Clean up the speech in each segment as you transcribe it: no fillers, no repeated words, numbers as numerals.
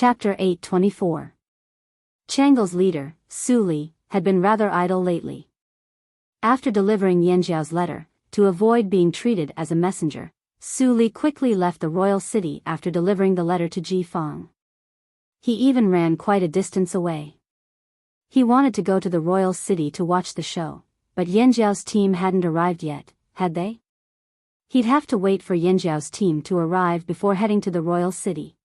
Chapter 824. Chang'e's leader, Su Li, had been rather idle lately. After delivering Yanjiao's letter, to avoid being treated as a messenger, Su Li quickly left the royal city after delivering the letter to Ji Fang. He even ran quite a distance away. He wanted to go to the royal city to watch the show, but Yanjiao's team hadn't arrived yet, had they? He'd have to wait for Yanjiao's team to arrive before heading to the royal city.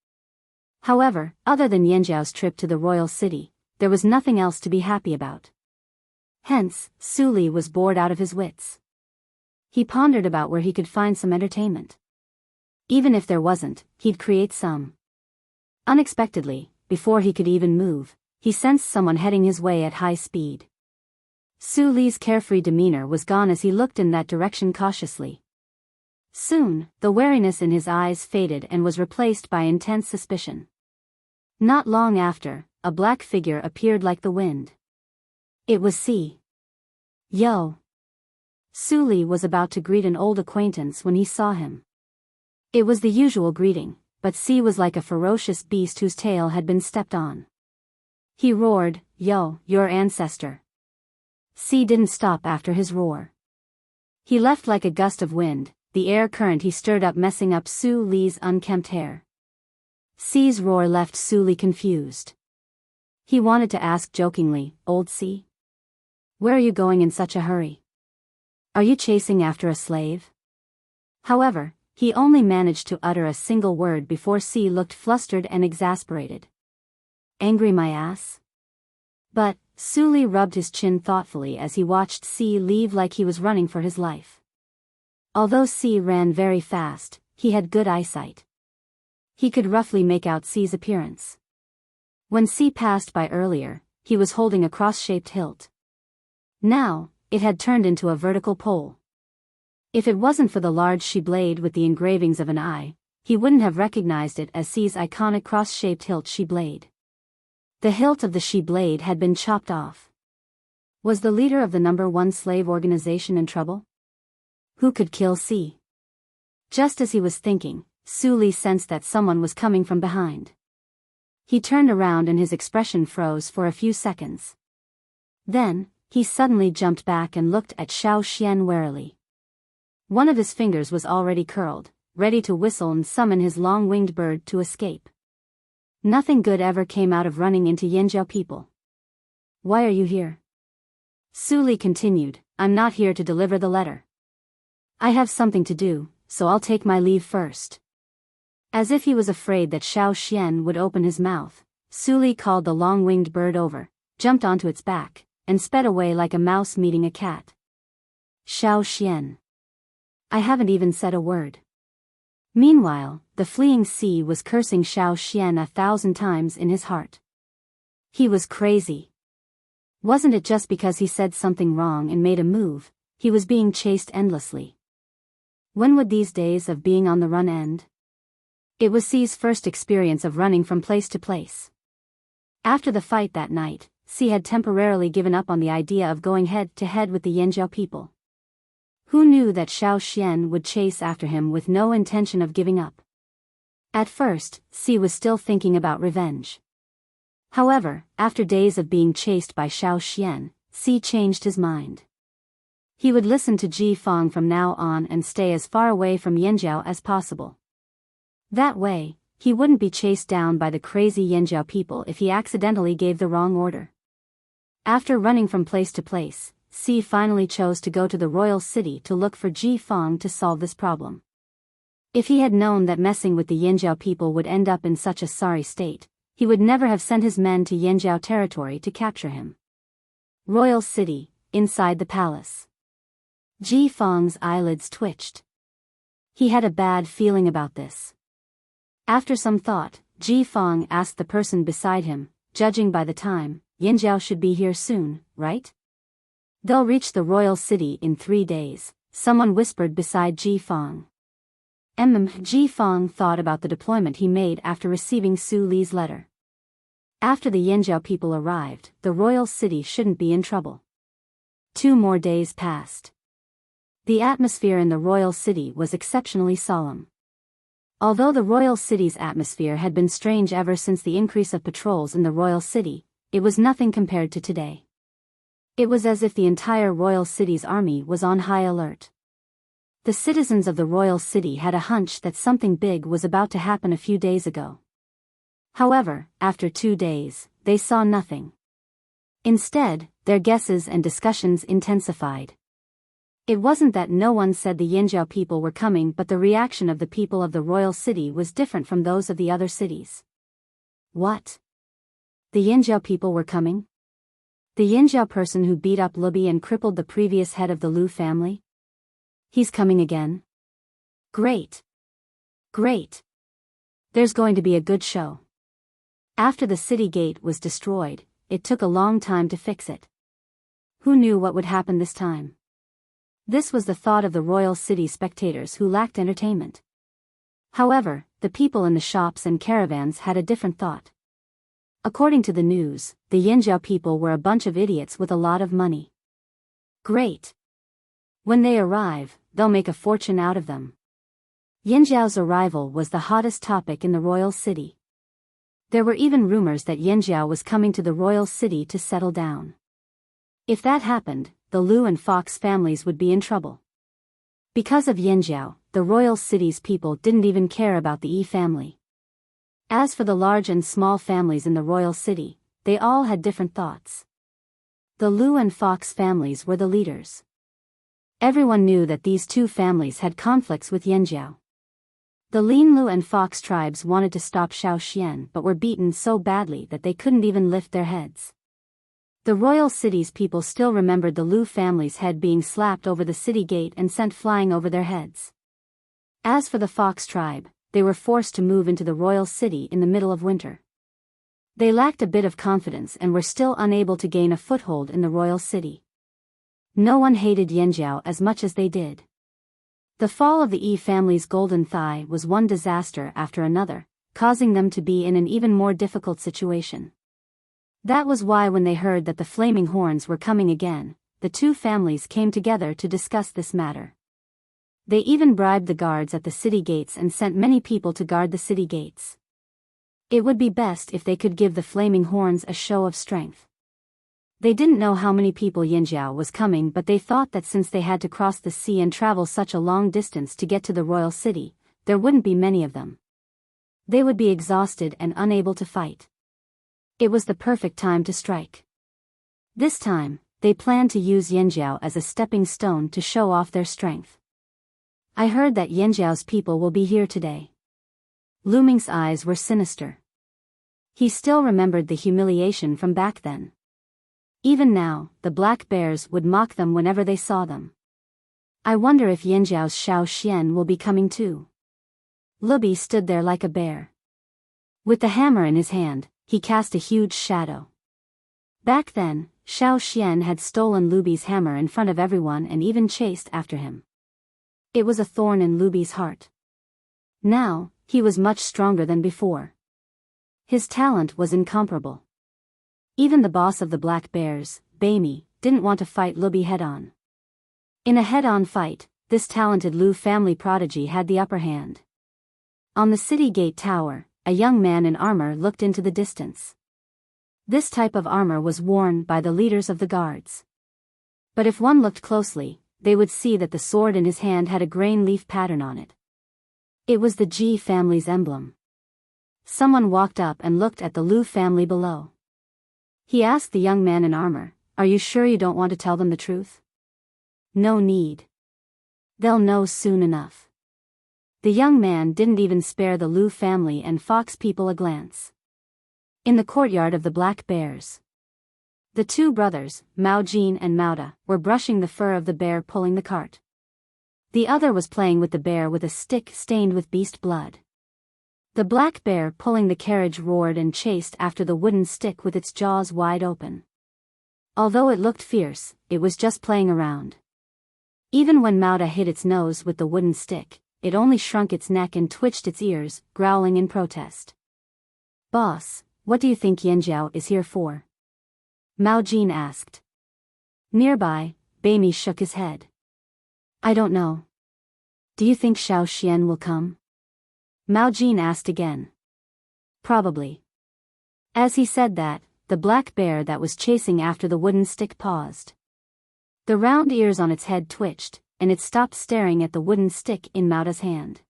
However, other than Yanjiao's trip to the royal city, there was nothing else to be happy about. Hence, Su Li was bored out of his wits. He pondered about where he could find some entertainment. Even if there wasn't, he'd create some. Unexpectedly, before he could even move, he sensed someone heading his way at high speed. Su Li's carefree demeanor was gone as he looked in that direction cautiously. Soon, the wariness in his eyes faded and was replaced by intense suspicion. Not long after, a black figure appeared like the wind. It was Si. Yo! Su Li was about to greet an old acquaintance when he saw him. It was the usual greeting, but Si was like a ferocious beast whose tail had been stepped on. He roared, "Yo, your ancestor!" Si didn't stop after his roar. He left like a gust of wind, the air current he stirred up messing up Su Li's unkempt hair. Si's roar left Su Li confused. He wanted to ask jokingly, "Old Si? Where are you going in such a hurry? Are you chasing after a slave?" However, he only managed to utter a single word before Si looked flustered and exasperated. "Angry my ass?" But, Su Li rubbed his chin thoughtfully as he watched Si leave like he was running for his life. Although Si ran very fast, he had good eyesight. He could roughly make out Si's appearance. When Si passed by earlier, he was holding a cross-shaped hilt. Now, it had turned into a vertical pole. If it wasn't for the large she blade with the engravings of an eye, he wouldn't have recognized it as Si's iconic cross-shaped hilt she blade. The hilt of the she blade had been chopped off. Was the leader of the #1 slave organization in trouble? Who could kill Si? Just as he was thinking, Su Li sensed that someone was coming from behind. He turned around and his expression froze for a few seconds. Then, he suddenly jumped back and looked at Xiao Xian warily. One of his fingers was already curled, ready to whistle and summon his long-winged bird to escape. Nothing good ever came out of running into Yanjiao people. "Why are you here?" Su Li continued, "I'm not here to deliver the letter. I have something to do, so I'll take my leave first." As if he was afraid that Xiao Xian would open his mouth, Su Li called the long-winged bird over, jumped onto its back, and sped away like a mouse meeting a cat. "Xiao Xian. I haven't even said a word." Meanwhile, the fleeing Si was cursing Xiao Xian 1,000 times in his heart. He was crazy. Wasn't it just because he said something wrong and made a move, he was being chased endlessly? When would these days of being on the run end? It was Si's first experience of running from place to place. After the fight that night, Si had temporarily given up on the idea of going head-to-head with the Yanjiao people. Who knew that Xiao Xian would chase after him with no intention of giving up? At first, Si was still thinking about revenge. However, after days of being chased by Xiao Xian, Si changed his mind. He would listen to Ji Fang from now on and stay as far away from Yanjiao as possible. That way, he wouldn't be chased down by the crazy Yanjiao people if he accidentally gave the wrong order. After running from place to place, Si finally chose to go to the royal city to look for Ji Fang to solve this problem. If he had known that messing with the Yanjiao people would end up in such a sorry state, he would never have sent his men to Yanjiao territory to capture him. Royal City, inside the palace. Ji Fang's eyelids twitched. He had a bad feeling about this. After some thought, Ji Fang asked the person beside him, "Judging by the time, Yanjiao should be here soon, right?" "They'll reach the royal city in 3 days, someone whispered beside Ji Fang. Ji Fang thought about the deployment he made after receiving Su Li's letter. After the Yanjiao people arrived, the royal city shouldn't be in trouble. 2 more days passed. The atmosphere in the royal city was exceptionally solemn. Although the royal city's atmosphere had been strange ever since the increase of patrols in the royal city, it was nothing compared to today. It was as if the entire royal city's army was on high alert. The citizens of the royal city had a hunch that something big was about to happen a few days ago. However, after 2 days, they saw nothing. Instead, their guesses and discussions intensified. It wasn't that no one said the Yinjiao people were coming, but the reaction of the people of the royal city was different from those of the other cities. What? The Yinjiao people were coming? The Yinjiao person who beat up Lubi and crippled the previous head of the Lu family? He's coming again? Great. Great. There's going to be a good show. After the city gate was destroyed, it took a long time to fix it. Who knew what would happen this time? This was the thought of the royal city spectators who lacked entertainment. However, the people in the shops and caravans had a different thought. According to the news, the Yinjiao people were a bunch of idiots with a lot of money. Great. When they arrive, they'll make a fortune out of them. Yinjiao's arrival was the hottest topic in the royal city. There were even rumors that Yinjiao was coming to the royal city to settle down. If that happened, the Lu and Fox families would be in trouble. Because of Yinjiao, the royal city's people didn't even care about the Yi family. As for the large and small families in the royal city, they all had different thoughts. The Lu and Fox families were the leaders. Everyone knew that these two families had conflicts with Yinjiao. The Lin Lu and Fox tribes wanted to stop Xiao Xian but were beaten so badly that they couldn't even lift their heads. The royal city's people still remembered the Lu family's head being slapped over the city gate and sent flying over their heads. As for the Fox tribe, they were forced to move into the royal city in the middle of winter. They lacked a bit of confidence and were still unable to gain a foothold in the royal city. No one hated Yinjiao as much as they did. The fall of the Yi family's golden thigh was one disaster after another, causing them to be in an even more difficult situation. That was why when they heard that the flaming horns were coming again, the two families came together to discuss this matter. They even bribed the guards at the city gates and sent many people to guard the city gates. It would be best if they could give the flaming horns a show of strength. They didn't know how many people Yinjiao was coming, but they thought that since they had to cross the sea and travel such a long distance to get to the royal city, there wouldn't be many of them. They would be exhausted and unable to fight. It was the perfect time to strike. This time, they planned to use Yinjiao as a stepping stone to show off their strength. I heard that Yinjiao's people will be here today. Lu Ming's eyes were sinister. He still remembered the humiliation from back then. Even now, the black bears would mock them whenever they saw them. I wonder if Yinjiao's Xiao Xian will be coming too. Lubi stood there like a bear. With the hammer in his hand, he cast a huge shadow. Back then, Xiao Xian had stolen Lubi's hammer in front of everyone and even chased after him. It was a thorn in Lubi's heart. Now, he was much stronger than before. His talent was incomparable. Even the boss of the Black Bears, Baimi, didn't want to fight Lubi head-on. In a head-on fight, this talented Lu family prodigy had the upper hand. On the city gate tower, a young man in armor looked into the distance. This type of armor was worn by the leaders of the guards. But if one looked closely, they would see that the sword in his hand had a grain leaf pattern on it. It was the Ji family's emblem. Someone walked up and looked at the Lu family below. He asked the young man in armor, "Are you sure you don't want to tell them the truth?" "No need. They'll know soon enough." The young man didn't even spare the Lu family and Fox people a glance. In the courtyard of the Black Bears, the two brothers, Mao Jin and Mao Da, were brushing the fur of the bear pulling the cart. The other was playing with the bear with a stick stained with beast blood. The black bear pulling the carriage roared and chased after the wooden stick with its jaws wide open. Although it looked fierce, it was just playing around. Even when Mao Da hit its nose with the wooden stick, it only shrunk its neck and twitched its ears, growling in protest. "Boss, what do you think Yinjiao is here for?" Mao Jin asked. Nearby, Baimi shook his head. "I don't know. Do you think Xiao Xian will come?" Mao Jin asked again. Probably. As he said that, the black bear that was chasing after the wooden stick paused. The round ears on its head twitched, and it stopped staring at the wooden stick in Maoda's hand.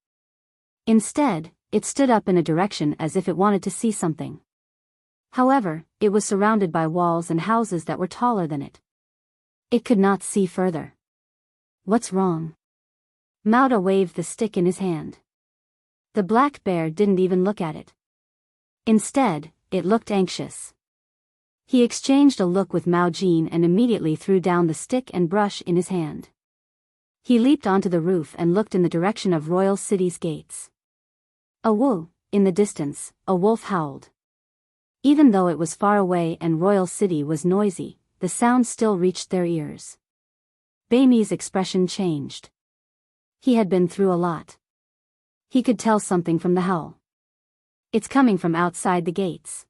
Instead, it stood up in a direction as if it wanted to see something. However, it was surrounded by walls and houses that were taller than it. It could not see further. What's wrong? Maoda waved the stick in his hand. The black bear didn't even look at it. Instead, it looked anxious. He exchanged a look with Mao Jin and immediately threw down the stick and brush in his hand. He leaped onto the roof and looked in the direction of Royal City's gates. Awoo! In the distance, a wolf howled. Even though it was far away and Royal City was noisy, the sound still reached their ears. Beimi's expression changed. He had been through a lot. He could tell something from the howl. It's coming from outside the gates.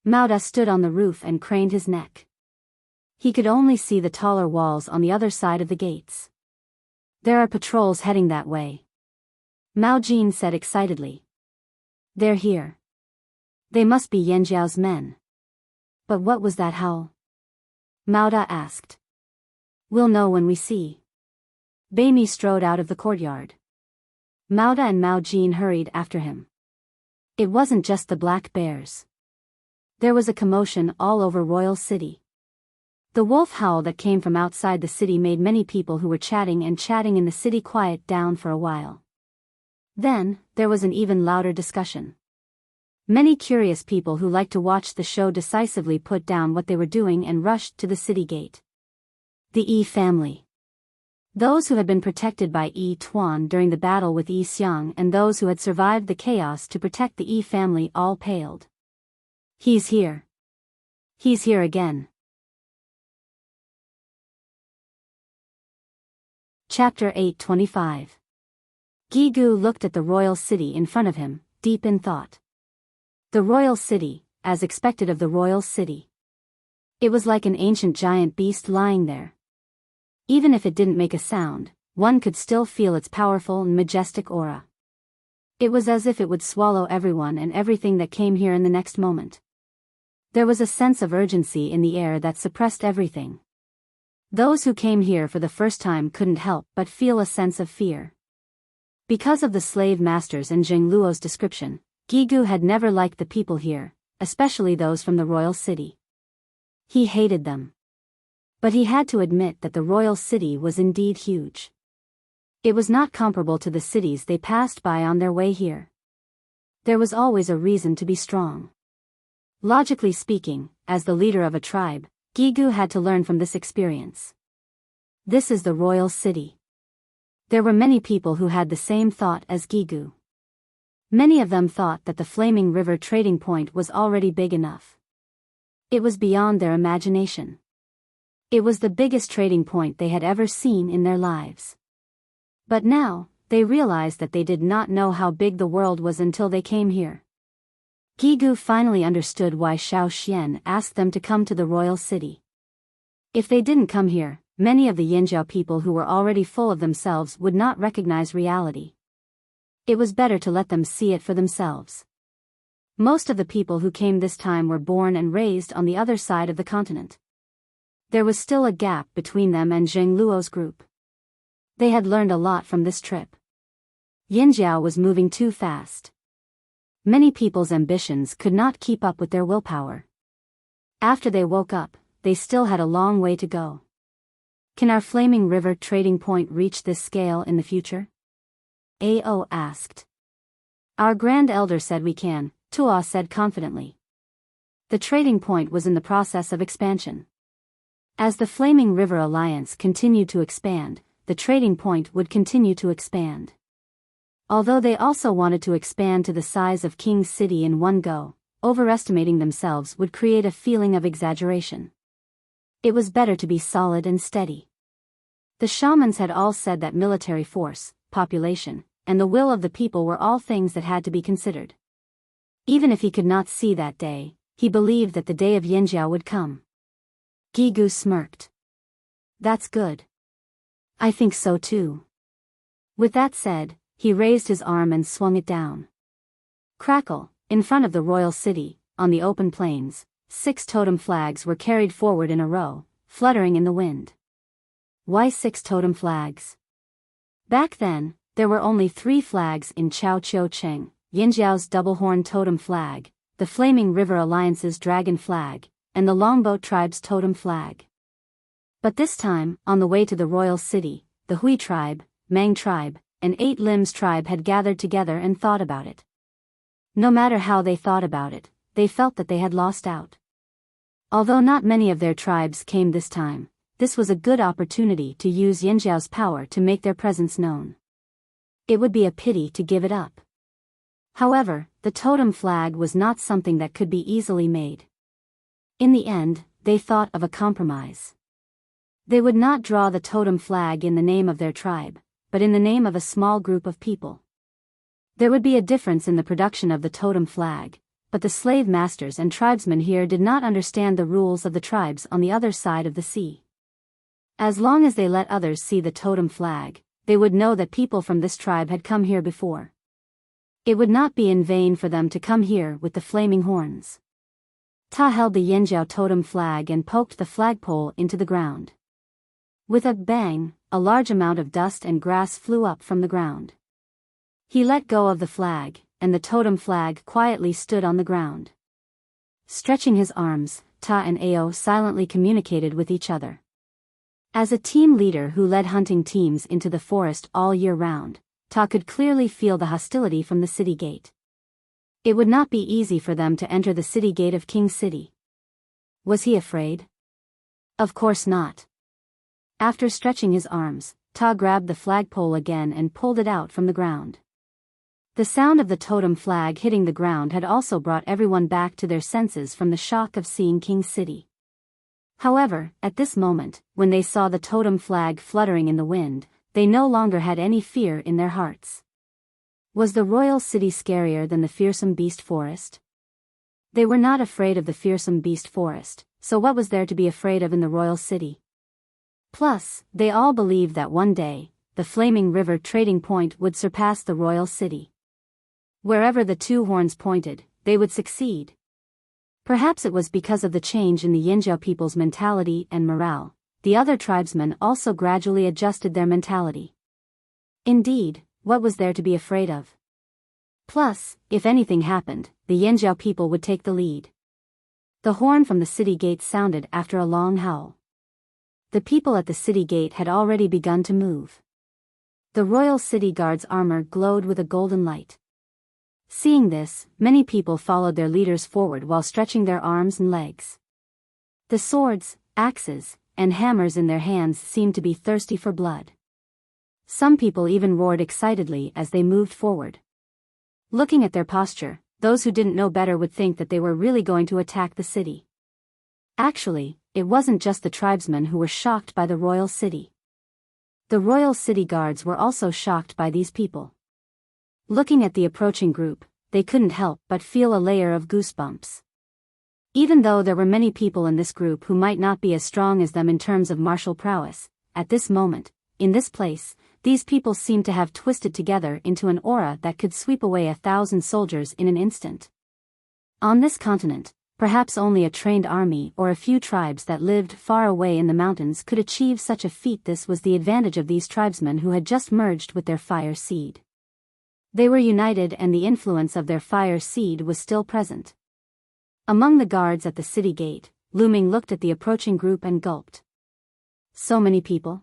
Maoda stood on the roof and craned his neck. He could only see the taller walls on the other side of the gates. There are patrols heading that way. Mao Jin said excitedly. They're here. They must be Yanjiao's men. But what was that howl? Maoda asked. We'll know when we see. Beimi strode out of the courtyard. Maoda and Mao Jin hurried after him. It wasn't just the black bears. There was a commotion all over Royal City. The wolf howl that came from outside the city made many people who were chatting in the city quiet down for a while. Then, there was an even louder discussion. Many curious people who liked to watch the show decisively put down what they were doing and rushed to the city gate. The Yi family. Those who had been protected by Yi Tuan during the battle with Yi Xiang and those who had survived the chaos to protect the Yi family all paled. He's here. He's here again. Chapter 825. Gigu looked at the royal city in front of him, deep in thought. The royal city, as expected of the royal city. It was like an ancient giant beast lying there. Even if it didn't make a sound, one could still feel its powerful and majestic aura. It was as if it would swallow everyone and everything that came here in the next moment. There was a sense of urgency in the air that suppressed everything. Those who came here for the first time couldn't help but feel a sense of fear. Because of the slave masters and Zheng Luo's description, Gigu had never liked the people here, especially those from the royal city. He hated them. But he had to admit that the royal city was indeed huge. It was not comparable to the cities they passed by on their way here. There was always a reason to be strong. Logically speaking, as the leader of a tribe, Gigu had to learn from this experience. This is the royal city. There were many people who had the same thought as Gigu. Many of them thought that the Flaming River trading point was already big enough. It was beyond their imagination. It was the biggest trading point they had ever seen in their lives. But now, they realized that they did not know how big the world was until they came here. Gigu finally understood why Xiao Xian asked them to come to the royal city. If they didn't come here, many of the Yanjiao people who were already full of themselves would not recognize reality. It was better to let them see it for themselves. Most of the people who came this time were born and raised on the other side of the continent. There was still a gap between them and Zheng Luo's group. They had learned a lot from this trip. Yanjiao was moving too fast. Many people's ambitions could not keep up with their willpower. After they woke up, they still had a long way to go. Can our Flaming River trading point reach this scale in the future? Ao asked. Our Grand Elder said we can, Tua said confidently. The trading point was in the process of expansion. As the Flaming River Alliance continued to expand, the trading point would continue to expand. Although they also wanted to expand to the size of King's City in one go, overestimating themselves would create a feeling of exaggeration. It was better to be solid and steady. The shamans had all said that military force, population, and the will of the people were all things that had to be considered. Even if he could not see that day, he believed that the day of Yanjiao would come. Gigu smirked. That's good. I think so too. With that said, he raised his arm and swung it down. Crackle, in front of the royal city, on the open plains, 6 totem flags were carried forward in a row, fluttering in the wind. Why 6 totem flags? Back then, there were only 3 flags in Chao Chiu Cheng: Yinjiao's double-horn totem flag, the Flaming River Alliance's dragon flag, and the Longboat tribe's totem flag. But this time, on the way to the royal city, the Hui tribe, Mang tribe, and 8 Limbs tribe had gathered together and thought about it. No matter how they thought about it, they felt that they had lost out. Although not many of their tribes came this time, this was a good opportunity to use Yinjiao's power to make their presence known. It would be a pity to give it up. However, the totem flag was not something that could be easily made. In the end, they thought of a compromise. They would not draw the totem flag in the name of their tribe, but in the name of a small group of people. There would be a difference in the production of the totem flag, but the slave masters and tribesmen here did not understand the rules of the tribes on the other side of the sea. As long as they let others see the totem flag, they would know that people from this tribe had come here before. It would not be in vain for them to come here with the flaming horns. Ta held the Yinjiao totem flag and poked the flagpole into the ground. With a bang, a large amount of dust and grass flew up from the ground. He let go of the flag, and the totem flag quietly stood on the ground. Stretching his arms, Ta and Ao silently communicated with each other. As a team leader who led hunting teams into the forest all year round, Ta could clearly feel the hostility from the city gate. It would not be easy for them to enter the city gate of King City. Was he afraid? Of course not. After stretching his arms, Ta grabbed the flagpole again and pulled it out from the ground. The sound of the totem flag hitting the ground had also brought everyone back to their senses from the shock of seeing King City. However, at this moment, when they saw the totem flag fluttering in the wind, they no longer had any fear in their hearts. Was the royal city scarier than the fearsome beast forest? They were not afraid of the fearsome beast forest, so what was there to be afraid of in the royal city? Plus, they all believed that one day, the Flaming River trading point would surpass the royal city. Wherever the 2 horns pointed, they would succeed. Perhaps it was because of the change in the Yinjiao people's mentality and morale. The other tribesmen also gradually adjusted their mentality. Indeed, what was there to be afraid of? Plus, if anything happened, the Yinjiao people would take the lead. The horn from the city gate sounded after a long howl. The people at the city gate had already begun to move. The royal city guard's armor glowed with a golden light. Seeing this, many people followed their leaders forward while stretching their arms and legs. The swords, axes, and hammers in their hands seemed to be thirsty for blood. Some people even roared excitedly as they moved forward. Looking at their posture, those who didn't know better would think that they were really going to attack the city. Actually, it wasn't just the tribesmen who were shocked by the royal city. The royal city guards were also shocked by these people. Looking at the approaching group, they couldn't help but feel a layer of goosebumps. Even though there were many people in this group who might not be as strong as them in terms of martial prowess, at this moment, in this place, these people seemed to have twisted together into an aura that could sweep away 1,000 soldiers in an instant. On this continent, perhaps only a trained army or a few tribes that lived far away in the mountains could achieve such a feat. This was the advantage of these tribesmen who had just merged with their fire seed. They were united and the influence of their fire seed was still present. Among the guards at the city gate, Lu Ming looked at the approaching group and gulped. So many people?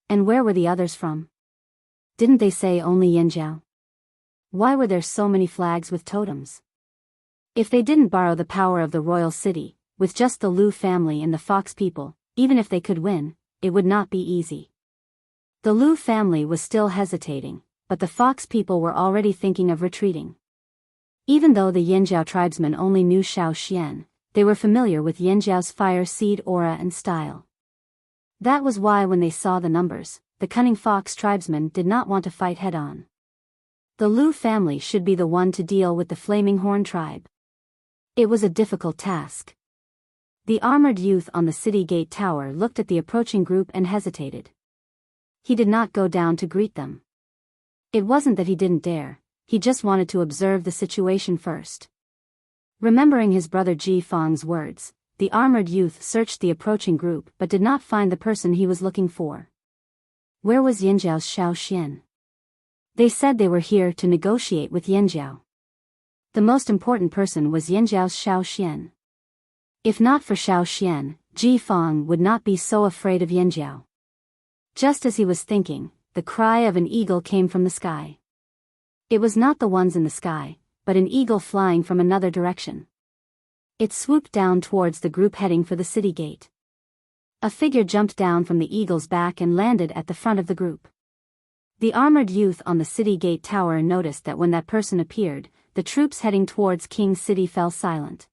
And where were the others from? Didn't they say only Yinjiao? Why were there so many flags with totems? If they didn't borrow the power of the royal city, with just the Lu family and the Fox people, even if they could win, it would not be easy. The Lu family was still hesitating, but the Fox people were already thinking of retreating. Even though the Yinjiao tribesmen only knew Shao Xian, they were familiar with Yinjiao's fire seed aura and style. That was why when they saw the numbers, the cunning Fox tribesmen did not want to fight head-on. The Lu family should be the one to deal with the Flaming Horn tribe. It was a difficult task. The armored youth on the city gate tower looked at the approaching group and hesitated. He did not go down to greet them. It wasn't that he didn't dare, he just wanted to observe the situation first. Remembering his brother Ji Fang's words, the armored youth searched the approaching group but did not find the person he was looking for. Where was Yanjiao's Xiao Xian? They said they were here to negotiate with Yanjiao. The most important person was Yanjiao's Xiao Xian. If not for Xiao Xian, Ji Fang would not be so afraid of Yanjiao. Just as he was thinking, the cry of an eagle came from the sky. It was not the ones in the sky, but an eagle flying from another direction. It swooped down towards the group heading for the city gate. A figure jumped down from the eagle's back and landed at the front of the group. The armored youth on the city gate tower noticed that when that person appeared, the troops heading towards King's City fell silent.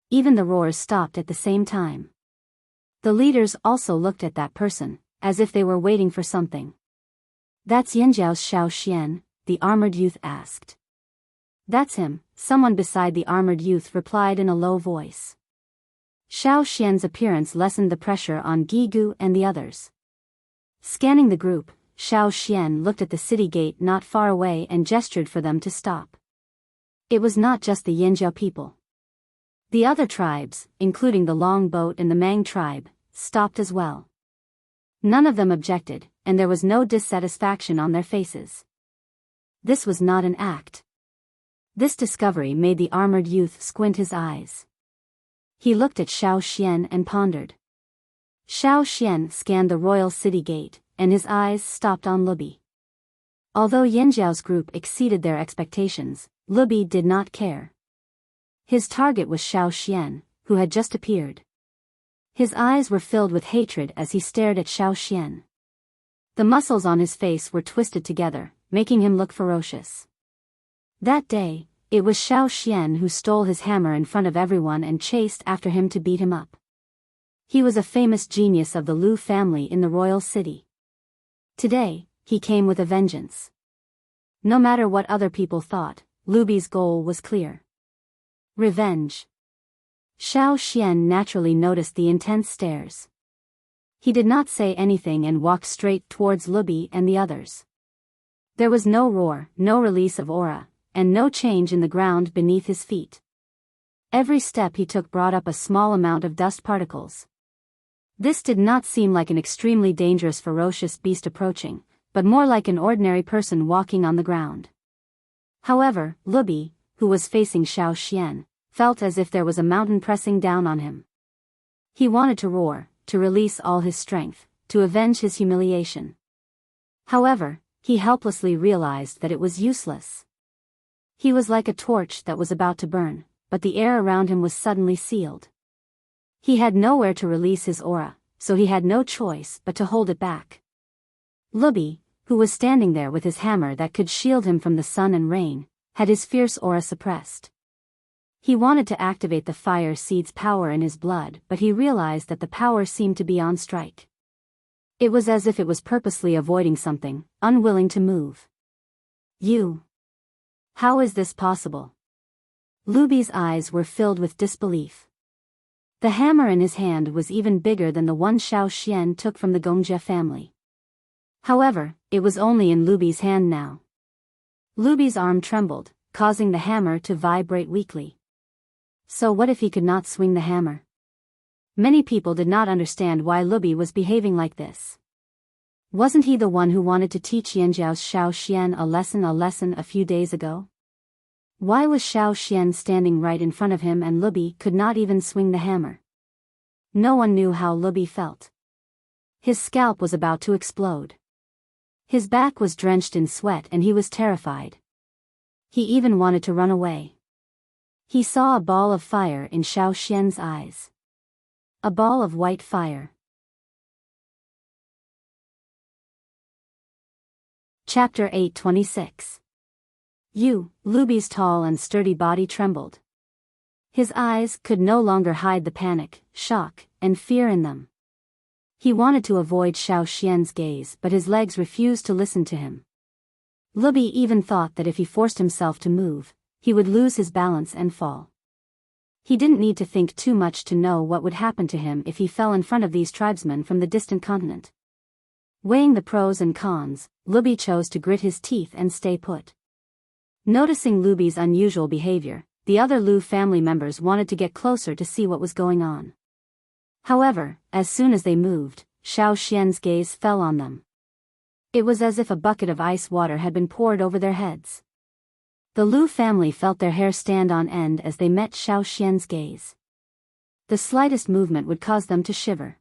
Even the roars stopped at the same time. The leaders also looked at that person, as if they were waiting for something. "That's Yanjiao's Xiao Xian?" the armored youth asked. "That's him," someone beside the armored youth replied in a low voice. Xiao Xian's appearance lessened the pressure on Gigu and the others. Scanning the group, Xiao Xian looked at the city gate not far away and gestured for them to stop. It was not just the Yanjiao people. The other tribes, including the Long Boat and the Mang tribe, stopped as well. None of them objected, and there was no dissatisfaction on their faces. This was not an act. This discovery made the armored youth squint his eyes. He looked at Xiao Xian and pondered. Xiao Xian scanned the royal city gate, and his eyes stopped on Lubi. Although Yanjiao's group exceeded their expectations, Lubi did not care. His target was Xiao Xian, who had just appeared. His eyes were filled with hatred as he stared at Xiao Xian. The muscles on his face were twisted together, making him look ferocious. That day, it was Xiao Xian who stole his hammer in front of everyone and chased after him to beat him up. He was a famous genius of the Lu family in the royal city. Today, he came with a vengeance. No matter what other people thought, Lubi's goal was clear. Revenge. Xiao Xian naturally noticed the intense stares. He did not say anything and walked straight towards Lubi and the others. There was no roar, no release of aura, and no change in the ground beneath his feet. Every step he took brought up a small amount of dust particles. This did not seem like an extremely dangerous ferocious beast approaching, but more like an ordinary person walking on the ground. However, Lubi, who was facing Xiao Xian, felt as if there was a mountain pressing down on him. He wanted to roar, to release all his strength, to avenge his humiliation. However, he helplessly realized that it was useless. He was like a torch that was about to burn, but the air around him was suddenly sealed. He had nowhere to release his aura, so he had no choice but to hold it back. Lubi, who was standing there with his hammer that could shield him from the sun and rain, had his fierce aura suppressed. He wanted to activate the fire seed's power in his blood, but he realized that the power seemed to be on strike. It was as if it was purposely avoiding something, unwilling to move. "You. How is this possible?" Lubi's eyes were filled with disbelief. The hammer in his hand was even bigger than the one Xiao Xian took from the Gongjia family. However, it was only in Lubi's hand now. Lubi's arm trembled, causing the hammer to vibrate weakly. So what if he could not swing the hammer? Many people did not understand why Lubi was behaving like this. Wasn't he the one who wanted to teach Yanjiao's Xiao Xian a lesson a few days ago? Why was Xiao Xian standing right in front of him and Lubi could not even swing the hammer? No one knew how Lubi felt. His scalp was about to explode. His back was drenched in sweat and he was terrified. He even wanted to run away. He saw a ball of fire in Xiao Xian's eyes. A ball of white fire. Chapter 8:26. Lubi's tall and sturdy body trembled. His eyes could no longer hide the panic, shock, and fear in them. He wanted to avoid Xiao Xian's gaze, but his legs refused to listen to him. Lubi even thought that if he forced himself to move, he would lose his balance and fall. He didn't need to think too much to know what would happen to him if he fell in front of these tribesmen from the distant continent. Weighing the pros and cons, Lubi chose to grit his teeth and stay put. Noticing Lubi's unusual behavior, the other Lu family members wanted to get closer to see what was going on. However, as soon as they moved, Xiao Xian's gaze fell on them. It was as if a bucket of ice water had been poured over their heads. The Lu family felt their hair stand on end as they met Xiao Xian's gaze. The slightest movement would cause them to shiver.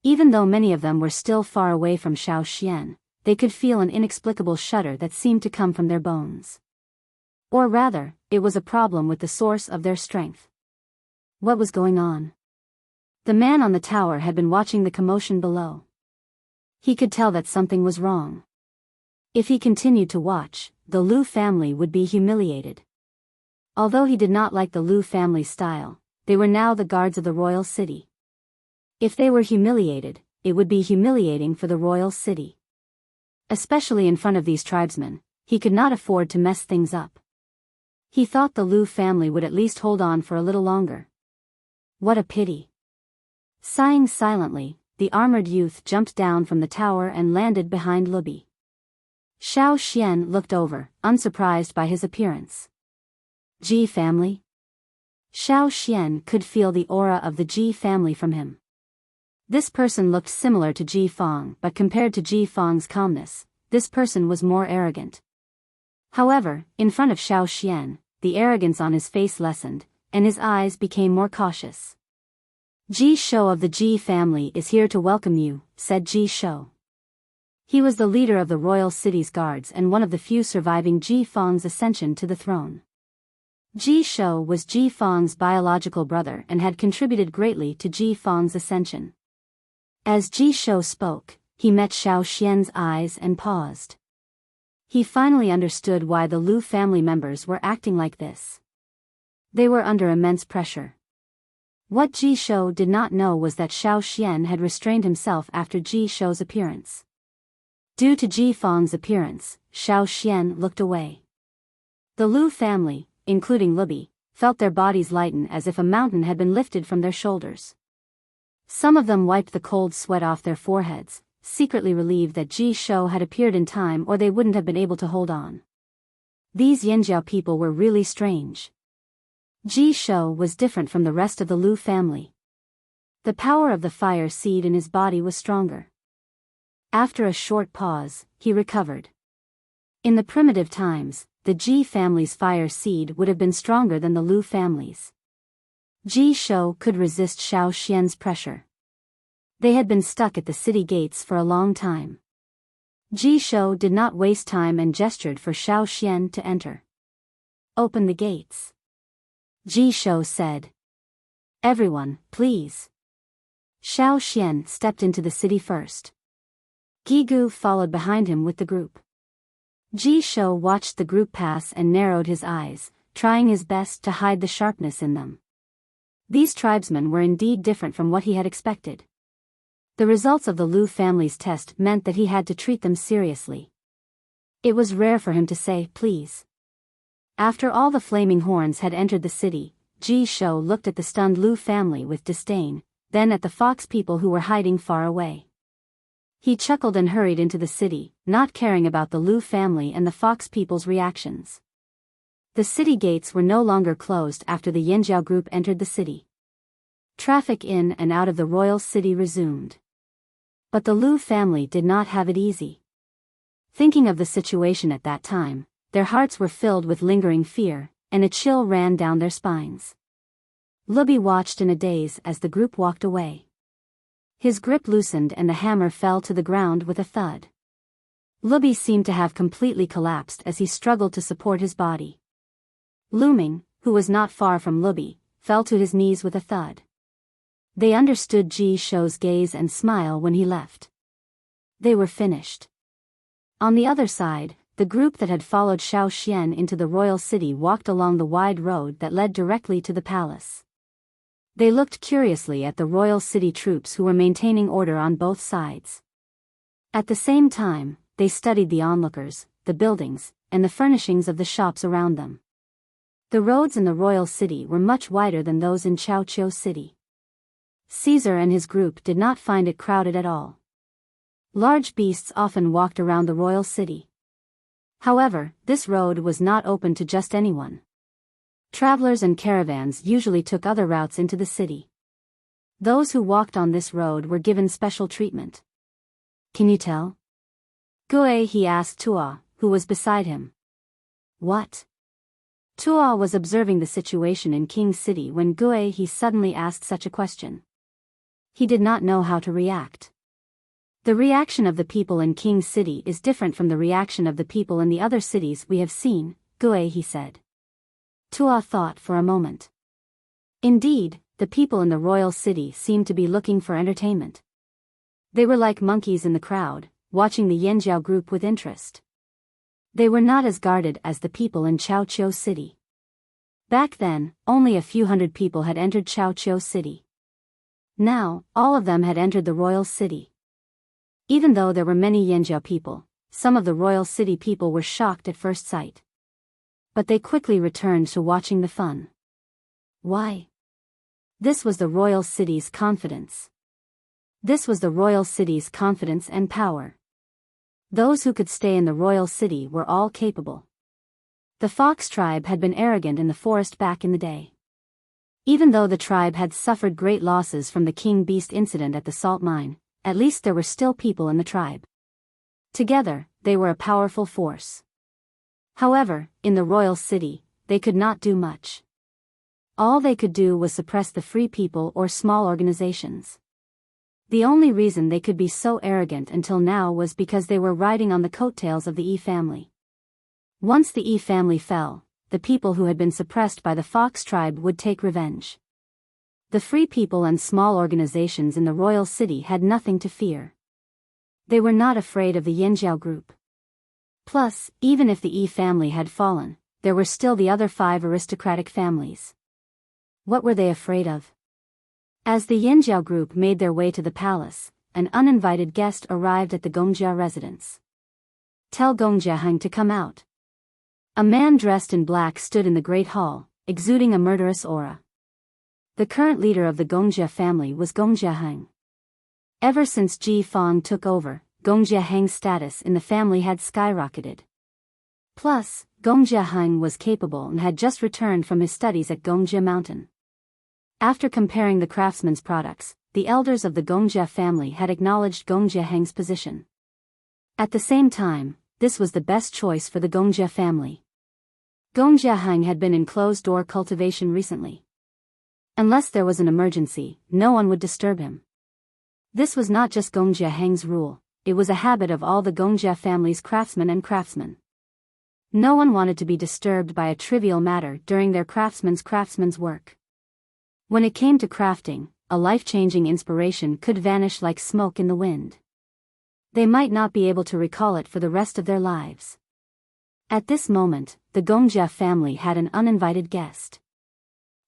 Even though many of them were still far away from Xiao Xian, they could feel an inexplicable shudder that seemed to come from their bones. Or rather, it was a problem with the source of their strength. What was going on? The man on the tower had been watching the commotion below. He could tell that something was wrong. If he continued to watch, the Lu family would be humiliated. Although he did not like the Lu family's style, they were now the guards of the royal city. If they were humiliated, it would be humiliating for the royal city. Especially in front of these tribesmen, he could not afford to mess things up. He thought the Lu family would at least hold on for a little longer. What a pity. Sighing silently, the armored youth jumped down from the tower and landed behind Lubi. Xiao Xian looked over, unsurprised by his appearance. Ji family? Xiao Xian could feel the aura of the Ji family from him. This person looked similar to Ji Fang, but compared to Ji Fang's calmness, this person was more arrogant. However, in front of Xiao Xian, the arrogance on his face lessened, and his eyes became more cautious. Ji Shou of the Ji family is here to welcome you, said Ji Shou. He was the leader of the royal city's guards and one of the few surviving Ji Fang's ascension to the throne. Ji Shou was Ji Fang's biological brother and had contributed greatly to Ji Fang's ascension. As Ji Shou spoke, he met Xiao Xian's eyes and paused. He finally understood why the Lu family members were acting like this. They were under immense pressure. What Ji Shou did not know was that Xiao Xian had restrained himself after Ji Shou's appearance. Due to Ji Fang's appearance, Xiao Xian looked away. The Lu family, including Lubi, felt their bodies lighten as if a mountain had been lifted from their shoulders. Some of them wiped the cold sweat off their foreheads, secretly relieved that Ji Shou had appeared in time or they wouldn't have been able to hold on. These Yanjiao people were really strange. Ji Shou was different from the rest of the Lu family. The power of the fire seed in his body was stronger. After a short pause, he recovered. In the primitive times, the Ji family's fire seed would have been stronger than the Lu family's. Ji Shou could resist Xiao Xian's pressure. They had been stuck at the city gates for a long time. Ji Shou did not waste time and gestured for Xiao Xian to enter. Open the gates. Ji Shou said. Everyone, please. Xiao Xian stepped into the city first. Gigu followed behind him with the group. Ji Shou watched the group pass and narrowed his eyes, trying his best to hide the sharpness in them. These tribesmen were indeed different from what he had expected. The results of the Lu family's test meant that he had to treat them seriously. It was rare for him to say, please. After all the flaming horns had entered the city, Ji Shou looked at the stunned Lu family with disdain, then at the fox people who were hiding far away. He chuckled and hurried into the city, not caring about the Lu family and the fox people's reactions. The city gates were no longer closed after the Yanjiao group entered the city. Traffic in and out of the royal city resumed. But the Lu family did not have it easy. Thinking of the situation at that time, their hearts were filled with lingering fear, and a chill ran down their spines. Lubi watched in a daze as the group walked away. His grip loosened and the hammer fell to the ground with a thud. Lubi seemed to have completely collapsed as he struggled to support his body. Luming, who was not far from Lubi, fell to his knees with a thud. They understood Ji Shou's gaze and smile when he left. They were finished. On the other side, the group that had followed Xiao Xian into the royal city walked along the wide road that led directly to the palace. They looked curiously at the royal city troops who were maintaining order on both sides. At the same time, they studied the onlookers, the buildings, and the furnishings of the shops around them. The roads in the royal city were much wider than those in Chaoqiu City. Caesar and his group did not find it crowded at all. Large beasts often walked around the royal city. However, this road was not open to just anyone. Travelers and caravans usually took other routes into the city. Those who walked on this road were given special treatment. Can you tell? Gue, he asked Tua, who was beside him. What? Tua was observing the situation in King's City when Gue he suddenly asked such a question. He did not know how to react. The reaction of the people in King's City is different from the reaction of the people in the other cities we have seen, Gue he said. Tua thought for a moment. Indeed, the people in the royal city seemed to be looking for entertainment. They were like monkeys in the crowd, watching the Yanjiao group with interest. They were not as guarded as the people in Chaoqiu City. Back then, only a few hundred people had entered Chaoqiu City. Now, all of them had entered the royal city. Even though there were many Yanjiao people, some of the royal city people were shocked at first sight. But they quickly returned to watching the fun. Why? This was the royal city's confidence. This was the royal city's confidence and power. Those who could stay in the royal city were all capable. The fox tribe had been arrogant in the forest back in the day. Even though the tribe had suffered great losses from the king beast incident at the salt mine, at least there were still people in the tribe. Together, they were a powerful force. However, in the royal city, they could not do much. All they could do was suppress the free people or small organizations. The only reason they could be so arrogant until now was because they were riding on the coattails of the Yi family. Once the Yi family fell, the people who had been suppressed by the fox tribe would take revenge. The free people and small organizations in the royal city had nothing to fear. They were not afraid of the Yanjiao group. Plus, even if the Yi family had fallen, there were still the other 5 aristocratic families. What were they afraid of? As the Yanjiao group made their way to the palace, an uninvited guest arrived at the Gongjia residence. Tell Gongjia to come out. A man dressed in black stood in the great hall, exuding a murderous aura. The current leader of the Gongjia family was Gongjia. Ever since Ji Fang took over, Gongjia status in the family had skyrocketed. Plus, Gongjia was capable and had just returned from his studies at Gongjia Mountain. After comparing the craftsman's products, the elders of the Gongjia family had acknowledged Gongjia position. At the same time, this was the best choice for the Gongjia family. Gongjia had been in closed-door cultivation recently. Unless there was an emergency, no one would disturb him. This was not just Gongjia rule, it was a habit of all the Gongjia family's craftsmen and craftsmen. No one wanted to be disturbed by a trivial matter during their craftsman's work. When it came to crafting, a life-changing inspiration could vanish like smoke in the wind. They might not be able to recall it for the rest of their lives. At this moment, the Gongjia family had an uninvited guest.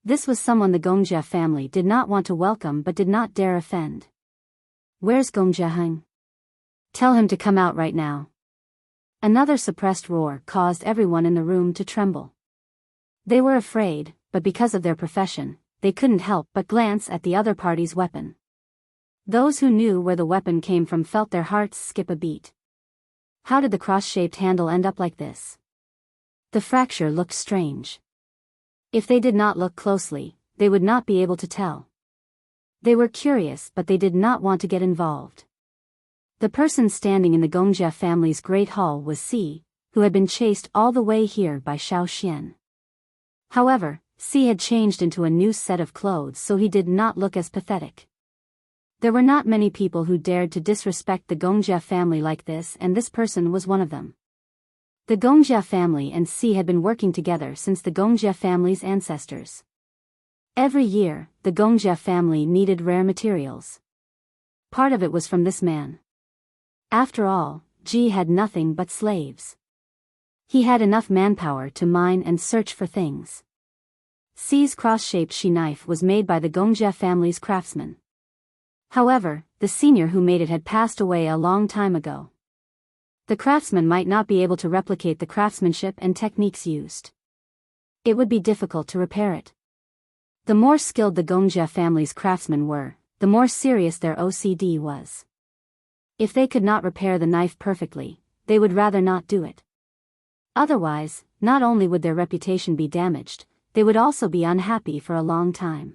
This was someone the Gongjia family did not want to welcome but did not dare offend. Where's Gongjia? Tell him to come out right now. Another suppressed roar caused everyone in the room to tremble. They were afraid, but because of their profession, they couldn't help but glance at the other party's weapon. Those who knew where the weapon came from felt their hearts skip a beat. How did the cross-shaped handle end up like this? The fracture looked strange. If they did not look closely, they would not be able to tell. They were curious but they did not want to get involved. The person standing in the Gongjia family's great hall was Si, who had been chased all the way here by Xiao Xian. However, Si had changed into a new set of clothes so he did not look as pathetic. There were not many people who dared to disrespect the Gongjia family like this, and this person was one of them. The Gongjia family and Si had been working together since the Gongjia family's ancestors. Every year, the Gongjia family needed rare materials. Part of it was from this man. After all, Ji had nothing but slaves. He had enough manpower to mine and search for things. Si's cross-shaped she knife was made by the Gongjia family's craftsman. However, the senior who made it had passed away a long time ago. The craftsman might not be able to replicate the craftsmanship and techniques used. It would be difficult to repair it. The more skilled the Gongjia family's craftsmen were, the more serious their OCD was. If they could not repair the knife perfectly, they would rather not do it. Otherwise, not only would their reputation be damaged, they would also be unhappy for a long time.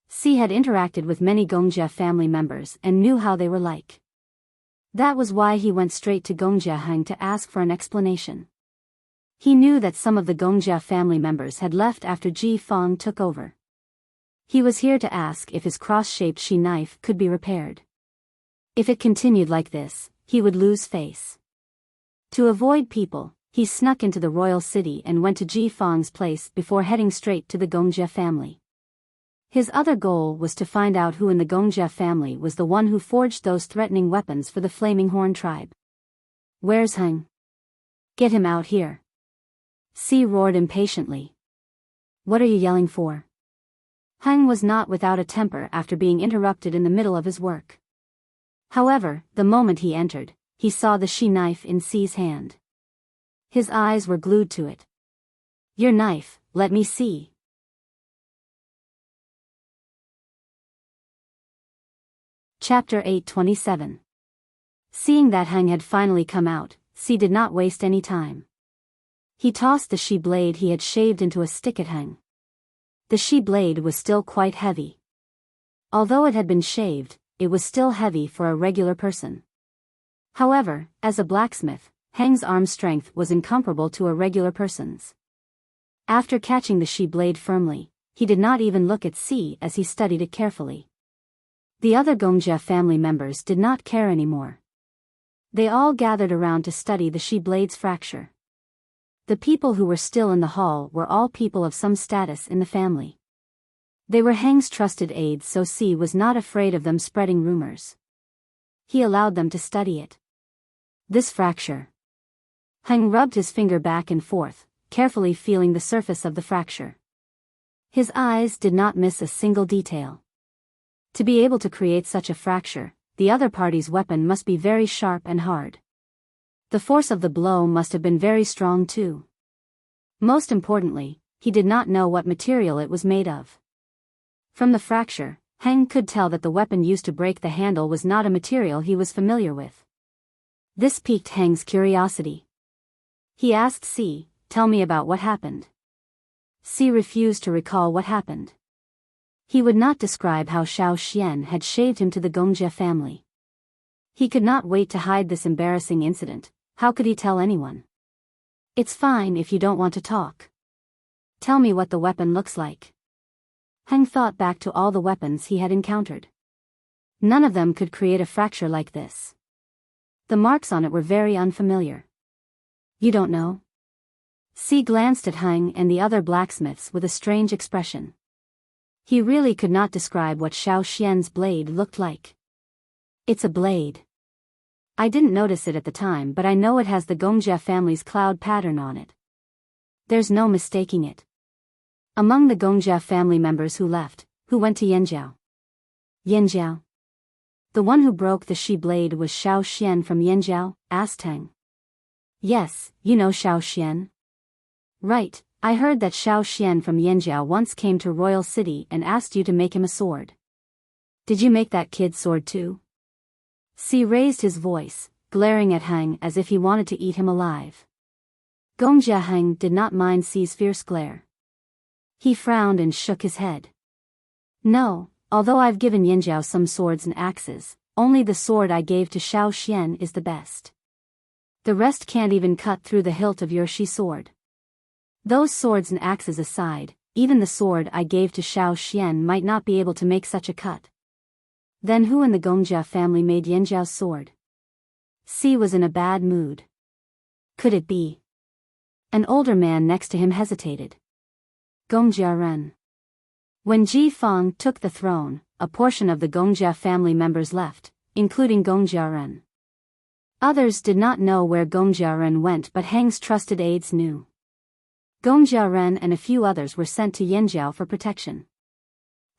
C had interacted with many Gongjia family members and knew how they were like. That was why he went straight to Gongjia Heng to ask for an explanation. He knew that some of the Gongjia family members had left after Ji Feng took over. He was here to ask if his cross-shaped shi knife could be repaired. If it continued like this, he would lose face. To avoid people, he snuck into the royal city and went to Ji Feng's place before heading straight to the Gongjia family. His other goal was to find out who in the Gongjia family was the one who forged those threatening weapons for the Flaming Horn tribe. Where's Heng? Get him out here. C roared impatiently. What are you yelling for? Heng was not without a temper after being interrupted in the middle of his work. However, the moment he entered, he saw the shi knife in C's hand. His eyes were glued to it. Your knife, let me see. Chapter 827. Seeing that Heng had finally come out, C did not waste any time. He tossed the shi blade he had shaved into a stick at Heng. The shi blade was still quite heavy. Although it had been shaved, it was still heavy for a regular person. However, as a blacksmith, Heng's arm strength was incomparable to a regular person's. After catching the shi blade firmly, he did not even look at C as he studied it carefully. The other Gongjia family members did not care anymore. They all gathered around to study the shi blade's fracture. The people who were still in the hall were all people of some status in the family. They were Heng's trusted aides, so C was not afraid of them spreading rumors. He allowed them to study it. This fracture. Heng rubbed his finger back and forth, carefully feeling the surface of the fracture. His eyes did not miss a single detail. To be able to create such a fracture, the other party's weapon must be very sharp and hard. The force of the blow must have been very strong too. Most importantly, he did not know what material it was made of. From the fracture, Heng could tell that the weapon used to break the handle was not a material he was familiar with. This piqued Heng's curiosity. He asked C, "Tell me about what happened." C refused to recall what happened. He would not describe how Xiao Xian had shaved him to the Gongjia family. He could not wait to hide this embarrassing incident. How could he tell anyone? It's fine if you don't want to talk. Tell me what the weapon looks like. Heng thought back to all the weapons he had encountered. None of them could create a fracture like this. The marks on it were very unfamiliar. You don't know? C glanced at Heng and the other blacksmiths with a strange expression. He really could not describe what Xiao Xian's blade looked like. It's a blade. I didn't notice it at the time, but I know it has the Gongjia family's cloud pattern on it. There's no mistaking it. Among the Gongjia family members who left, who went to Yanjiao? Yanjiao? The one who broke the shi blade was Xiao Xian from Yanjiao, asked Heng. Yes, you know Xiao Xian. Right, I heard that Xiao Xian from Yanjiao once came to Royal City and asked you to make him a sword. Did you make that kid's sword too? C raised his voice, glaring at Heng as if he wanted to eat him alive. Gongjia Heng did not mind C's fierce glare. He frowned and shook his head. No, although I've given Yanjiao some swords and axes, only the sword I gave to Xiao Xian is the best. The rest can't even cut through the hilt of your shi sword. Those swords and axes aside, even the sword I gave to Xiao Xian might not be able to make such a cut. Then who in the Gongjia family made Yanjiao's sword? C was in a bad mood. Could it be? An older man next to him hesitated. Gongjia Ren. When Ji Feng took the throne, a portion of the Gongjia family members left, including Gongjia Ren. Others did not know where Gongjia Ren went, but Heng's trusted aides knew. Gongjia Ren and a few others were sent to Yanjiao for protection.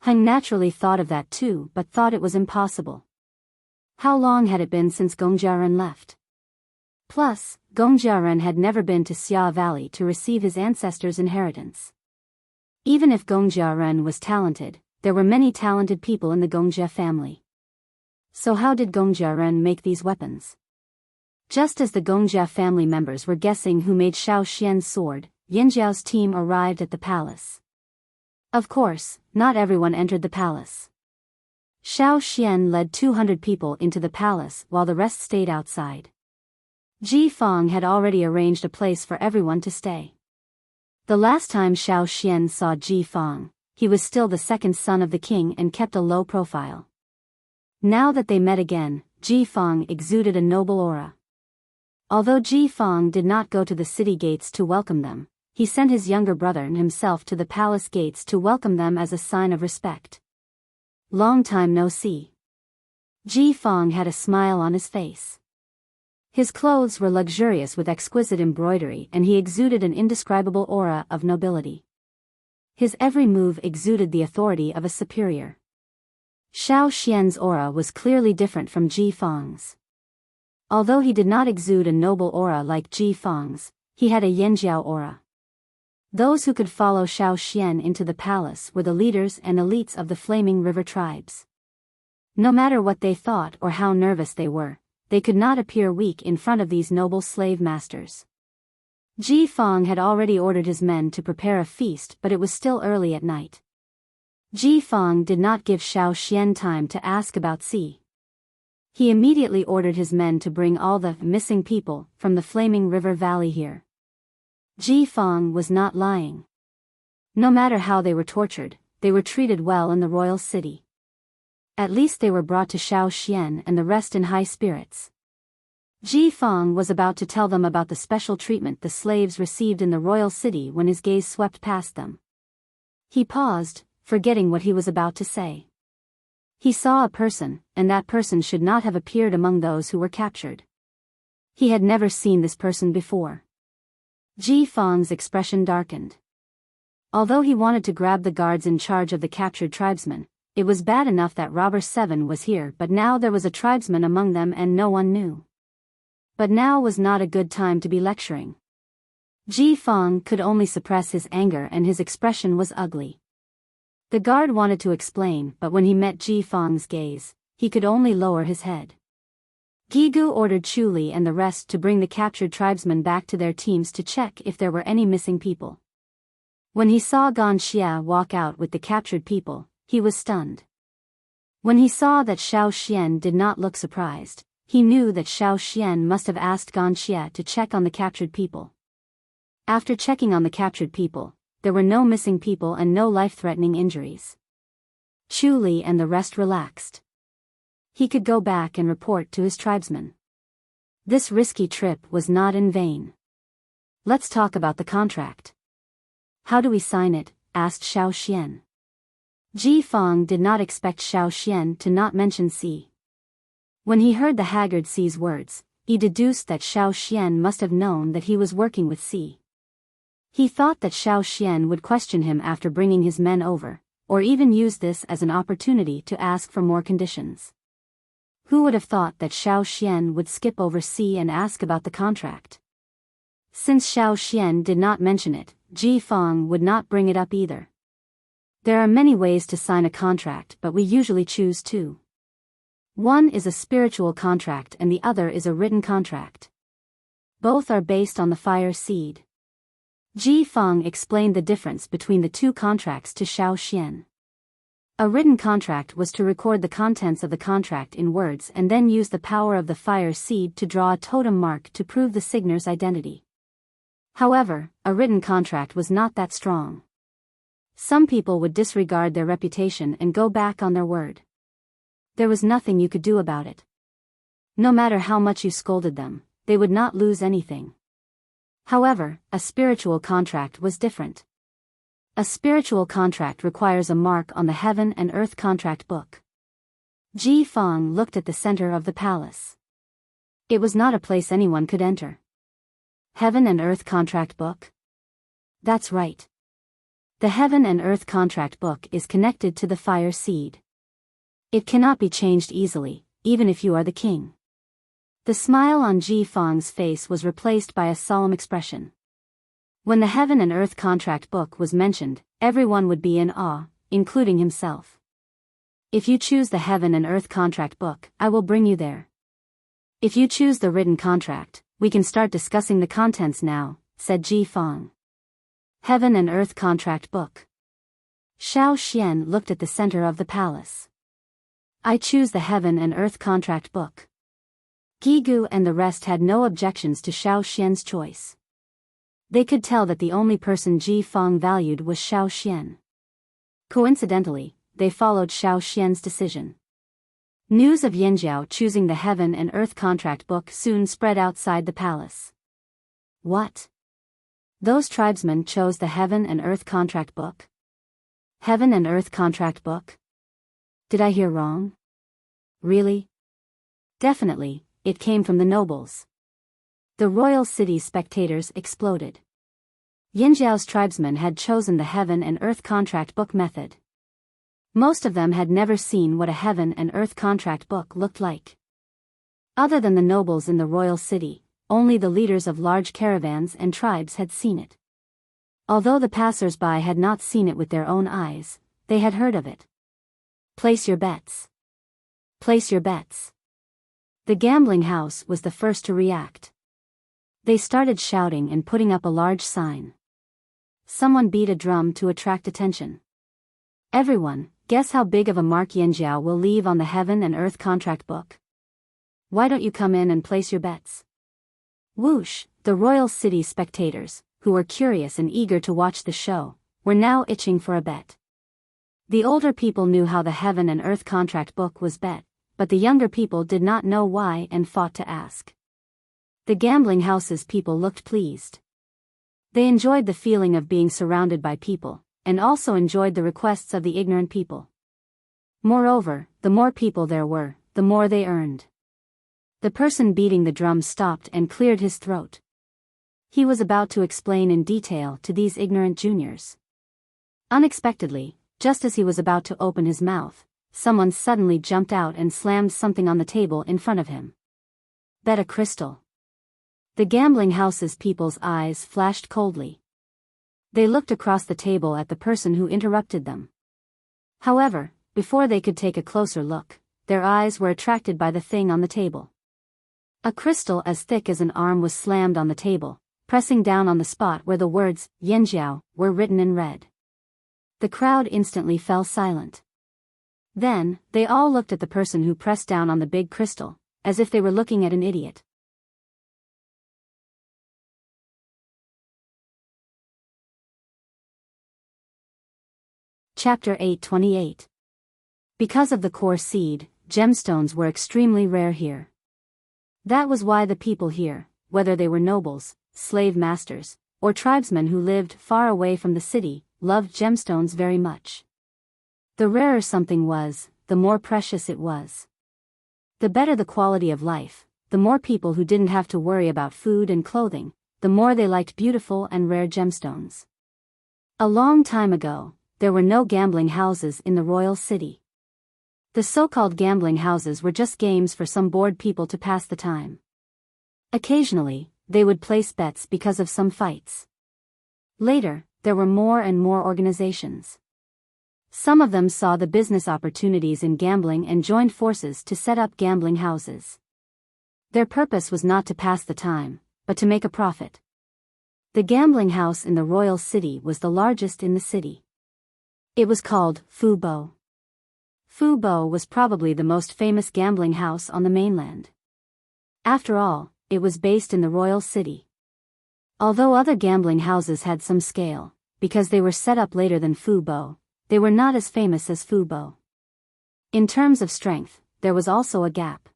Heng naturally thought of that too, but thought it was impossible. How long had it been since Gongjia Ren left? Plus, Gongjia Ren had never been to Xia Valley to receive his ancestors' inheritance. Even if Gongjia Ren was talented, there were many talented people in the Gongjia family. So how did Gongjia Ren make these weapons? Just as the Gongjia family members were guessing who made Xiao Xian's sword, Yanjiao's team arrived at the palace. Of course, not everyone entered the palace. Xiao Xian led 200 people into the palace while the rest stayed outside. Ji Fang had already arranged a place for everyone to stay. The last time Xiao Xian saw Ji Fang, he was still the second son of the king and kept a low profile. Now that they met again, Ji Fang exuded a noble aura. Although Ji Fang did not go to the city gates to welcome them, he sent his younger brother and himself to the palace gates to welcome them as a sign of respect. Long time no see. Ji Fang had a smile on his face. His clothes were luxurious with exquisite embroidery and he exuded an indescribable aura of nobility. His every move exuded the authority of a superior. Xiao Xian's aura was clearly different from Ji Fang's. Although he did not exude a noble aura like Ji Fang's, he had a Yanjiao aura. Those who could follow Xiao Xian into the palace were the leaders and elites of the Flaming River tribes. No matter what they thought or how nervous they were, they could not appear weak in front of these noble slave masters. Ji Fang had already ordered his men to prepare a feast, but it was still early at night. Ji Fang did not give Xiao Xian time to ask about Si. He immediately ordered his men to bring all the missing people from the Flaming River Valley here. Ji Fang was not lying. No matter how they were tortured, they were treated well in the royal city. At least they were brought to Xiao Xian and the rest in high spirits. Ji Fang was about to tell them about the special treatment the slaves received in the royal city when his gaze swept past them. He paused, forgetting what he was about to say. He saw a person, and that person should not have appeared among those who were captured. He had never seen this person before. Ji Fang's expression darkened. Although he wanted to grab the guards in charge of the captured tribesmen, it was bad enough that Robber 7 was here, but now there was a tribesman among them and no one knew. But now was not a good time to be lecturing. Ji Fang could only suppress his anger and his expression was ugly. The guard wanted to explain, but when he met Ji Fang's gaze, he could only lower his head. Gigu ordered Chu Li and the rest to bring the captured tribesmen back to their teams to check if there were any missing people. When he saw Gan Xia walk out with the captured people, he was stunned. When he saw that Xiao Xian did not look surprised, he knew that Xiao Xian must have asked Gan Xia to check on the captured people. After checking on the captured people, there were no missing people and no life-threatening injuries. Chu Li and the rest relaxed. He could go back and report to his tribesmen. This risky trip was not in vain. Let's talk about the contract. How do we sign it? Asked Xiao Xian. Ji Fang did not expect Xiao Xian to not mention Si. When he heard the haggard Si's words, he deduced that Xiao Xian must have known that he was working with Si. He thought that Xiao Xian would question him after bringing his men over, or even use this as an opportunity to ask for more conditions. Who would have thought that Xiao Xian would skip over Si and ask about the contract? Since Xiao Xian did not mention it, Ji Fang would not bring it up either. There are many ways to sign a contract, but we usually choose two. One is a spiritual contract and the other is a written contract. Both are based on the fire seed. Ji Fang explained the difference between the two contracts to Xiao Xian. A written contract was to record the contents of the contract in words and then use the power of the fire seed to draw a totem mark to prove the signer's identity. However, a written contract was not that strong. Some people would disregard their reputation and go back on their word. There was nothing you could do about it. No matter how much you scolded them, they would not lose anything. However, a spiritual contract was different. A spiritual contract requires a mark on the heaven and earth contract book. Ji Fang looked at the center of the palace. It was not a place anyone could enter. Heaven and earth contract book? That's right. The heaven and earth contract book is connected to the fire seed. It cannot be changed easily, even if you are the king. The smile on Ji Fang's face was replaced by a solemn expression. When the heaven and earth contract book was mentioned, everyone would be in awe, including himself. If you choose the Heaven and Earth contract book, I will bring you there. If you choose the written contract, we can start discussing the contents now, said Ji Fang. Heaven and Earth contract book. Xiao Xian looked at the center of the palace. I choose the Heaven and Earth contract book. Gigu and the rest had no objections to Xiao Xian's choice. They could tell that the only person Ji Fang valued was Xiao Xian. Coincidentally, they followed Xiao Xian's decision. News of Yanjiao choosing the Heaven and Earth contract book soon spread outside the palace. What? Those tribesmen chose the Heaven and Earth contract book? Heaven and Earth contract book? Did I hear wrong? Really? Definitely, it came from the nobles. The royal city's spectators exploded. Yanjiao's tribesmen had chosen the Heaven and Earth contract book method. Most of them had never seen what a Heaven and Earth contract book looked like. Other than the nobles in the royal city, only the leaders of large caravans and tribes had seen it. Although the passers-by had not seen it with their own eyes, they had heard of it. Place your bets. Place your bets. The gambling house was the first to react. They started shouting and putting up a large sign. Someone beat a drum to attract attention. Everyone, guess how big of a mark Yanjiao will leave on the Heaven and Earth contract book? Why don't you come in and place your bets? Whoosh, the royal city spectators, who were curious and eager to watch the show, were now itching for a bet. The older people knew how the Heaven and Earth contract book was bet, but the younger people did not know why and fought to ask. The gambling house's people looked pleased. They enjoyed the feeling of being surrounded by people, and also enjoyed the requests of the ignorant people. Moreover, the more people there were, the more they earned. The person beating the drum stopped and cleared his throat. He was about to explain in detail to these ignorant juniors. Unexpectedly, just as he was about to open his mouth, someone suddenly jumped out and slammed something on the table in front of him. Bet a crystal. The gambling house's people's eyes flashed coldly. They looked across the table at the person who interrupted them. However, before they could take a closer look, their eyes were attracted by the thing on the table. A crystal as thick as an arm was slammed on the table, pressing down on the spot where the words, Yanjiao, were written in red. The crowd instantly fell silent. Then, they all looked at the person who pressed down on the big crystal, as if they were looking at an idiot. Chapter 828. Because of the core seed, gemstones were extremely rare here. That was why the people here, whether they were nobles, slave masters, or tribesmen who lived far away from the city, loved gemstones very much. The rarer something was, the more precious it was. The better the quality of life, the more people who didn't have to worry about food and clothing, the more they liked beautiful and rare gemstones. A long time ago, there were no gambling houses in the royal city. The so-called gambling houses were just games for some bored people to pass the time. Occasionally, they would place bets because of some fights. Later, there were more and more organizations. Some of them saw the business opportunities in gambling and joined forces to set up gambling houses. Their purpose was not to pass the time, but to make a profit. The gambling house in the royal city was the largest in the city. It was called Fubo. Fubo was probably the most famous gambling house on the mainland. After all, it was based in the royal city. Although other gambling houses had some scale, because they were set up later than Fubo, they were not as famous as Fubo. In terms of strength, there was also a gap.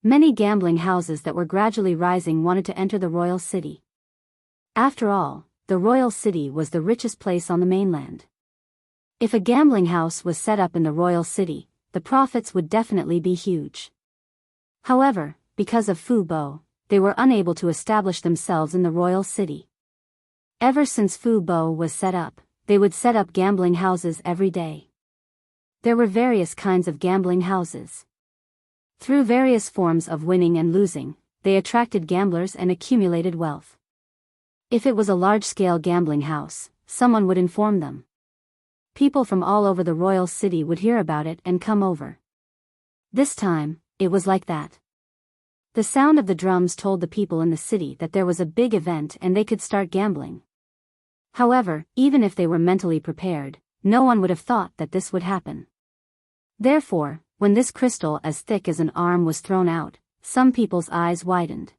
Many gambling houses that were gradually rising wanted to enter the royal city. After all, the royal city was the richest place on the mainland. If a gambling house was set up in the royal city, the profits would definitely be huge. However, because of Fubo, they were unable to establish themselves in the royal city. Ever since Fubo was set up, they would set up gambling houses every day. There were various kinds of gambling houses. Through various forms of winning and losing, they attracted gamblers and accumulated wealth. If it was a large-scale gambling house, someone would inform them. people from all over the royal city would hear about it and come over. This time, it was like that. The sound of the drums told the people in the city that there was a big event and they could start gambling. However, even if they were mentally prepared, no one would have thought that this would happen. Therefore, when this crystal as thick as an arm was thrown out, some people's eyes widened.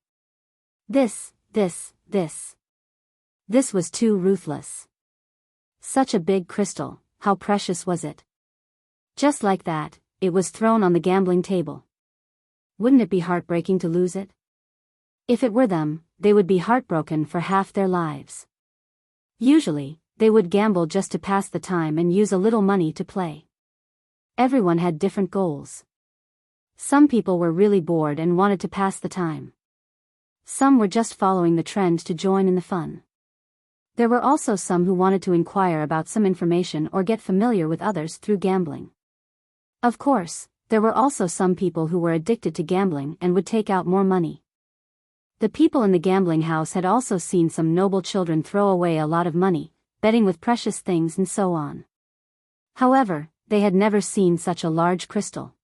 This was too ruthless. Such a big crystal, how precious was it? Just like that, it was thrown on the gambling table. Wouldn't it be heartbreaking to lose it? If it were them, they would be heartbroken for half their lives. Usually, they would gamble just to pass the time and use a little money to play. Everyone had different goals. Some people were really bored and wanted to pass the time. Some were just following the trend to join in the fun. There were also some who wanted to inquire about some information or get familiar with others through gambling. Of course, there were also some people who were addicted to gambling and would take out more money. The people in the gambling house had also seen some noble children throw away a lot of money, betting with precious things and so on. However, they had never seen such a large crystal.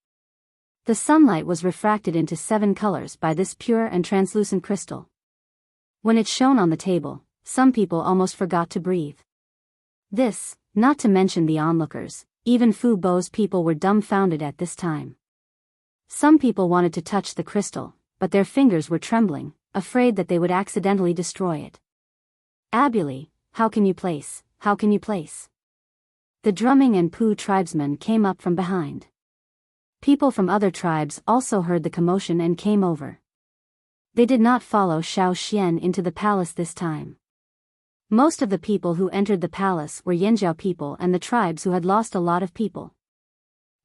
The sunlight was refracted into 7 colors by this pure and translucent crystal. When it shone on the table, some people almost forgot to breathe. This, not to mention the onlookers, even Fu Bo's people were dumbfounded at this time. Some people wanted to touch the crystal, but their fingers were trembling, afraid that they would accidentally destroy it. Abuli, how can you place? The drumming and Pu tribesmen came up from behind. People from other tribes also heard the commotion and came over. They did not follow Xiao Xian into the palace this time. Most of the people who entered the palace were Yanjiao people and the tribes who had lost a lot of people.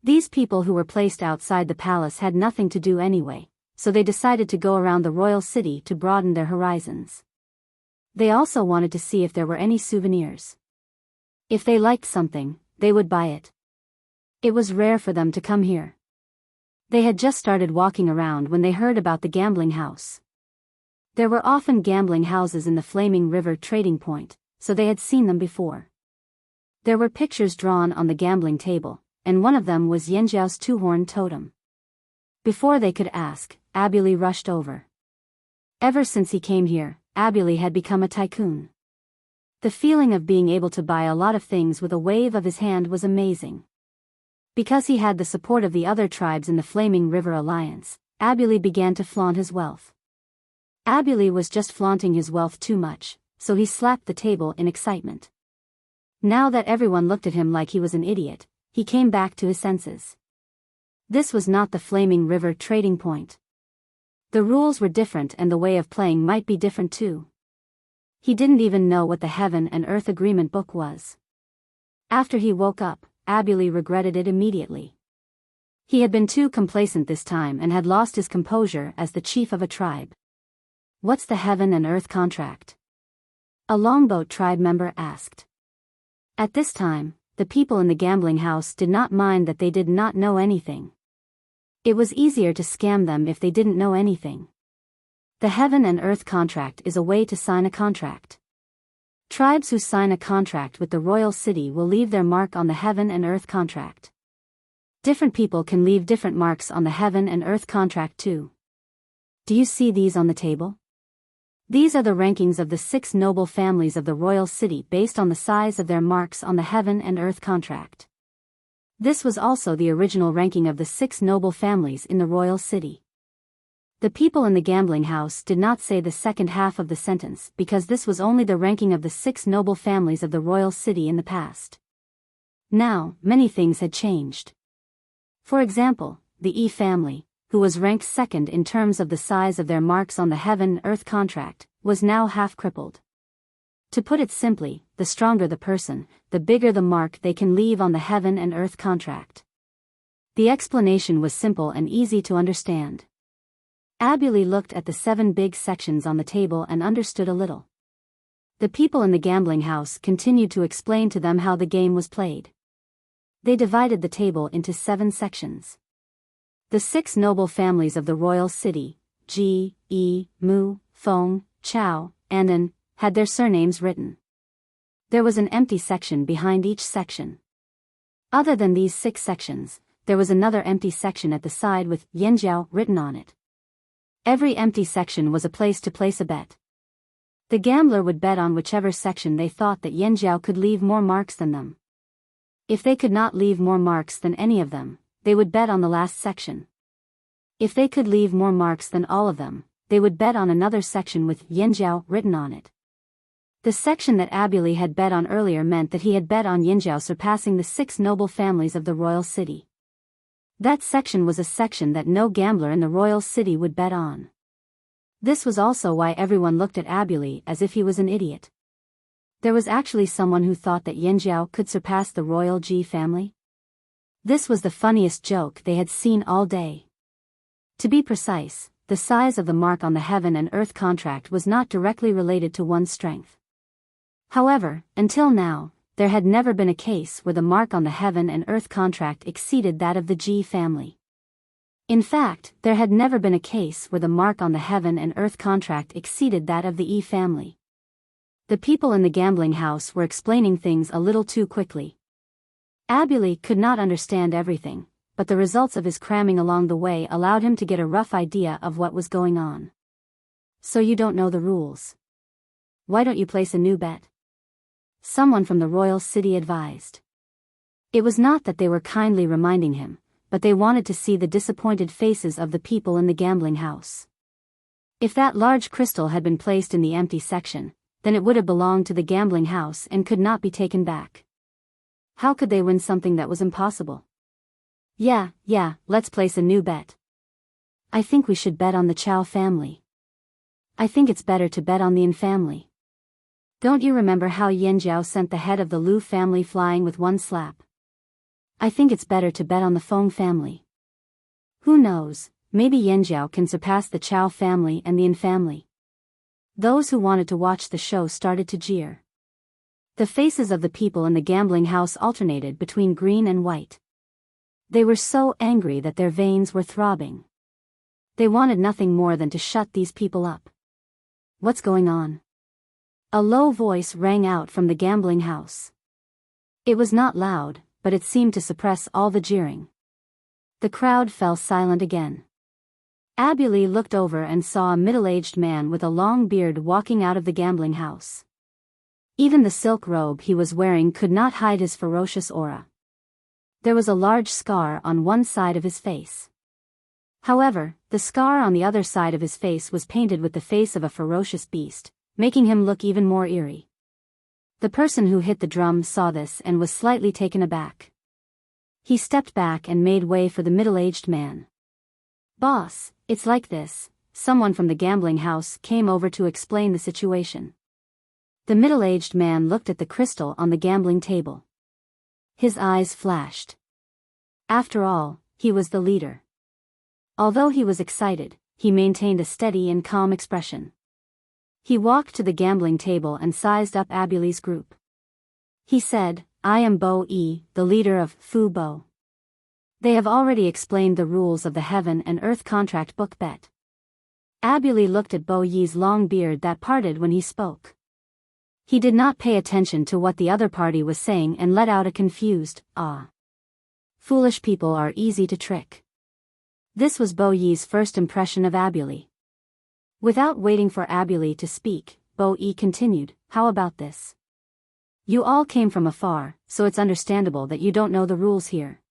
These people who were placed outside the palace had nothing to do anyway, so they decided to go around the royal city to broaden their horizons. They also wanted to see if there were any souvenirs. If they liked something, they would buy it. It was rare for them to come here. They had just started walking around when they heard about the gambling house. There were often gambling houses in the Flaming River trading point, so they had seen them before. There were pictures drawn on the gambling table, and one of them was Yanjiao's 2-horned totem. Before they could ask, Abuli rushed over. Ever since he came here, Abuli had become a tycoon. The feeling of being able to buy a lot of things with a wave of his hand was amazing. Because he had the support of the other tribes in the Flaming River Alliance, Abuli began to flaunt his wealth. Abuli was just flaunting his wealth too much, so he slapped the table in excitement. Now that everyone looked at him like he was an idiot, he came back to his senses. This was not the Flaming River trading point. The rules were different and the way of playing might be different too. He didn't even know what the Heaven and Earth Agreement book was. After he woke up, Abuli regretted it immediately. He had been too complacent this time and had lost his composure as the chief of a tribe. What's the Heaven and Earth contract? A Longboat tribe member asked. At this time, the people in the gambling house did not mind that they did not know anything. It was easier to scam them if they didn't know anything. The Heaven and Earth contract is a way to sign a contract. Tribes who sign a contract with the royal city will leave their mark on the Heaven and Earth contract. Different people can leave different marks on the Heaven and Earth contract too. Do you see these on the table? These are the rankings of the 6 noble families of the royal city based on the size of their marks on the Heaven and Earth contract. This was also the original ranking of the 6 noble families in the royal city. The people in the gambling house did not say the second half of the sentence because this was only the ranking of the 6 noble families of the royal city in the past. Now, many things had changed. For example, the E family, who was ranked second in terms of the size of their marks on the Heaven-Earth contract, was now half crippled. To put it simply, the stronger the person, the bigger the mark they can leave on the Heaven and Earth contract. The explanation was simple and easy to understand. Abuli looked at the 7 big sections on the table and understood a little. The people in the gambling house continued to explain to them how the game was played. They divided the table into 7 sections. The 6 noble families of the royal city, Ji, Yi, Mu, Feng, Chao, and An, had their surnames written. There was an empty section behind each section. Other than these 6 sections, there was another empty section at the side with Yanjiao written on it. Every empty section was a place to place a bet. The gambler would bet on whichever section they thought that Yanjiao could leave more marks than them. If they could not leave more marks than any of them, they would bet on the last section. If they could leave more marks than all of them, they would bet on another section with Yanjiao written on it. The section that Abuli had bet on earlier meant that he had bet on Yanjiao surpassing the 6 noble families of the royal city. That section was a section that no gambler in the royal city would bet on. This was also why everyone looked at Abuli as if he was an idiot. There was actually someone who thought that Yanjiao could surpass the royal Ji family. This was the funniest joke they had seen all day. To be precise, the size of the mark on the heaven and earth contract was not directly related to one's strength. However, until now, there had never been a case where the mark on the heaven and earth contract exceeded that of the Ji family. In fact, there had never been a case where the mark on the heaven and earth contract exceeded that of the Yi family. The people in the gambling house were explaining things a little too quickly. Abuli could not understand everything, but the results of his cramming along the way allowed him to get a rough idea of what was going on. So you don't know the rules. Why don't you place a new bet? Someone from the royal city advised. It was not that they were kindly reminding him, but they wanted to see the disappointed faces of the people in the gambling house. If that large crystal had been placed in the empty section, then it would have belonged to the gambling house and could not be taken back. How could they win something that was impossible? Yeah, let's place a new bet. I think we should bet on the Chao family. I think it's better to bet on the Yin family. Don't you remember how Yanjiao sent the head of the Lu family flying with one slap? I think it's better to bet on the Feng family. Who knows, maybe Yanjiao can surpass the Chao family and the Yin family. Those who wanted to watch the show started to jeer. The faces of the people in the gambling house alternated between green and white. They were so angry that their veins were throbbing. They wanted nothing more than to shut these people up. What's going on? A low voice rang out from the gambling house. It was not loud, but it seemed to suppress all the jeering. The crowd fell silent again. Abuli looked over and saw a middle-aged man with a long beard walking out of the gambling house. Even the silk robe he was wearing could not hide his ferocious aura. There was a large scar on one side of his face. However, the scar on the other side of his face was painted with the face of a ferocious beast, making him look even more eerie. The person who hit the drum saw this and was slightly taken aback. He stepped back and made way for the middle-aged man. "Boss, it's like this," someone from the gambling house came over to explain the situation. The middle-aged man looked at the crystal on the gambling table. His eyes flashed. After all, he was the leader. Although he was excited, he maintained a steady and calm expression. He walked to the gambling table and sized up Abuli's group. He said, "I am Bo Yi, the leader of Fu Bo. They have already explained the rules of the Heaven and Earth Contract Book Bet." Abuli looked at Bo Yi's long beard that parted when he spoke. He did not pay attention to what the other party was saying and let out a confused, "Ah." Foolish people are easy to trick. This was Bo Yi's first impression of Abuli. Without waiting for Abuli to speak, Bo Yi continued, "How about this? You all came from afar, so it's understandable that you don't know the rules here.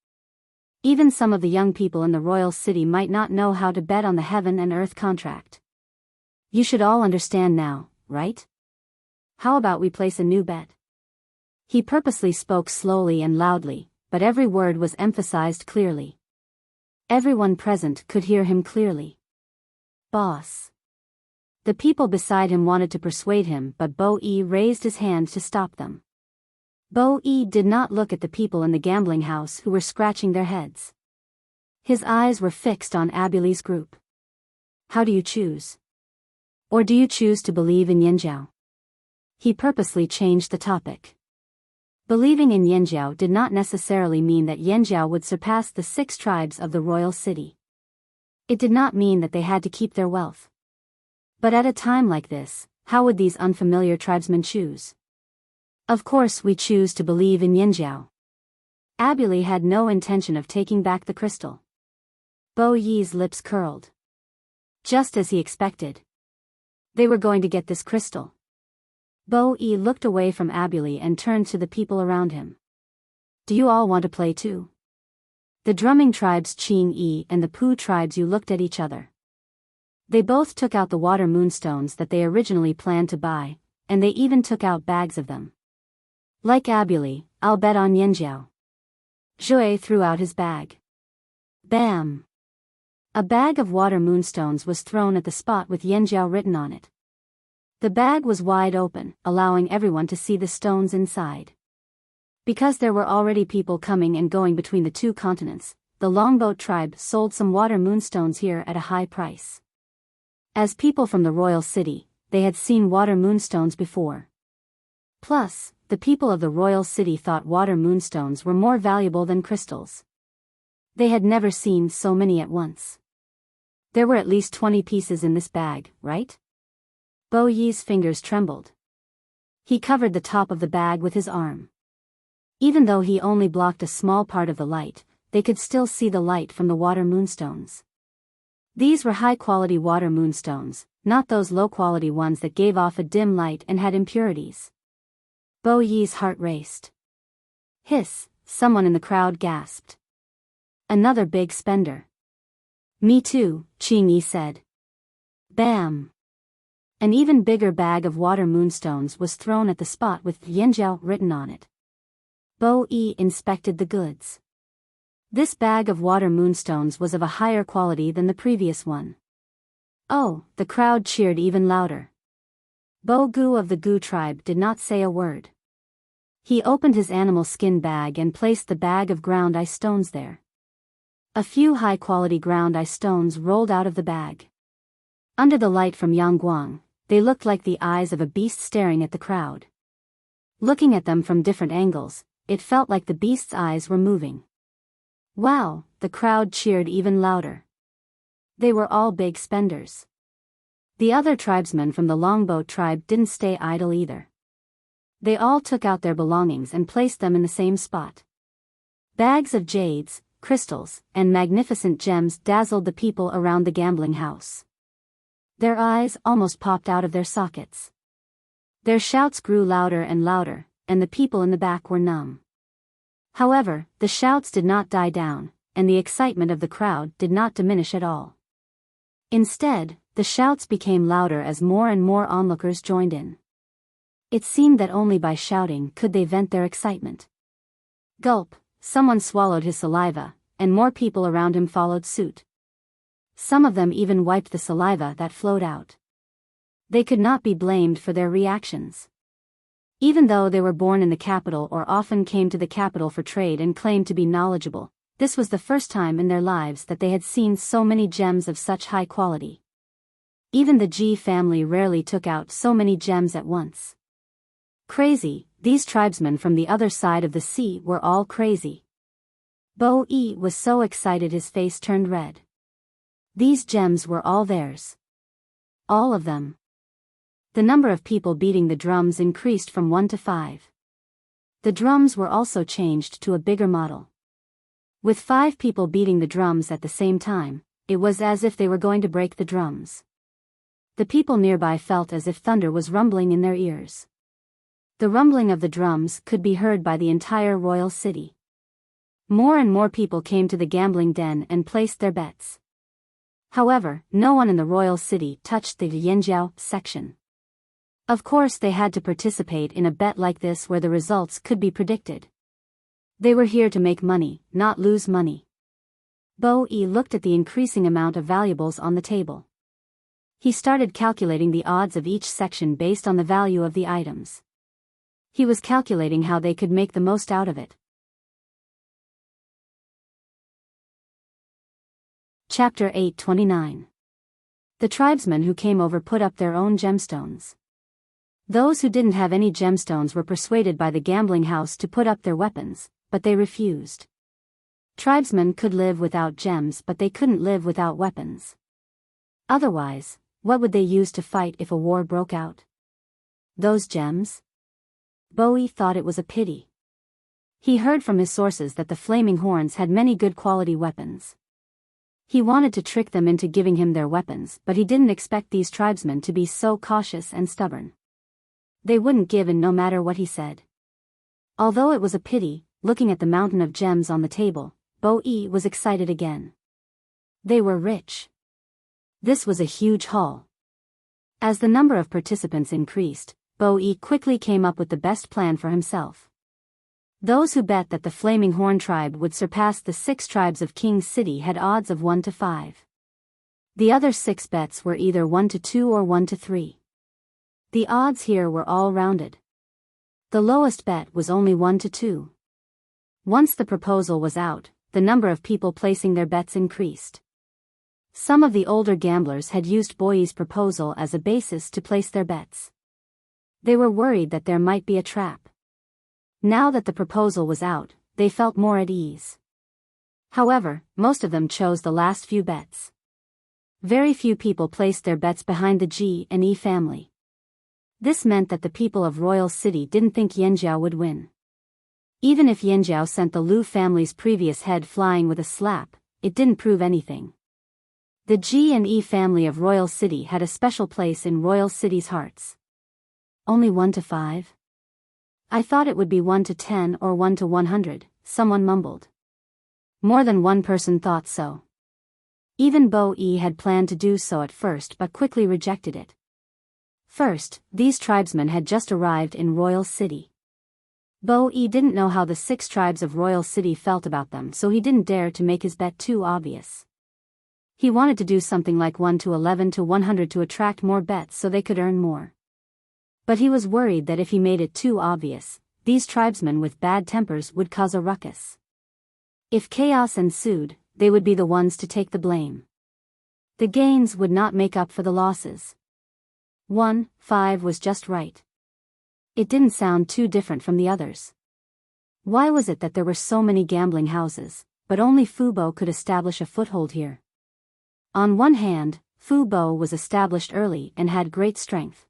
Even some of the young people in the royal city might not know how to bet on the Heaven and Earth Contract. You should all understand now, right? How about we place a new bet?" He purposely spoke slowly and loudly, but every word was emphasized clearly. Everyone present could hear him clearly. "Boss." The people beside him wanted to persuade him, but Bo Yi raised his hand to stop them. Bo Yi did not look at the people in the gambling house who were scratching their heads. His eyes were fixed on Abuli's group. "How do you choose? Or do you choose to believe in Yanjiao?" He purposely changed the topic. Believing in Yanjiao did not necessarily mean that Yanjiao would surpass the 6 tribes of the royal city. It did not mean that they had to keep their wealth. But at a time like this, how would these unfamiliar tribesmen choose? "Of course we choose to believe in Yanjiao." Abuli had no intention of taking back the crystal. Bo Yi's lips curled. Just as he expected. They were going to get this crystal. Bo Yi looked away from Abuli and turned to the people around him. Do you all want to play too? The drumming tribes Qing Yi and the Pu tribes Yu looked at each other. They both took out the water moonstones that they originally planned to buy, and they even took out bags of them. Like Abuli, I'll bet on Yanjiao. Zhui threw out his bag. Bam! A bag of water moonstones was thrown at the spot with Yanjiao written on it. The bag was wide open, allowing everyone to see the stones inside. Because there were already people coming and going between the two continents, the Longboat tribe sold some water moonstones here at a high price. As people from the royal city, they had seen water moonstones before. Plus, the people of the royal city thought water moonstones were more valuable than crystals. They had never seen so many at once. There were at least 20 pieces in this bag, right? Bo Yi's fingers trembled. He covered the top of the bag with his arm. Even though he only blocked a small part of the light, they could still see the light from the water moonstones. These were high-quality water moonstones, not those low-quality ones that gave off a dim light and had impurities. Bo Yi's heart raced. Hiss, someone in the crowd gasped. Another big spender. Me too, Qing Yi said. Bam! An even bigger bag of water moonstones was thrown at the spot with Yanjiao written on it. Bo Yi inspected the goods. This bag of water moonstones was of a higher quality than the previous one. Oh, the crowd cheered even louder. Bo Gu of the Gu tribe did not say a word. He opened his animal skin bag and placed the bag of ground ice stones there. A few high-quality ground ice stones rolled out of the bag. Under the light from Yangguang, they looked like the eyes of a beast staring at the crowd. Looking at them from different angles, it felt like the beast's eyes were moving. Wow, the crowd cheered even louder. They were all big spenders. The other tribesmen from the Longboat tribe didn't stay idle either. They all took out their belongings and placed them in the same spot. Bags of jades, crystals, and magnificent gems dazzled the people around the gambling house. Their eyes almost popped out of their sockets. Their shouts grew louder and louder, and the people in the back were numb. However, the shouts did not die down, and the excitement of the crowd did not diminish at all. Instead, the shouts became louder as more and more onlookers joined in. It seemed that only by shouting could they vent their excitement. Gulp, someone swallowed his saliva, and more people around him followed suit. Some of them even wiped the saliva that flowed out. They could not be blamed for their reactions. Even though they were born in the capital or often came to the capital for trade and claimed to be knowledgeable, this was the first time in their lives that they had seen so many gems of such high quality. Even the Ji family rarely took out so many gems at once. Crazy, these tribesmen from the other side of the sea were all crazy. Bo Yi was so excited his face turned red. These gems were all theirs. All of them. The number of people beating the drums increased from 1 to 5. The drums were also changed to a bigger model. With 5 people beating the drums at the same time, it was as if they were going to break the drums. The people nearby felt as if thunder was rumbling in their ears. The rumbling of the drums could be heard by the entire royal city. More and more people came to the gambling den and placed their bets. However, no one in the royal city touched the Yanjiao section. Of course they had to participate in a bet like this where the results could be predicted. They were here to make money, not lose money. Bo Yi looked at the increasing amount of valuables on the table. He started calculating the odds of each section based on the value of the items. He was calculating how they could make the most out of it. Chapter 829. The tribesmen who came over put up their own gemstones. Those who didn't have any gemstones were persuaded by the gambling house to put up their weapons, but they refused. Tribesmen could live without gems, but they couldn't live without weapons. Otherwise, what would they use to fight if a war broke out? Those gems? Bo Yi thought it was a pity. He heard from his sources that the Flaming Horns had many good quality weapons. He wanted to trick them into giving him their weapons, but he didn't expect these tribesmen to be so cautious and stubborn. They wouldn't give in no matter what he said. Although it was a pity, looking at the mountain of gems on the table, Bo-e was excited again. They were rich. This was a huge haul. As the number of participants increased, Bo-e quickly came up with the best plan for himself. Those who bet that the Flaming Horn tribe would surpass the 6 tribes of King's City had odds of 1 to 5. The other 6 bets were either 1 to 2 or 1 to 3. The odds here were all rounded. The lowest bet was only 1 to 2. Once the proposal was out, the number of people placing their bets increased. Some of the older gamblers had used Bo-e's proposal as a basis to place their bets. They were worried that there might be a trap. Now that the proposal was out, they felt more at ease. However, most of them chose the last few bets. Very few people placed their bets behind the G and E family. This meant that the people of Royal City didn't think Yanjiao would win. Even if Yanjiao sent the Lu family's previous head flying with a slap, it didn't prove anything. The G and E family of Royal City had a special place in Royal City's hearts. Only 1 to 5? I thought it would be 1 to 10 or 1 to 100, someone mumbled. More than one person thought so. Even Bo-e had planned to do so at first but quickly rejected it. First, these tribesmen had just arrived in Royal City. Bo-e didn't know how the 6 tribes of Royal City felt about them, so he didn't dare to make his bet too obvious. He wanted to do something like 1 to 11 to 100 to attract more bets so they could earn more. But he was worried that if he made it too obvious, these tribesmen with bad tempers would cause a ruckus. If chaos ensued, they would be the ones to take the blame. The gains would not make up for the losses. 1-5 was just right. It didn't sound too different from the others. Why was it that there were so many gambling houses, but only Fubo could establish a foothold here? On one hand, Fubo was established early and had great strength.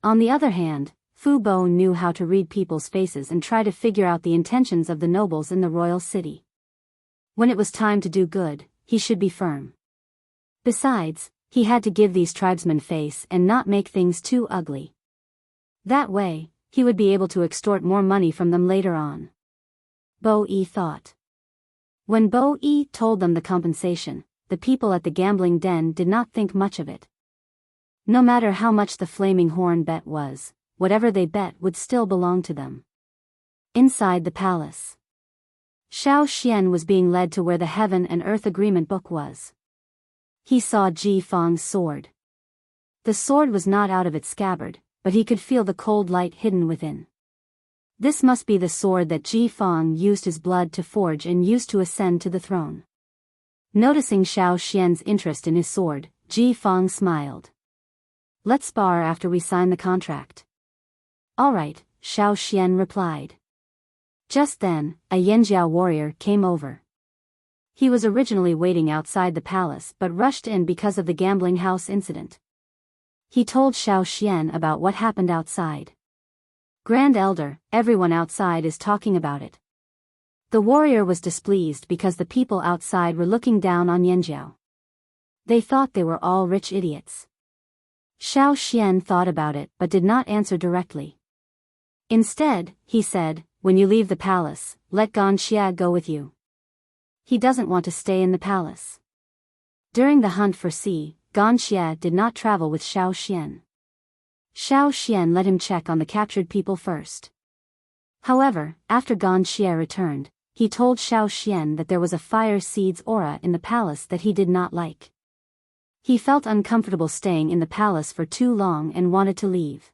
On the other hand, Fubo knew how to read people's faces and try to figure out the intentions of the nobles in the royal city. When it was time to do good, he should be firm. Besides, he had to give these tribesmen face and not make things too ugly. That way, he would be able to extort more money from them later on. Bo-e thought. When Bo-e told them the compensation, the people at the gambling den did not think much of it. No matter how much the Flaming Horn bet was, whatever they bet would still belong to them. Inside the palace, Xiao Xian was being led to where the Heaven and Earth Agreement book was. He saw Ji Fang's sword. The sword was not out of its scabbard, but he could feel the cold light hidden within. This must be the sword that Ji Fang used his blood to forge and used to ascend to the throne. Noticing Xiao Xian's interest in his sword, Ji Fang smiled. Let's spar after we sign the contract. All right, Xiao Xian replied. Just then, a Yanjiao warrior came over. He was originally waiting outside the palace but rushed in because of the gambling house incident. He told Xiao Xian about what happened outside. Grand Elder, everyone outside is talking about it. The warrior was displeased because the people outside were looking down on Yanjiao. They thought they were all rich idiots. Xiao Xian thought about it but did not answer directly. Instead, he said, when you leave the palace, let Gan Xia go with you. He doesn't want to stay in the palace. During the hunt for C, Gan Xia did not travel with Xiao Xian. Xiao Xian let him check on the captured people first. However, after Gan Xia returned, he told Xiao Xian that there was a fire seed's aura in the palace that he did not like. He felt uncomfortable staying in the palace for too long and wanted to leave.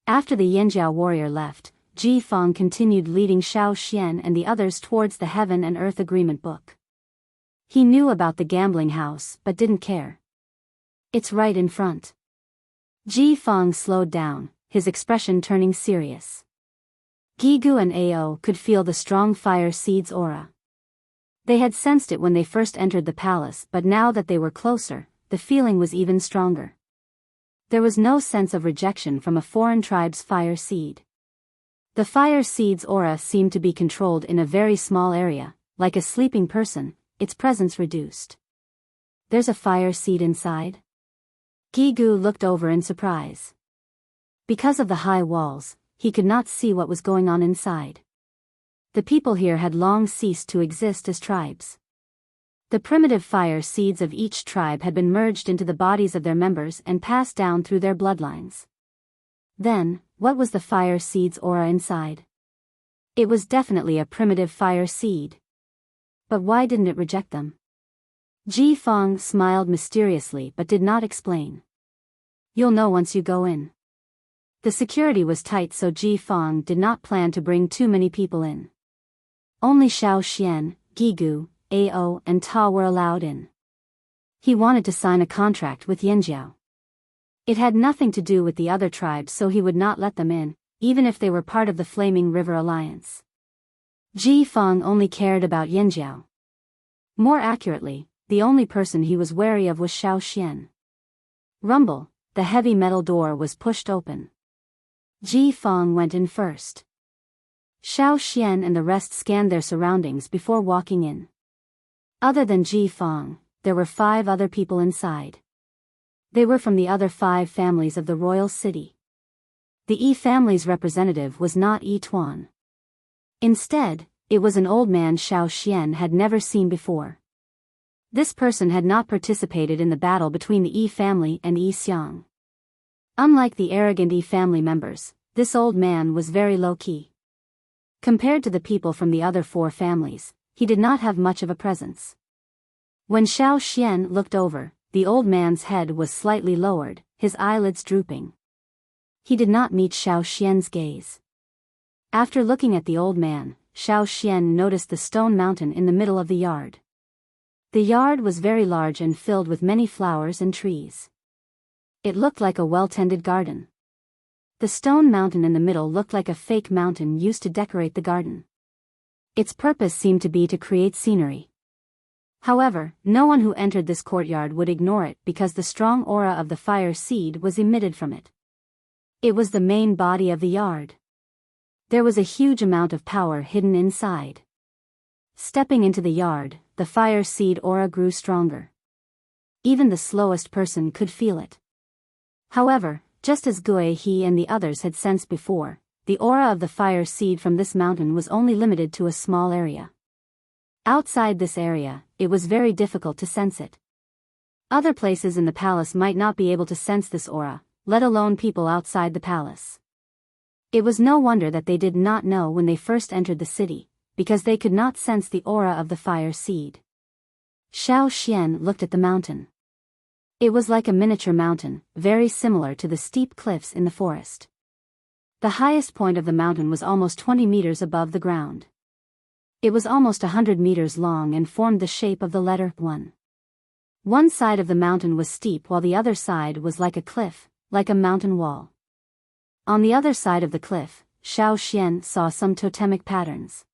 After the Yanjiao warrior left, Ji Fang continued leading Xiao Xian and the others towards the Heaven and Earth Agreement book. He knew about the gambling house but didn't care. It's right in front. Ji Fang slowed down, his expression turning serious. Gigu and Ao could feel the strong fire seed's aura. They had sensed it when they first entered the palace, but now that they were closer, the feeling was even stronger. There was no sense of rejection from a foreign tribe's fire seed. The fire seed's aura seemed to be controlled in a very small area, like a sleeping person, its presence reduced. There's a fire seed inside? Gigu looked over in surprise. Because of the high walls, he could not see what was going on inside. The people here had long ceased to exist as tribes. The primitive fire seeds of each tribe had been merged into the bodies of their members and passed down through their bloodlines. Then, what was the fire seed's aura inside? It was definitely a primitive fire seed. But why didn't it reject them? Ji Feng smiled mysteriously but did not explain. You'll know once you go in. The security was tight, so Ji Feng did not plan to bring too many people in. Only Xiao Xian, Gigu, Ao and Ta were allowed in. He wanted to sign a contract with Yanjiao. It had nothing to do with the other tribes, so he would not let them in, even if they were part of the Flaming River Alliance. Ji Feng only cared about Yanjiao. More accurately, the only person he was wary of was Xiao Xian. Rumble, the heavy metal door was pushed open. Ji Feng went in first. Xiao Xian and the rest scanned their surroundings before walking in. Other than Ji Feng, there were 5 other people inside. They were from the other 5 families of the royal city. The Yi family's representative was not Yi Tuan. Instead, it was an old man Xiao Xian had never seen before. This person had not participated in the battle between the Yi family and Yi Xiang. Unlike the arrogant Yi family members, this old man was very low-key. Compared to the people from the other 4 families, he did not have much of a presence. When Xiao Xian looked over, the old man's head was slightly lowered, his eyelids drooping. He did not meet Xiao Xian's gaze. After looking at the old man, Xiao Xian noticed the stone mountain in the middle of the yard. The yard was very large and filled with many flowers and trees. It looked like a well-tended garden. The stone mountain in the middle looked like a fake mountain used to decorate the garden. Its purpose seemed to be to create scenery. However, no one who entered this courtyard would ignore it because the strong aura of the fire seed was emitted from it. It was the main body of the yard. There was a huge amount of power hidden inside. Stepping into the yard, the fire seed aura grew stronger. Even the slowest person could feel it. However, just as Gue He and the others had sensed before, the aura of the fire seed from this mountain was only limited to a small area. Outside this area, it was very difficult to sense it. Other places in the palace might not be able to sense this aura, let alone people outside the palace. It was no wonder that they did not know when they first entered the city, because they could not sense the aura of the fire seed. Xiao Xian looked at the mountain. It was like a miniature mountain, very similar to the steep cliffs in the forest. The highest point of the mountain was almost 20 meters above the ground. It was almost 100 meters long and formed the shape of the letter 1. One side of the mountain was steep while the other side was like a cliff, like a mountain wall. On the other side of the cliff, Xiao Xian saw some totemic patterns.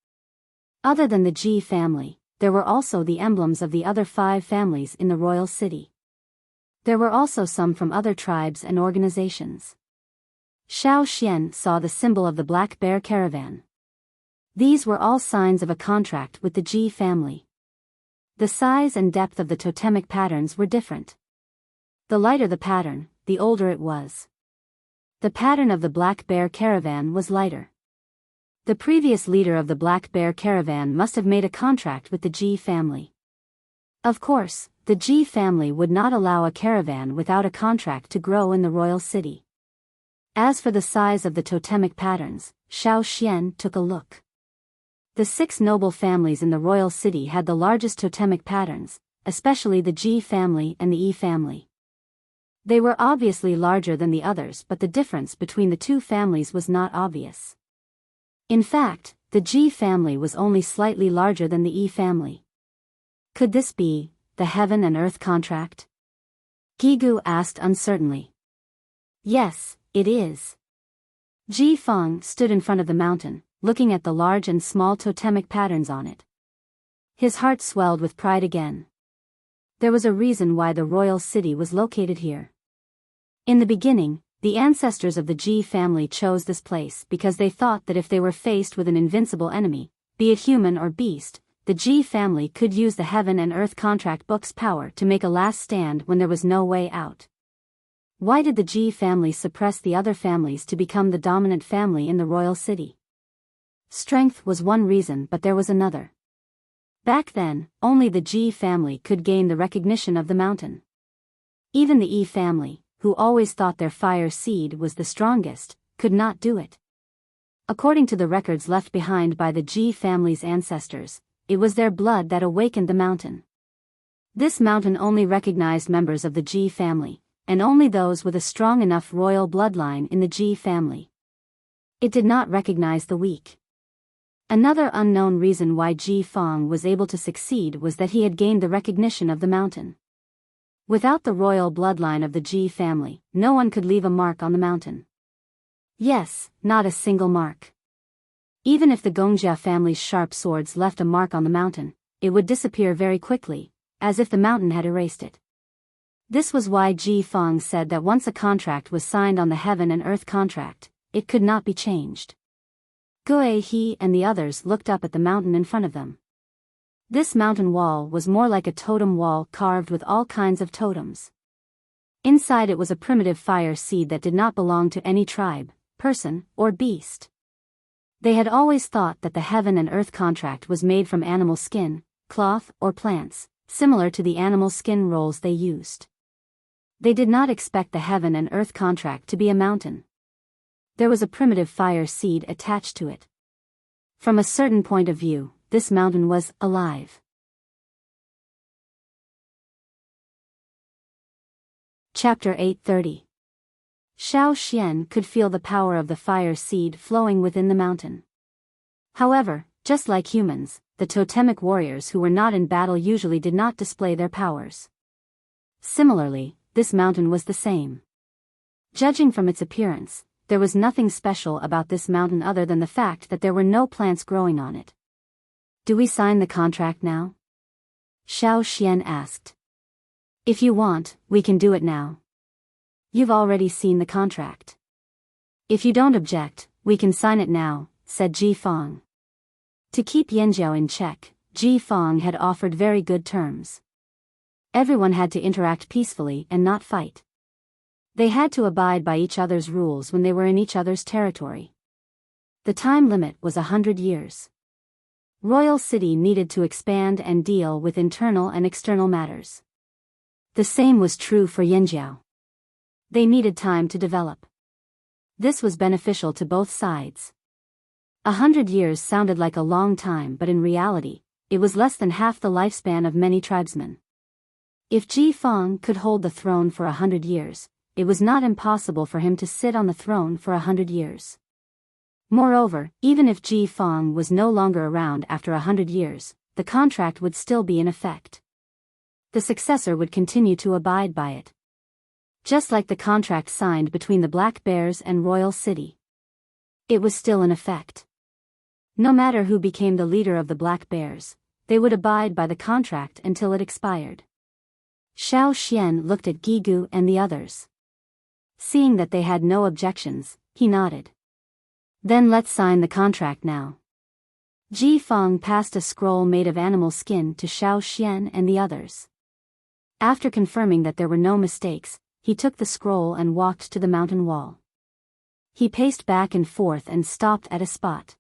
Other than the Ji family, there were also the emblems of the other 5 families in the royal city. There were also some from other tribes and organizations. Xiao Xian saw the symbol of the Black Bear Caravan. These were all signs of a contract with the Ji family. The size and depth of the totemic patterns were different. The lighter the pattern, the older it was. The pattern of the Black Bear Caravan was lighter. The previous leader of the Black Bear Caravan must have made a contract with the Ji family. Of course, the Ji family would not allow a caravan without a contract to grow in the royal city. As for the size of the totemic patterns, Xiao Xian took a look. The 6 noble families in the royal city had the largest totemic patterns, especially the Ji family and the Yi family. They were obviously larger than the others, but the difference between the 2 families was not obvious. In fact, the Ji family was only slightly larger than the Yi family. Could this be the heaven and earth contract? Gigu asked uncertainly. Yes, it is. Ji Feng stood in front of the mountain, looking at the large and small totemic patterns on it. His heart swelled with pride again. There was a reason why the royal city was located here. In the beginning, The ancestors of the Ji family chose this place because they thought that if they were faced with an invincible enemy, be it human or beast, the Ji family could use the Heaven and Earth Contract Book's power to make a last stand when there was no way out. Why did the Ji family suppress the other families to become the dominant family in the royal city? Strength was one reason, but there was another. Back then, only the Ji family could gain the recognition of the mountain. Even the Yi family, who always thought their fire seed was the strongest, could not do it. According to the records left behind by the Ji family's ancestors, it was their blood that awakened the mountain. This mountain only recognized members of the Ji family, and only those with a strong enough royal bloodline in the Ji family. It did not recognize the weak. Another unknown reason why Ji Feng was able to succeed was that he had gained the recognition of the mountain. Without the royal bloodline of the Ji family, no one could leave a mark on the mountain. Yes, not a single mark. Even if the Gongjia family's sharp swords left a mark on the mountain, it would disappear very quickly, as if the mountain had erased it. This was why Ji Feng said that once a contract was signed on the Heaven and Earth contract, it could not be changed. Gue He and the others looked up at the mountain in front of them. This mountain wall was more like a totem wall carved with all kinds of totems. Inside it was a primitive fire seed that did not belong to any tribe, person, or beast. They had always thought that the Heaven and Earth contract was made from animal skin, cloth, or plants, similar to the animal skin rolls they used. They did not expect the Heaven and Earth contract to be a mountain. There was a primitive fire seed attached to it. From a certain point of view, this mountain was alive. Chapter 830. Xiao Xian could feel the power of the fire seed flowing within the mountain. However, just like humans, the totemic warriors who were not in battle usually did not display their powers. Similarly, this mountain was the same. Judging from its appearance, there was nothing special about this mountain other than the fact that there were no plants growing on it. Do we sign the contract now? Xiao Xian asked. If you want, we can do it now. You've already seen the contract. If you don't object, we can sign it now, said Ji Feng. To keep Yanjiao in check, Ji Feng had offered very good terms. Everyone had to interact peacefully and not fight. They had to abide by each other's rules when they were in each other's territory. The time limit was 100 years. Royal City needed to expand and deal with internal and external matters. The same was true for Yanjiao. They needed time to develop. This was beneficial to both sides. 100 years sounded like a long time, but in reality, it was less than half the lifespan of many tribesmen. If Ji Feng could hold the throne for 100 years, it was not impossible for him to sit on the throne for 100 years. Moreover, even if Ji Feng was no longer around after 100 years, the contract would still be in effect. The successor would continue to abide by it. Just like the contract signed between the Black Bears and Royal City. It was still in effect. No matter who became the leader of the Black Bears, they would abide by the contract until it expired. Xiao Xian looked at Gigu and the others. Seeing that they had no objections, he nodded. Then let's sign the contract now. Ji Feng passed a scroll made of animal skin to Xiao Xian and the others. After confirming that there were no mistakes, he took the scroll and walked to the mountain wall. He paced back and forth and stopped at a spot.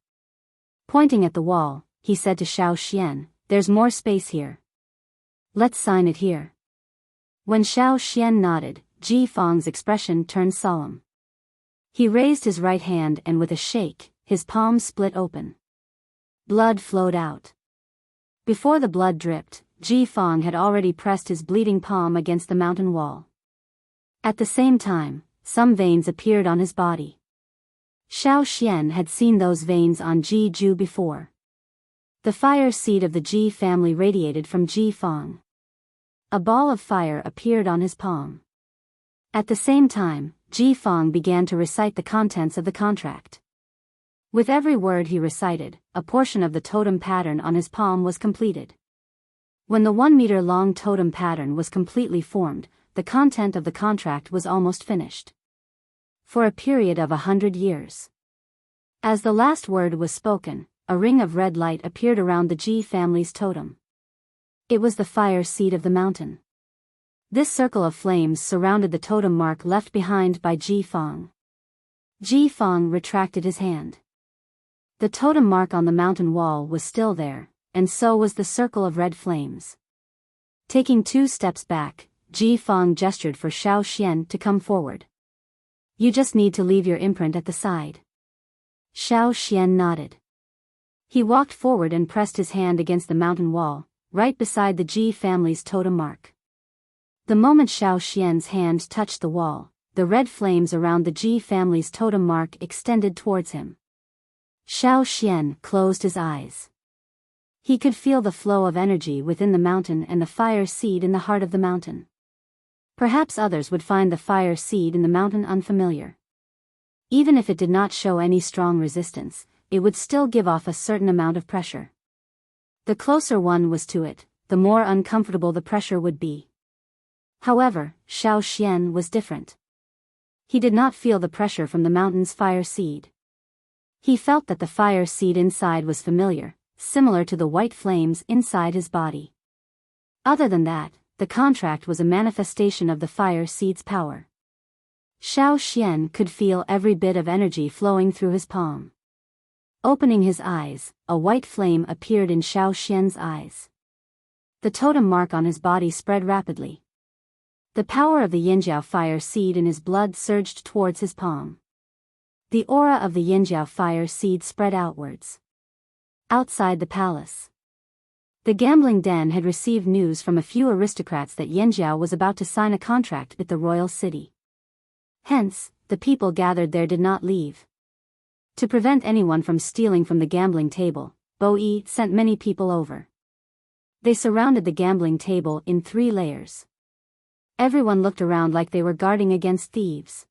Pointing at the wall, he said to Xiao Xian, "There's more space here. Let's sign it here." When Xiao Xian nodded, Ji Feng's expression turned solemn. He raised his right hand and with a shake, his palm split open. Blood flowed out. Before the blood dripped, Ji Feng had already pressed his bleeding palm against the mountain wall. At the same time, some veins appeared on his body. Xiao Xian had seen those veins on Ji Ju before. The fire seed of the Ji family radiated from Ji Feng. A ball of fire appeared on his palm. At the same time, Ji Feng began to recite the contents of the contract. With every word he recited, a portion of the totem pattern on his palm was completed. When the 1-meter-long totem pattern was completely formed, the content of the contract was almost finished. For a period of 100 years. As the last word was spoken, a ring of red light appeared around the Ji family's totem. It was the fire seed of the mountain. This circle of flames surrounded the totem mark left behind by Ji Fang. Ji Fang retracted his hand. The totem mark on the mountain wall was still there, and so was the circle of red flames. Taking 2 steps back, Ji Fang gestured for Xiao Xian to come forward. You just need to leave your imprint at the side. Xiao Xian nodded. He walked forward and pressed his hand against the mountain wall, right beside the Ji family's totem mark. The moment Xiao Xian's hand touched the wall, the red flames around the Ji family's totem mark extended towards him. Xiao Xian closed his eyes. He could feel the flow of energy within the mountain and the fire seed in the heart of the mountain. Perhaps others would find the fire seed in the mountain unfamiliar. Even if it did not show any strong resistance, it would still give off a certain amount of pressure. The closer one was to it, the more uncomfortable the pressure would be. However, Xiao Xian was different. He did not feel the pressure from the mountain's fire seed. He felt that the fire seed inside was familiar, similar to the white flames inside his body. Other than that, the contract was a manifestation of the fire seed's power. Xiao Xian could feel every bit of energy flowing through his palm. Opening his eyes, a white flame appeared in Xiao Xian's eyes. The totem mark on his body spread rapidly. The power of the Yinjiao fire seed in his blood surged towards his palm. The aura of the Yinjiao fire seed spread outwards. Outside the palace, the gambling den had received news from a few aristocrats that Yinjiao was about to sign a contract with the royal city. Hence, the people gathered there did not leave. To prevent anyone from stealing from the gambling table, Bo Yi sent many people over. They surrounded the gambling table in 3 layers. Everyone looked around like they were guarding against thieves.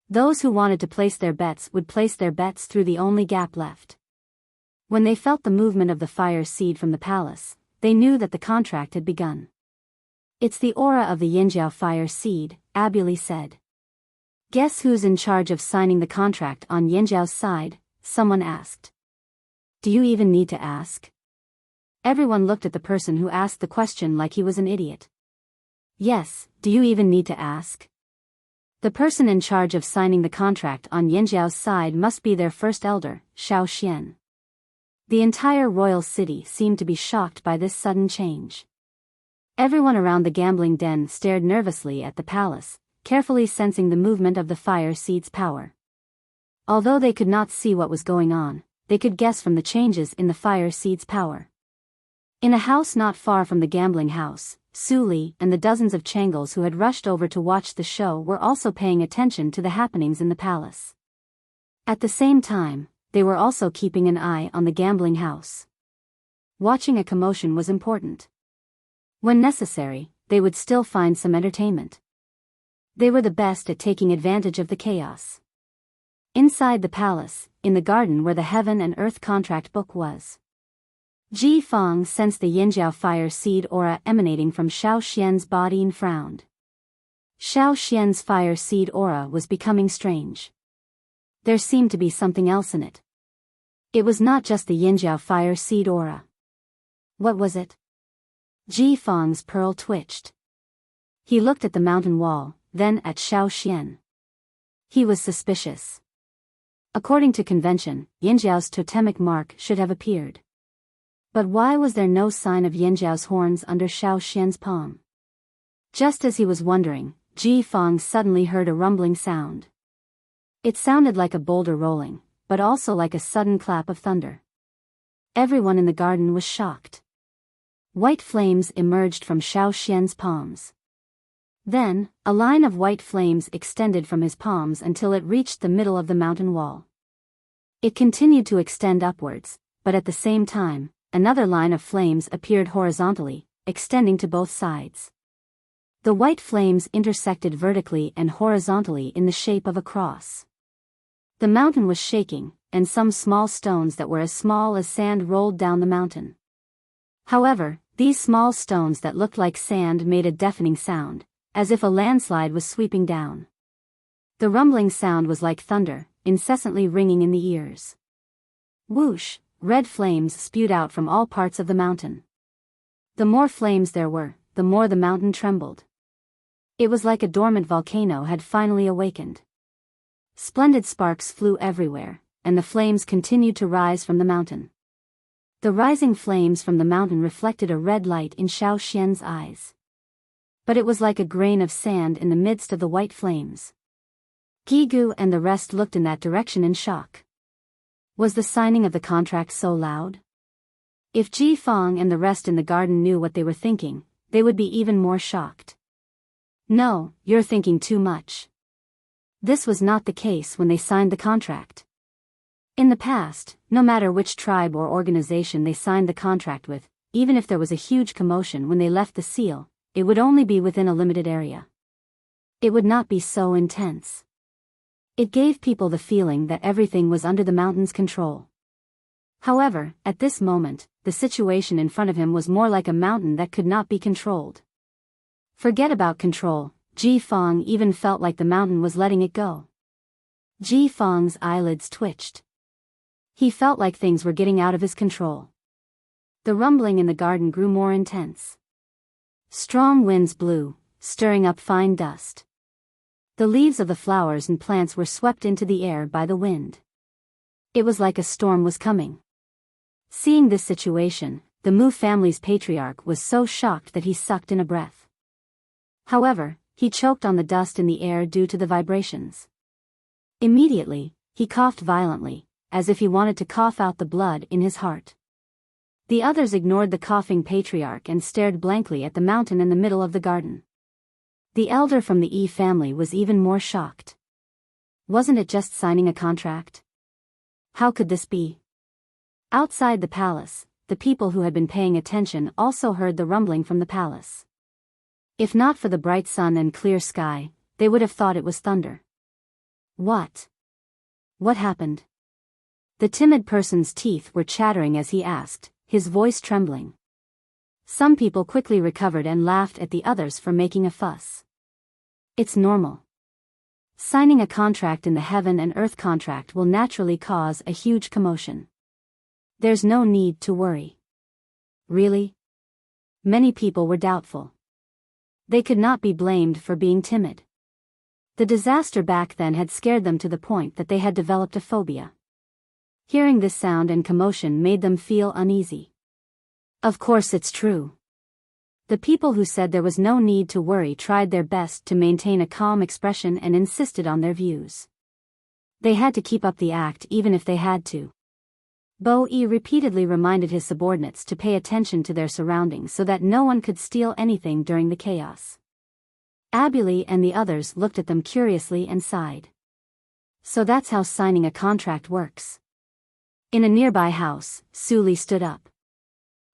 Those who wanted to place their bets would place their bets through the only gap left. When they felt the movement of the fire seed from the palace, they knew that the contract had begun. It's the aura of the Yinjiao fire seed, Abuli said. Guess who's in charge of signing the contract on Yinjiao's side? Someone asked. Do you even need to ask? Everyone looked at the person who asked the question like he was an idiot. Yes, do you even need to ask? The person in charge of signing the contract on Yinjiao's side must be their first elder, Xiao Xian. The entire royal city seemed to be shocked by this sudden change. Everyone around the gambling den stared nervously at the palace, carefully sensing the movement of the fire seed's power. Although they could not see what was going on, they could guess from the changes in the fire seed's power. In a house not far from the gambling house, Su Li and the dozens of Changles who had rushed over to watch the show were also paying attention to the happenings in the palace. At the same time, they were also keeping an eye on the gambling house. Watching a commotion was important. When necessary, they would still find some entertainment. They were the best at taking advantage of the chaos. Inside the palace, in the garden where the Heaven and Earth contract book was, Ji Fang sensed the Yinjiao fire seed aura emanating from Xiao Xian's body and frowned. Xiao Xian's fire seed aura was becoming strange. There seemed to be something else in it. It was not just the Yinjiao fire seed aura. What was it? Ji Fang's pearl twitched. He looked at the mountain wall, then at Xiao Xian. He was suspicious. According to convention, Yinjiao's totemic mark should have appeared. But why was there no sign of Yinjiao's horns under Xiao Xian's palm? Just as he was wondering, Ji Fang suddenly heard a rumbling sound. It sounded like a boulder rolling, but also like a sudden clap of thunder. Everyone in the garden was shocked. White flames emerged from Xiao Xian's palms. Then, a line of white flames extended from his palms until it reached the middle of the mountain wall. It continued to extend upwards, but at the same time, another line of flames appeared horizontally, extending to both sides. The white flames intersected vertically and horizontally in the shape of a cross. The mountain was shaking, and some small stones that were as small as sand rolled down the mountain. However, these small stones that looked like sand made a deafening sound, as if a landslide was sweeping down. The rumbling sound was like thunder, incessantly ringing in the ears. Whoosh, red flames spewed out from all parts of the mountain. The more flames there were, the more the mountain trembled. It was like a dormant volcano had finally awakened. Splendid sparks flew everywhere, and the flames continued to rise from the mountain. The rising flames from the mountain reflected a red light in Xiao Xian's eyes. But it was like a grain of sand in the midst of the white flames. Gigu and the rest looked in that direction in shock. Was the signing of the contract so loud? If Ji Fang and the rest in the garden knew what they were thinking, they would be even more shocked. No, you're thinking too much. This was not the case when they signed the contract. In the past, no matter which tribe or organization they signed the contract with, even if there was a huge commotion when they left the seal, it would only be within a limited area. It would not be so intense. It gave people the feeling that everything was under the mountain's control. However, at this moment, the situation in front of him was more like a mountain that could not be controlled. Forget about control, Ji Fang even felt like the mountain was letting it go. Ji Fang's eyelids twitched. He felt like things were getting out of his control. The rumbling in the garden grew more intense. Strong winds blew, stirring up fine dust. The leaves of the flowers and plants were swept into the air by the wind. It was like a storm was coming. Seeing this situation, the Mu family's patriarch was so shocked that he sucked in a breath. However, he choked on the dust in the air due to the vibrations. Immediately, he coughed violently, as if he wanted to cough out the blood in his heart. The others ignored the coughing patriarch and stared blankly at the mountain in the middle of the garden. The elder from the Yi family was even more shocked. Wasn't it just signing a contract? How could this be? Outside the palace, the people who had been paying attention also heard the rumbling from the palace. If not for the bright sun and clear sky, they would have thought it was thunder. What? What happened? The timid person's teeth were chattering as he asked, his voice trembling. Some people quickly recovered and laughed at the others for making a fuss. It's normal. Signing a contract in the heaven and earth contract will naturally cause a huge commotion. There's no need to worry. Really? Many people were doubtful. They could not be blamed for being timid. The disaster back then had scared them to the point that they had developed a phobia. Hearing this sound and commotion made them feel uneasy. Of course it's true. The people who said there was no need to worry tried their best to maintain a calm expression and insisted on their views. They had to keep up the act even if they had to. Bo Yi repeatedly reminded his subordinates to pay attention to their surroundings so that no one could steal anything during the chaos. Abuli and the others looked at them curiously and sighed. So that's how signing a contract works. In a nearby house, Suli stood up.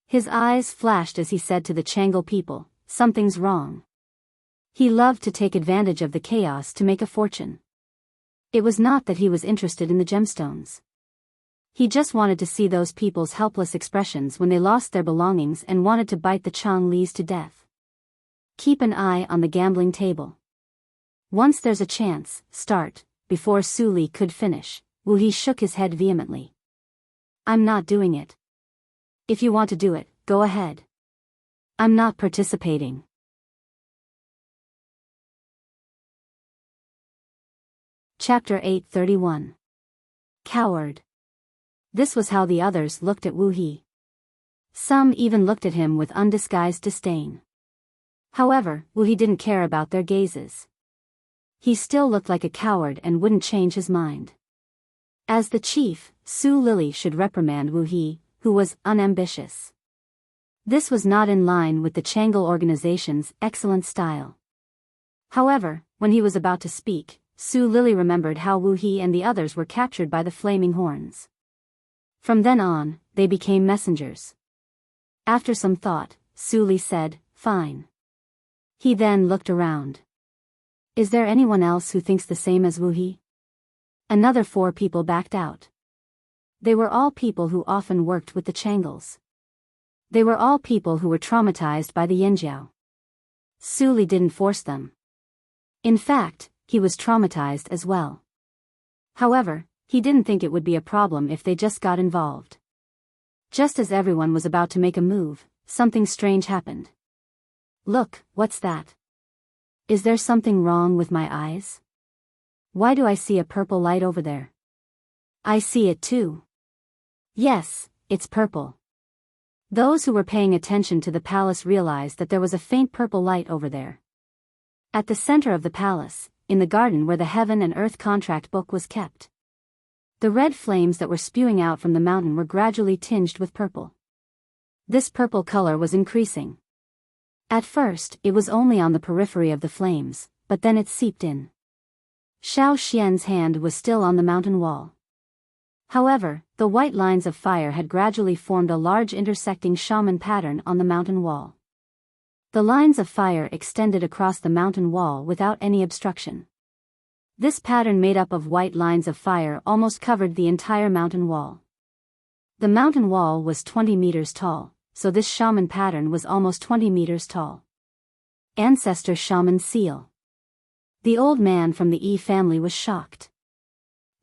His eyes flashed as he said to the Changle people, "Something's wrong." He loved to take advantage of the chaos to make a fortune. It was not that he was interested in the gemstones. He just wanted to see those people's helpless expressions when they lost their belongings and wanted to bite the Changlis to death. Keep an eye on the gambling table. Once there's a chance, start. Before Suli could finish, Wu He shook his head vehemently. I'm not doing it. If you want to do it, go ahead. I'm not participating. Chapter 831. Coward. This was how the others looked at Wu He. Some even looked at him with undisguised disdain. However, Wu He didn't care about their gazes. He still looked like a coward and wouldn't change his mind. As the chief, Su Lily should reprimand Wu He, who was unambitious. This was not in line with the Changle organization's excellent style. However, when he was about to speak, Su Lily remembered how Wu He and the others were captured by the flaming horns. From then on, they became messengers. After some thought, Su Li said, "Fine." He then looked around. Is there anyone else who thinks the same as Wu He? Another 4 people backed out. They were all people who often worked with the Changles. They were all people who were traumatized by the Yanjiao. Su Li didn't force them. In fact, he was traumatized as well. However, he didn't think it would be a problem if they just got involved. Just as everyone was about to make a move, something strange happened. Look, what's that? Is there something wrong with my eyes? Why do I see a purple light over there? I see it too. Yes, it's purple. Those who were paying attention to the palace realized that there was a faint purple light over there. At the center of the palace, in the garden where the Heaven and Earth contract book was kept. The red flames that were spewing out from the mountain were gradually tinged with purple. This purple color was increasing. At first, it was only on the periphery of the flames, but then it seeped in. Xiao Xian's hand was still on the mountain wall. However, the white lines of fire had gradually formed a large intersecting shaman pattern on the mountain wall. The lines of fire extended across the mountain wall without any obstruction. This pattern made up of white lines of fire almost covered the entire mountain wall. The mountain wall was 20 meters tall, so this shaman pattern was almost 20 meters tall. Ancestor Shaman Seal. The old man from the Yi family was shocked.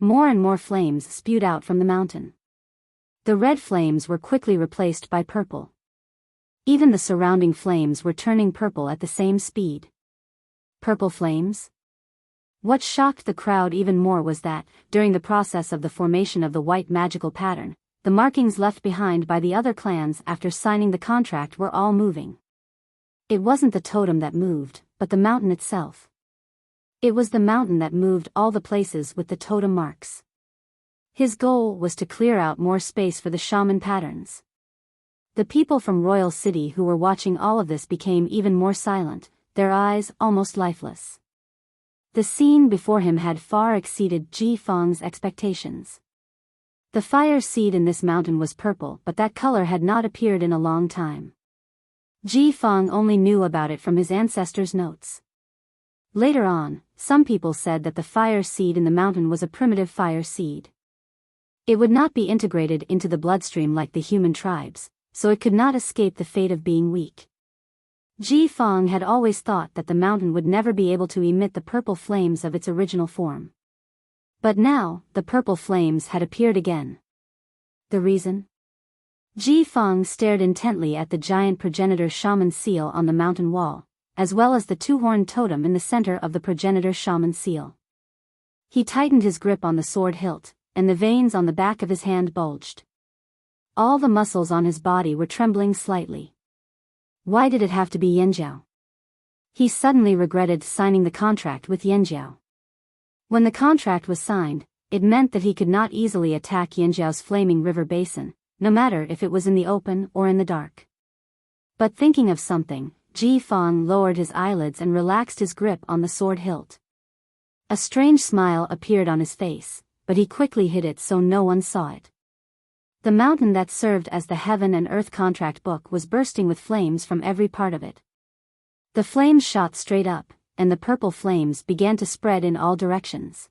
More and more flames spewed out from the mountain. The red flames were quickly replaced by purple. Even the surrounding flames were turning purple at the same speed. Purple flames? What shocked the crowd even more was that, during the process of the formation of the white magical pattern, the markings left behind by the other clans after signing the contract were all moving. It wasn't the totem that moved, but the mountain itself. It was the mountain that moved all the places with the totem marks. His goal was to clear out more space for the shaman patterns. The people from Royal City who were watching all of this became even more silent, their eyes almost lifeless. The scene before him had far exceeded Ji Feng's expectations. The fire seed in this mountain was purple, but that color had not appeared in a long time. Ji Feng only knew about it from his ancestors' notes. Later on, some people said that the fire seed in the mountain was a primitive fire seed. It would not be integrated into the bloodstream like the human tribes, so it could not escape the fate of being weak. Ji Feng had always thought that the mountain would never be able to emit the purple flames of its original form. But now, the purple flames had appeared again. The reason? Ji Feng stared intently at the giant progenitor shaman seal on the mountain wall, as well as the two-horned totem in the center of the progenitor shaman seal. He tightened his grip on the sword hilt, and the veins on the back of his hand bulged. All the muscles on his body were trembling slightly. Why did it have to be Yanjiao? He suddenly regretted signing the contract with Yanjiao. When the contract was signed, it meant that he could not easily attack Yanjiao's flaming river basin, no matter if it was in the open or in the dark. But thinking of something, Ji Feng lowered his eyelids and relaxed his grip on the sword hilt. A strange smile appeared on his face, but he quickly hid it so no one saw it. The mountain that served as the Heaven and Earth contract book was bursting with flames from every part of it. The flames shot straight up, and the purple flames began to spread in all directions.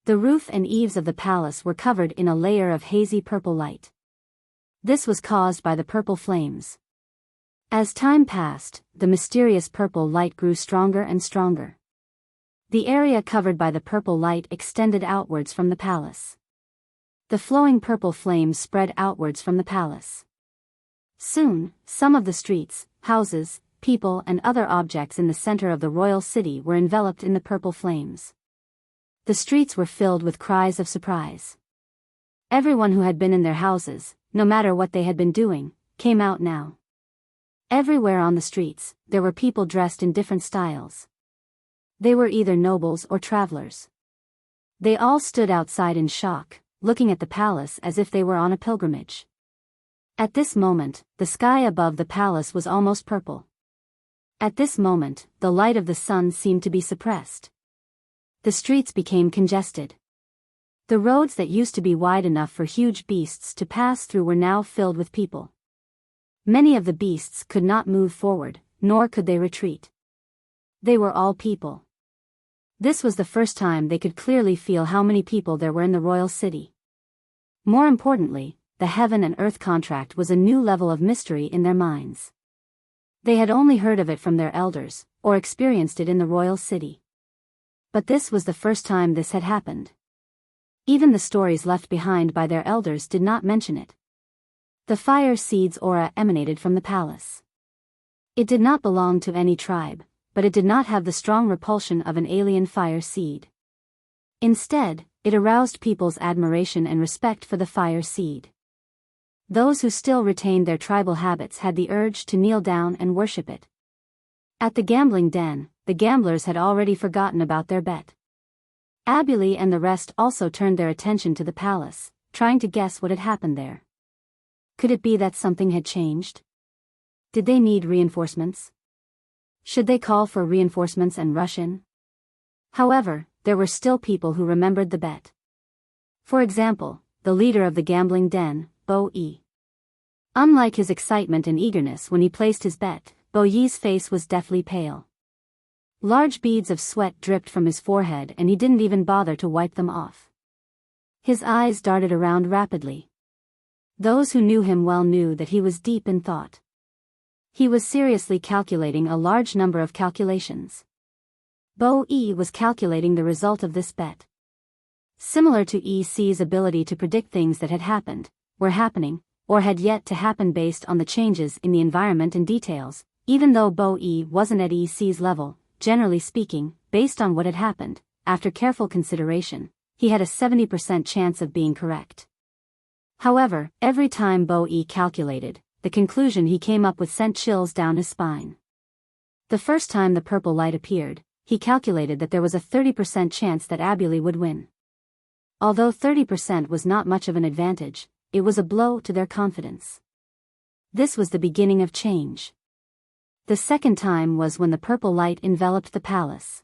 The roof and eaves of the palace were covered in a layer of hazy purple light. This was caused by the purple flames. As time passed, the mysterious purple light grew stronger and stronger. The area covered by the purple light extended outwards from the palace. The flowing purple flames spread outwards from the palace. Soon, some of the streets, houses, people and other objects in the center of the royal city were enveloped in the purple flames. The streets were filled with cries of surprise. Everyone who had been in their houses, no matter what they had been doing, came out now. Everywhere on the streets, there were people dressed in different styles. They were either nobles or travelers. They all stood outside in shock, looking at the palace as if they were on a pilgrimage. At this moment, the sky above the palace was almost purple. At this moment, the light of the sun seemed to be suppressed. The streets became congested. The roads that used to be wide enough for huge beasts to pass through were now filled with people. Many of the beasts could not move forward, nor could they retreat. They were all people. This was the first time they could clearly feel how many people there were in the royal city. More importantly, the Heaven and Earth contract was a new level of mystery in their minds. They had only heard of it from their elders, or experienced it in the royal city. But this was the first time this had happened. Even the stories left behind by their elders did not mention it. The fire seed's aura emanated from the palace. It did not belong to any tribe, but it did not have the strong repulsion of an alien fire seed. Instead, it aroused people's admiration and respect for the fire seed. Those who still retained their tribal habits had the urge to kneel down and worship it. At the gambling den, the gamblers had already forgotten about their bet. Abuli and the rest also turned their attention to the palace, trying to guess what had happened there. Could it be that something had changed? Did they need reinforcements? Should they call for reinforcements and rush in? However, there were still people who remembered the bet. For example, the leader of the gambling den, Bo Yi. Unlike his excitement and eagerness when he placed his bet, Bo Yi's face was deathly pale. Large beads of sweat dripped from his forehead and he didn't even bother to wipe them off. His eyes darted around rapidly. Those who knew him well knew that he was deep in thought. He was seriously calculating a large number of calculations. Bo Yi was calculating the result of this bet. Similar to EC's ability to predict things that had happened, were happening, or had yet to happen based on the changes in the environment and details, even though Bo Yi wasn't at EC's level, generally speaking, based on what had happened, after careful consideration, he had a 70% chance of being correct. However, every time Bo Yi calculated, the conclusion he came up with sent chills down his spine. The first time the purple light appeared, he calculated that there was a 30% chance that Abuli would win. Although 30% was not much of an advantage, it was a blow to their confidence. This was the beginning of change. The second time was when the purple light enveloped the palace.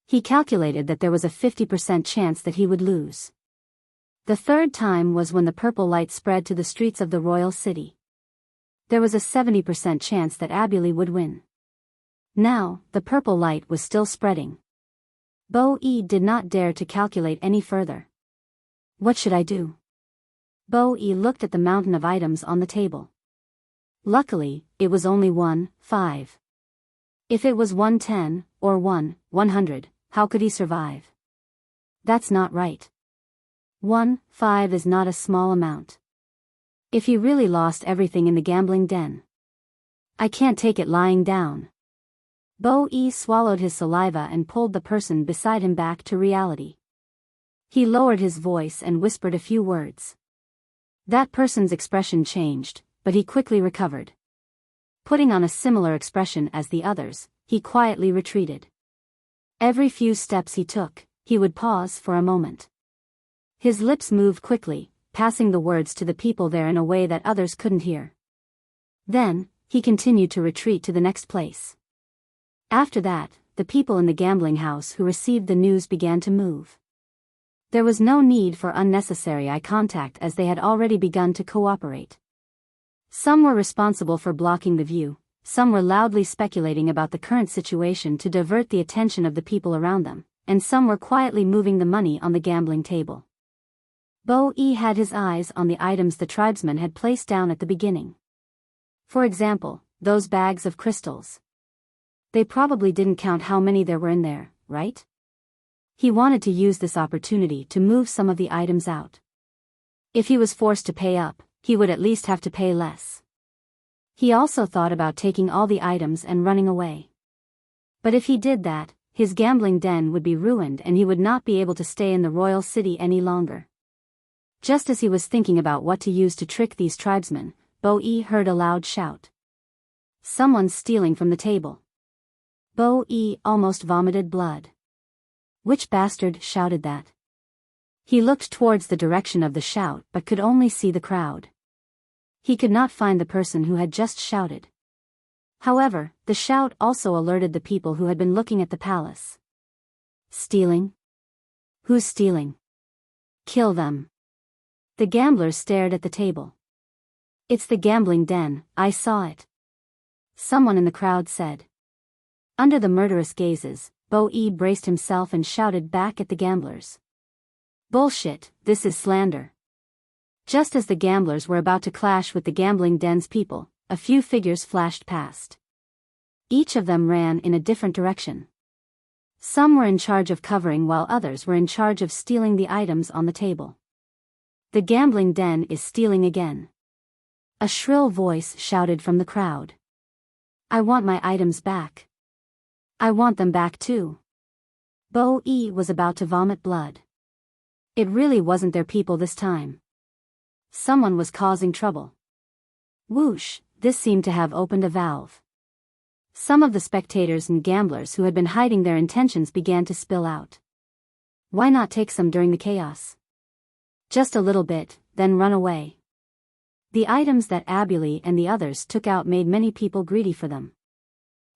He calculated that there was a 50% chance that he would lose. The third time was when the purple light spread to the streets of the royal city. There was a 70% chance that Abuli would win. Now, the purple light was still spreading. Bo Yi did not dare to calculate any further. What should I do? Bo Yi looked at the mountain of items on the table. Luckily, it was only 5. If it was 110, or 100, how could he survive? That's not right. 5 is not a small amount. If he really lost everything in the gambling den. I can't take it lying down. Bo Yi swallowed his saliva and pulled the person beside him back to reality. He lowered his voice and whispered a few words. That person's expression changed, but he quickly recovered. Putting on a similar expression as the others, he quietly retreated. Every few steps he took, he would pause for a moment. His lips moved quickly, passing the words to the people there in a way that others couldn't hear. Then, he continued to retreat to the next place. After that, the people in the gambling house who received the news began to move. There was no need for unnecessary eye contact as they had already begun to cooperate. Some were responsible for blocking the view, some were loudly speculating about the current situation to divert the attention of the people around them, and some were quietly moving the money on the gambling table. Bo Yi had his eyes on the items the tribesmen had placed down at the beginning. For example, those bags of crystals. They probably didn't count how many there were in there, right? He wanted to use this opportunity to move some of the items out. If he was forced to pay up, he would at least have to pay less. He also thought about taking all the items and running away. But if he did that, his gambling den would be ruined and he would not be able to stay in the royal city any longer. Just as he was thinking about what to use to trick these tribesmen, Bo Yi heard a loud shout. Someone's stealing from the table. Bo Yi almost vomited blood. Which bastard shouted that? He looked towards the direction of the shout but could only see the crowd. He could not find the person who had just shouted. However, the shout also alerted the people who had been looking at the palace. Stealing? Who's stealing? Kill them. The gamblers stared at the table. It's the gambling den, I saw it. Someone in the crowd said. Under the murderous gazes, Bo Yi braced himself and shouted back at the gamblers. Bullshit, this is slander. Just as the gamblers were about to clash with the gambling den's people, a few figures flashed past. Each of them ran in a different direction. Some were in charge of covering while others were in charge of stealing the items on the table. The gambling den is stealing again. A shrill voice shouted from the crowd. I want my items back. I want them back too. Bo Yi was about to vomit blood. It really wasn't their people this time. Someone was causing trouble. Whoosh, this seemed to have opened a valve. Some of the spectators and gamblers who had been hiding their intentions began to spill out. Why not take some during the chaos? Just a little bit, then run away. The items that Abuli and the others took out made many people greedy for them.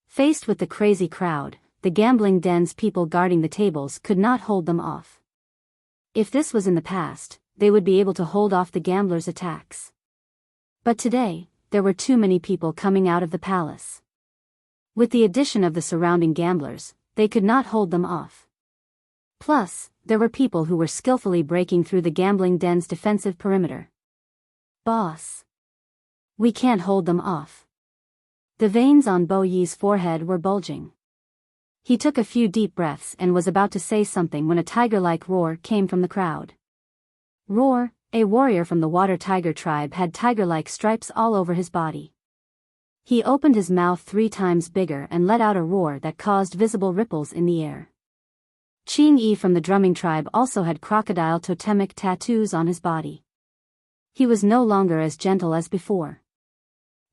Faced with the crazy crowd, the gambling den's people guarding the tables could not hold them off. If this was in the past, they would be able to hold off the gamblers' attacks. But today, there were too many people coming out of the palace. With the addition of the surrounding gamblers, they could not hold them off. Plus, there were people who were skillfully breaking through the gambling den's defensive perimeter. Boss. We can't hold them off. The veins on Bo Yi's forehead were bulging. He took a few deep breaths and was about to say something when a tiger-like roar came from the crowd. Roar, a warrior from the water tiger tribe, had tiger-like stripes all over his body. He opened his mouth 3 times bigger and let out a roar that caused visible ripples in the air. Qing Yi from the drumming tribe also had crocodile totemic tattoos on his body. He was no longer as gentle as before.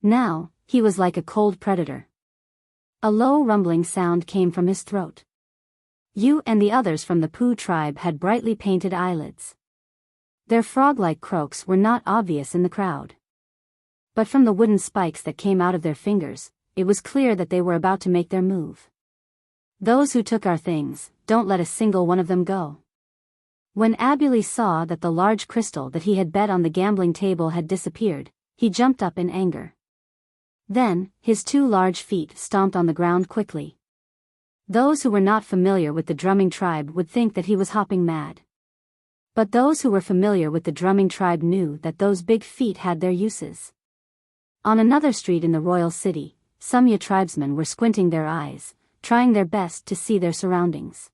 Now, he was like a cold predator. A low rumbling sound came from his throat. You and the others from the Poo tribe had brightly painted eyelids. Their frog-like croaks were not obvious in the crowd. But from the wooden spikes that came out of their fingers, it was clear that they were about to make their move. Those who took our things, don't let a single one of them go. When Abuli saw that the large crystal that he had bet on the gambling table had disappeared, he jumped up in anger. Then, his 2 large feet stomped on the ground quickly. Those who were not familiar with the drumming tribe would think that he was hopping mad. But those who were familiar with the drumming tribe knew that those big feet had their uses. On another street in the royal city, some Ya tribesmen were squinting their eyes, trying their best to see their surroundings.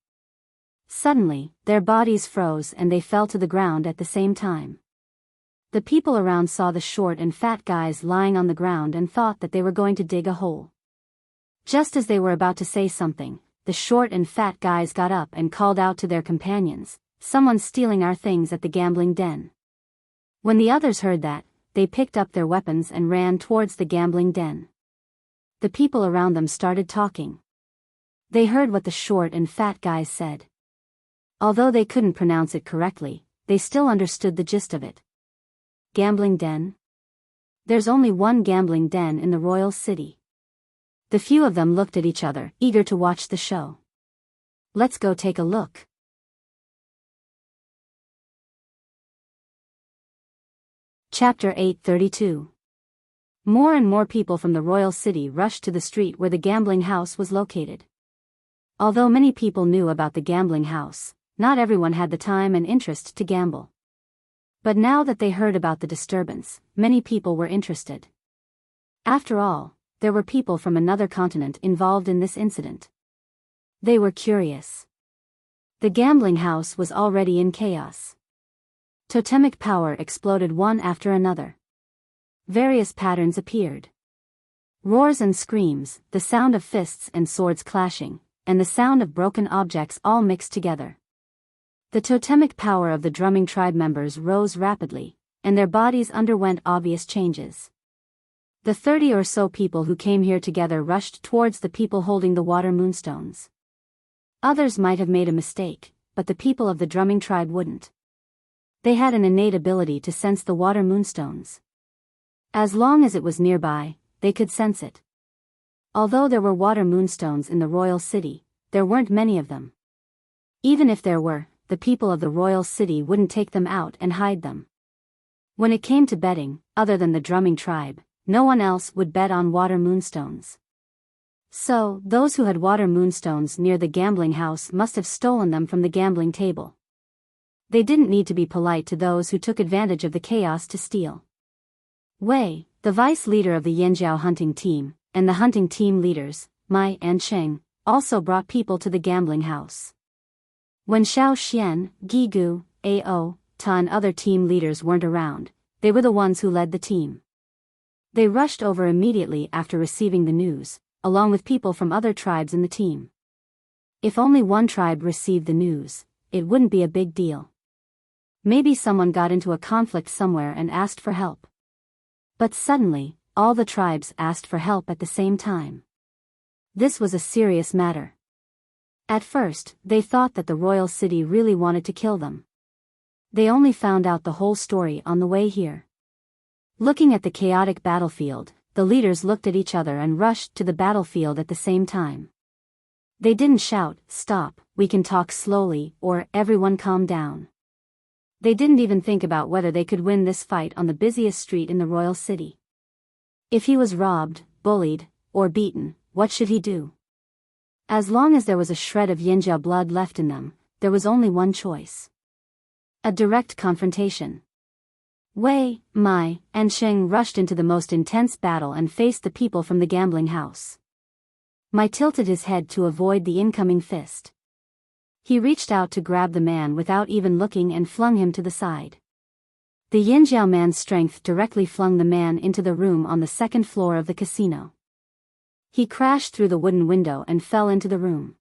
Suddenly, their bodies froze and they fell to the ground at the same time. The people around saw the short and fat guys lying on the ground and thought that they were going to dig a hole. Just as they were about to say something, the short and fat guys got up and called out to their companions, "Someone's stealing our things at the gambling den." When the others heard that, they picked up their weapons and ran towards the gambling den. The people around them started talking. They heard what the short and fat guys said. Although they couldn't pronounce it correctly, they still understood the gist of it. Gambling den? There's only one gambling den in the royal city. The few of them looked at each other, eager to watch the show. Let's go take a look. Chapter 832. More and more people from the royal city rushed to the street where the gambling house was located. Although many people knew about the gambling house, not everyone had the time and interest to gamble. But now that they heard about the disturbance, many people were interested. After all, there were people from another continent involved in this incident. They were curious. The gambling house was already in chaos. Totemic power exploded one after another. Various patterns appeared. Roars and screams, the sound of fists and swords clashing, and the sound of broken objects all mixed together. The totemic power of the drumming tribe members rose rapidly, and their bodies underwent obvious changes. The 30 or so people who came here together rushed towards the people holding the water moonstones. Others might have made a mistake, but the people of the drumming tribe wouldn't. They had an innate ability to sense the water moonstones. As long as it was nearby, they could sense it. Although there were water moonstones in the royal city, there weren't many of them. Even if there were, the people of the royal city wouldn't take them out and hide them. When it came to betting, other than the drumming tribe, no one else would bet on water moonstones. So, those who had water moonstones near the gambling house must have stolen them from the gambling table. They didn't need to be polite to those who took advantage of the chaos to steal. Wei, the vice leader of the Yanjiao hunting team, and the hunting team leaders, Mai and Cheng, also brought people to the gambling house. When Xiao Xian, Gigu, Ao, Ta and other team leaders weren't around, they were the ones who led the team. They rushed over immediately after receiving the news, along with people from other tribes in the team. If only one tribe received the news, it wouldn't be a big deal. Maybe someone got into a conflict somewhere and asked for help. But suddenly, all the tribes asked for help at the same time. This was a serious matter. At first, they thought that the royal city really wanted to kill them. They only found out the whole story on the way here. Looking at the chaotic battlefield, the leaders looked at each other and rushed to the battlefield at the same time. They didn't shout, "Stop, we can talk slowly," or "Everyone calm down." They didn't even think about whether they could win this fight on the busiest street in the royal city. If he was robbed, bullied, or beaten, what should he do? As long as there was a shred of Yinjiao blood left in them, there was only one choice. A direct confrontation. Wei, Mai, and Sheng rushed into the most intense battle and faced the people from the gambling house. Mai tilted his head to avoid the incoming fist. He reached out to grab the man without even looking and flung him to the side. The Yinjiao man's strength directly flung the man into the room on the second floor of the casino. He crashed through the wooden window and fell into the room.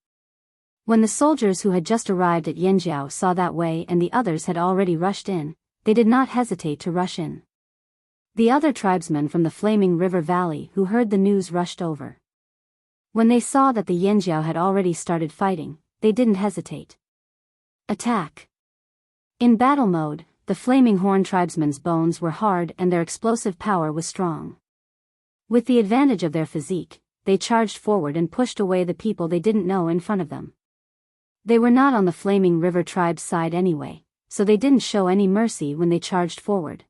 When the soldiers who had just arrived at Yinjiao saw that Wei and the others had already rushed in, they did not hesitate to rush in. The other tribesmen from the Flaming River Valley who heard the news rushed over. When they saw that the Yinjiao had already started fighting, they didn't hesitate. Attack! In battle mode, the Flaming Horn tribesmen's bones were hard and their explosive power was strong. With the advantage of their physique, they charged forward and pushed away the people they didn't know in front of them. They were not on the Flaming River tribe's side anyway, so they didn't show any mercy when they charged forward.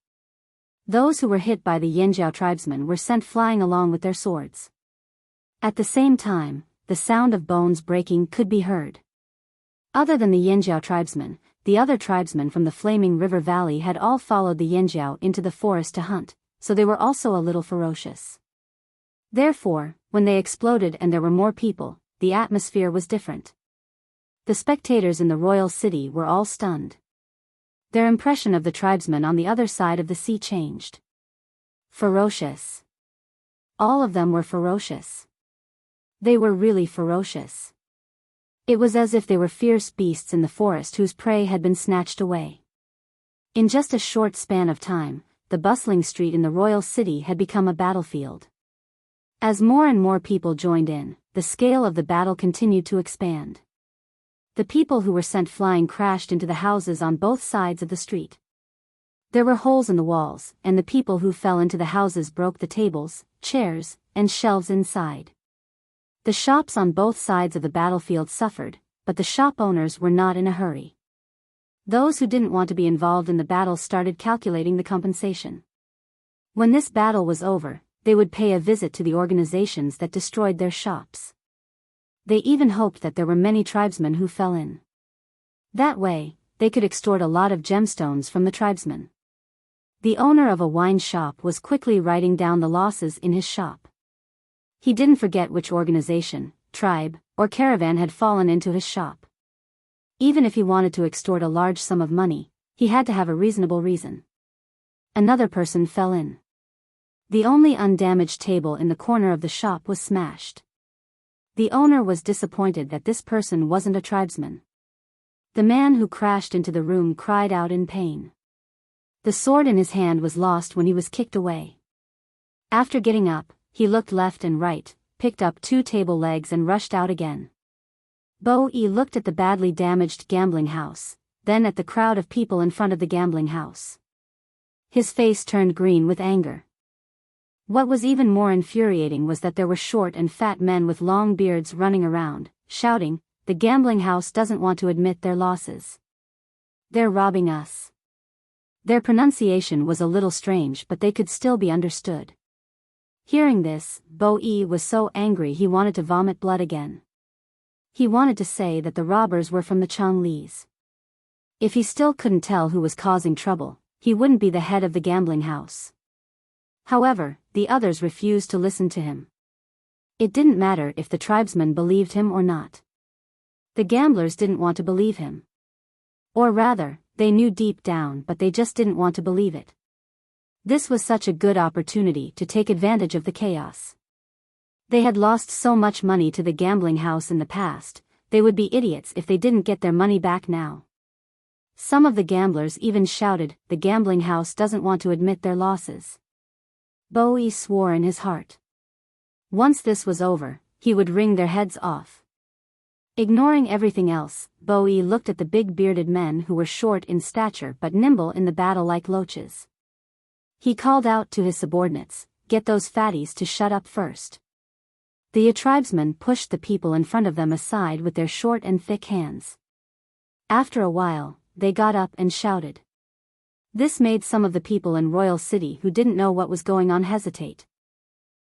Those who were hit by the Yinjiao tribesmen were sent flying along with their swords. At the same time, the sound of bones breaking could be heard. Other than the Yinjiao tribesmen, the other tribesmen from the Flaming River Valley had all followed the Yinjiao into the forest to hunt, so they were also a little ferocious. Therefore, when they exploded and there were more people, the atmosphere was different. The spectators in the royal city were all stunned. Their impression of the tribesmen on the other side of the sea changed. Ferocious. All of them were ferocious. They were really ferocious. It was as if they were fierce beasts in the forest whose prey had been snatched away. In just a short span of time, the bustling street in the royal city had become a battlefield. As more and more people joined in, the scale of the battle continued to expand. The people who were sent flying crashed into the houses on both sides of the street. There were holes in the walls, and the people who fell into the houses broke the tables, chairs, and shelves inside. The shops on both sides of the battlefield suffered, but the shop owners were not in a hurry. Those who didn't want to be involved in the battle started calculating the compensation. When this battle was over, they would pay a visit to the organizations that destroyed their shops. They even hoped that there were many tribesmen who fell in. That way, they could extort a lot of gemstones from the tribesmen. The owner of a wine shop was quickly writing down the losses in his shop. He didn't forget which organization, tribe, or caravan had fallen into his shop. Even if he wanted to extort a large sum of money, he had to have a reasonable reason. Another person fell in. The only undamaged table in the corner of the shop was smashed. The owner was disappointed that this person wasn't a tribesman. The man who crashed into the room cried out in pain. The sword in his hand was lost when he was kicked away. After getting up, he looked left and right, picked up 2 table legs and rushed out again. Bo-e looked at the badly damaged gambling house, then at the crowd of people in front of the gambling house. His face turned green with anger. What was even more infuriating was that there were short and fat men with long beards running around, shouting, "The gambling house doesn't want to admit their losses. They're robbing us." Their pronunciation was a little strange, but they could still be understood. Hearing this, Bo-e was so angry he wanted to vomit blood again. He wanted to say that the robbers were from the Chonglis. If he still couldn't tell who was causing trouble, he wouldn't be the head of the gambling house. However, the others refused to listen to him. It didn't matter if the tribesmen believed him or not. The gamblers didn't want to believe him. Or rather, they knew deep down but they just didn't want to believe it. This was such a good opportunity to take advantage of the chaos. They had lost so much money to the gambling house in the past, they would be idiots if they didn't get their money back now. Some of the gamblers even shouted, "The gambling house doesn't want to admit their losses." Bowie swore in his heart. Once this was over, he would wring their heads off. Ignoring everything else, Bowie looked at the big bearded men who were short in stature but nimble in the battle like loaches. He called out to his subordinates, "Get those fatties to shut up first." The tribesmen pushed the people in front of them aside with their short and thick hands. After a while, they got up and shouted. This made some of the people in Royal City who didn't know what was going on hesitate.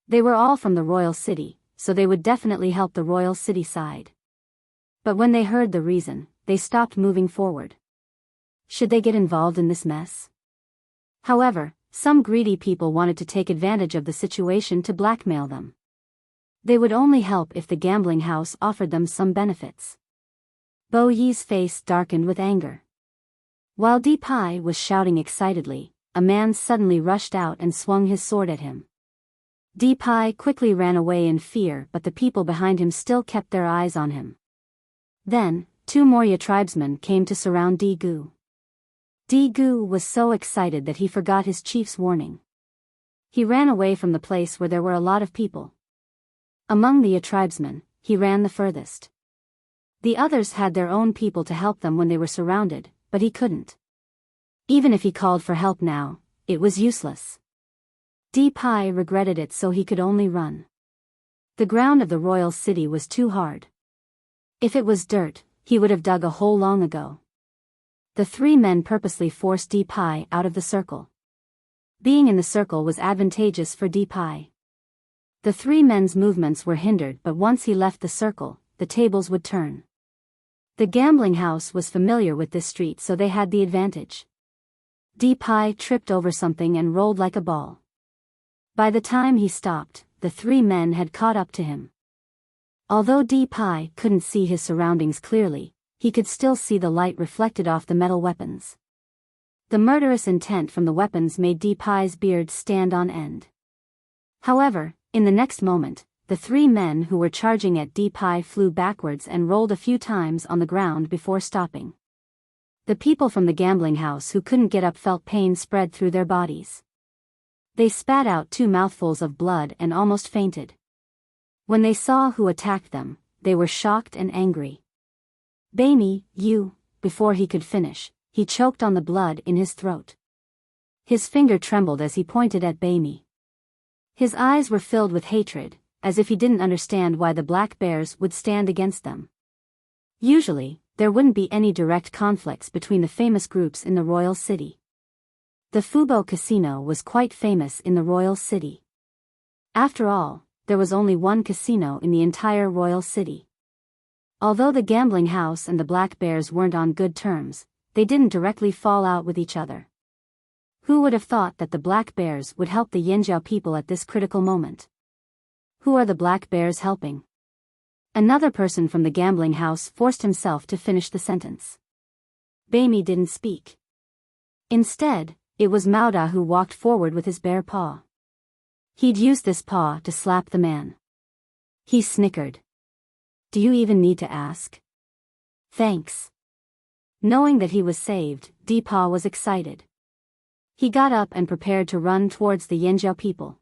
They were all from the Royal City, so they would definitely help the Royal City side. But when they heard the reason, they stopped moving forward. Should they get involved in this mess? However, some greedy people wanted to take advantage of the situation to blackmail them. They would only help if the gambling house offered them some benefits. Bo Yi's face darkened with anger. While Di Pai was shouting excitedly, a man suddenly rushed out and swung his sword at him. Di Pai quickly ran away in fear, but the people behind him still kept their eyes on him. Then, 2 more tribesmen came to surround Di Gu. Di Gu was so excited that he forgot his chief's warning. He ran away from the place where there were a lot of people. Among the tribesmen, he ran the furthest. The others had their own people to help them when they were surrounded, but he couldn't. Even if he called for help now, it was useless. Di Pai regretted it, so he could only run. The ground of the royal city was too hard. If it was dirt, he would have dug a hole long ago. The 3 men purposely forced Di Pai out of the circle. Being in the circle was advantageous for Di Pai. The 3 men's movements were hindered, but once he left the circle, the tables would turn. The gambling house was familiar with this street, so they had the advantage. Di Pai tripped over something and rolled like a ball. By the time he stopped, the 3 men had caught up to him. Although Di Pai couldn't see his surroundings clearly, he could still see the light reflected off the metal weapons. The murderous intent from the weapons made Di Pai's beard stand on end. However, in the next moment, the 3 men who were charging at Di Pai flew backwards and rolled a few times on the ground before stopping. The people from the gambling house who couldn't get up felt pain spread through their bodies. They spat out 2 mouthfuls of blood and almost fainted. When they saw who attacked them, they were shocked and angry. "Baimi, you," before he could finish, he choked on the blood in his throat. His finger trembled as he pointed at Baimi. His eyes were filled with hatred, as if he didn't understand why the Black Bears would stand against them. Usually, there wouldn't be any direct conflicts between the famous groups in the royal city. The Fubo Casino was quite famous in the royal city. After all, there was only one casino in the entire royal city. Although the gambling house and the Black Bears weren't on good terms, they didn't directly fall out with each other. Who would have thought that the Black Bears would help the Yanjiao people at this critical moment? Who are the Black Bears helping? Another person from the gambling house forced himself to finish the sentence. Baimi didn't speak. Instead, it was Mauda who walked forward with his bare paw. He'd used this paw to slap the man. He snickered. "Do you even need to ask?" "Thanks." Knowing that he was saved, Di Pai was excited. He got up and prepared to run towards the Yanjiao people.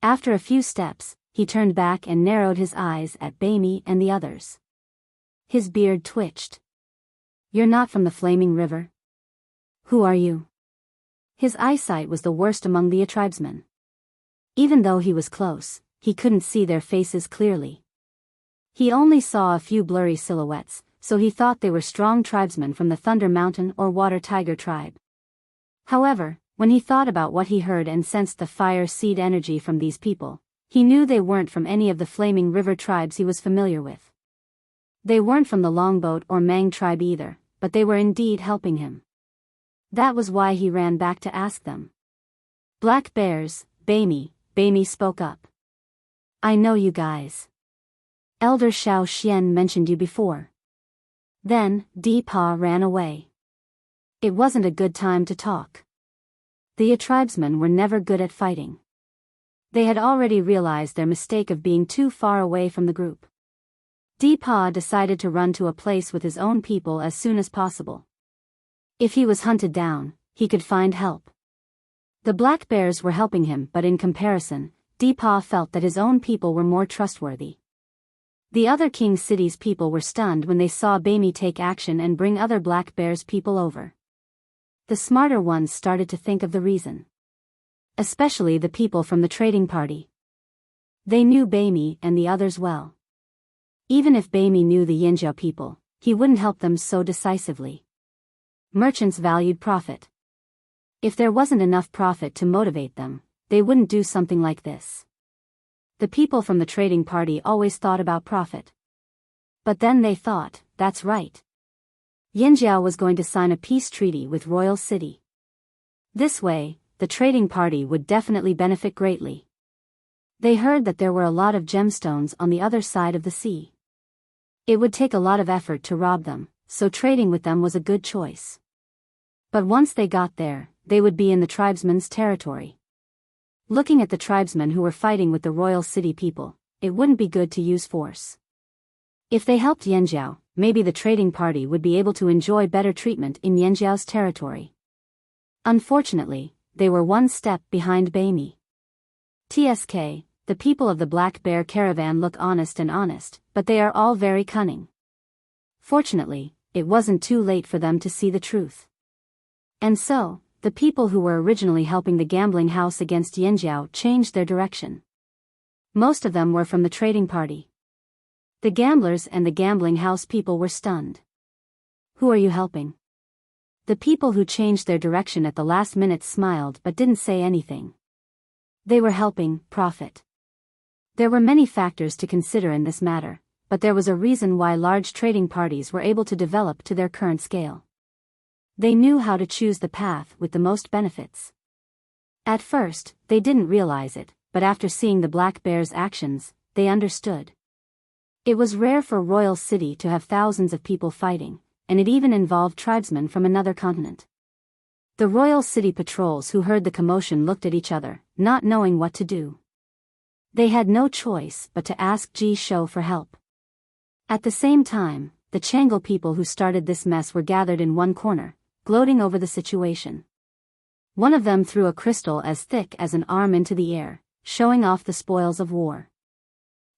After a few steps, he turned back and narrowed his eyes at Baimi and the others. His beard twitched. "You're not from the Flaming River? Who are you?" His eyesight was the worst among the tribesmen. Even though he was close, he couldn't see their faces clearly. He only saw a few blurry silhouettes, so he thought they were strong tribesmen from the Thunder Mountain or Water Tiger tribe. However, when he thought about what he heard and sensed the fire seed energy from these people, he knew they weren't from any of the Flaming River tribes he was familiar with. They weren't from the Longboat or Mang tribe either, but they were indeed helping him. That was why he ran back to ask them. "Black Bears, Baimi," Baimi spoke up. I know you guys. Elder Xiao Xian mentioned you before. Then, Di Pa ran away. It wasn't a good time to talk. The tribesmen were never good at fighting. They had already realized their mistake of being too far away from the group. Di Pa decided to run to a place with his own people as soon as possible. If he was hunted down, he could find help. The black bears were helping him, but in comparison, Di Pa felt that his own people were more trustworthy. The other King City's people were stunned when they saw Bami take action and bring other black bears people over. The smarter ones started to think of the reason. Especially the people from the trading party. They knew Bami and the others well. Even if Bami knew the Yinjiao people, he wouldn't help them so decisively. Merchants valued profit. If there wasn't enough profit to motivate them, they wouldn't do something like this. The people from the trading party always thought about profit. But then they thought, that's right. Yinjiao was going to sign a peace treaty with Royal City. This way, the trading party would definitely benefit greatly. They heard that there were a lot of gemstones on the other side of the sea. It would take a lot of effort to rob them, so trading with them was a good choice. But once they got there, they would be in the tribesmen's territory. Looking at the tribesmen who were fighting with the Royal City people, it wouldn't be good to use force. If they helped Yinjiao, maybe the trading party would be able to enjoy better treatment in Yinjiao's territory. Unfortunately, they were one step behind Bami. TSK, the people of the Black Bear Caravan look honest, but they are all very cunning. Fortunately, it wasn't too late for them to see the truth. And so, the people who were originally helping the gambling house against Yinjiao changed their direction. Most of them were from the trading party. The gamblers and the gambling house people were stunned. Who are you helping? The people who changed their direction at the last minute smiled but didn't say anything. They were helping profit. There were many factors to consider in this matter, but there was a reason why large trading parties were able to develop to their current scale. They knew how to choose the path with the most benefits. At first, they didn't realize it, but after seeing the Black Bear's actions, they understood. It was rare for Royal City to have thousands of people fighting, and it even involved tribesmen from another continent. The Royal City patrols who heard the commotion looked at each other, not knowing what to do. They had no choice but to ask Ji Shou for help. At the same time, the Changle people who started this mess were gathered in one corner, gloating over the situation. One of them threw a crystal as thick as an arm into the air, showing off the spoils of war.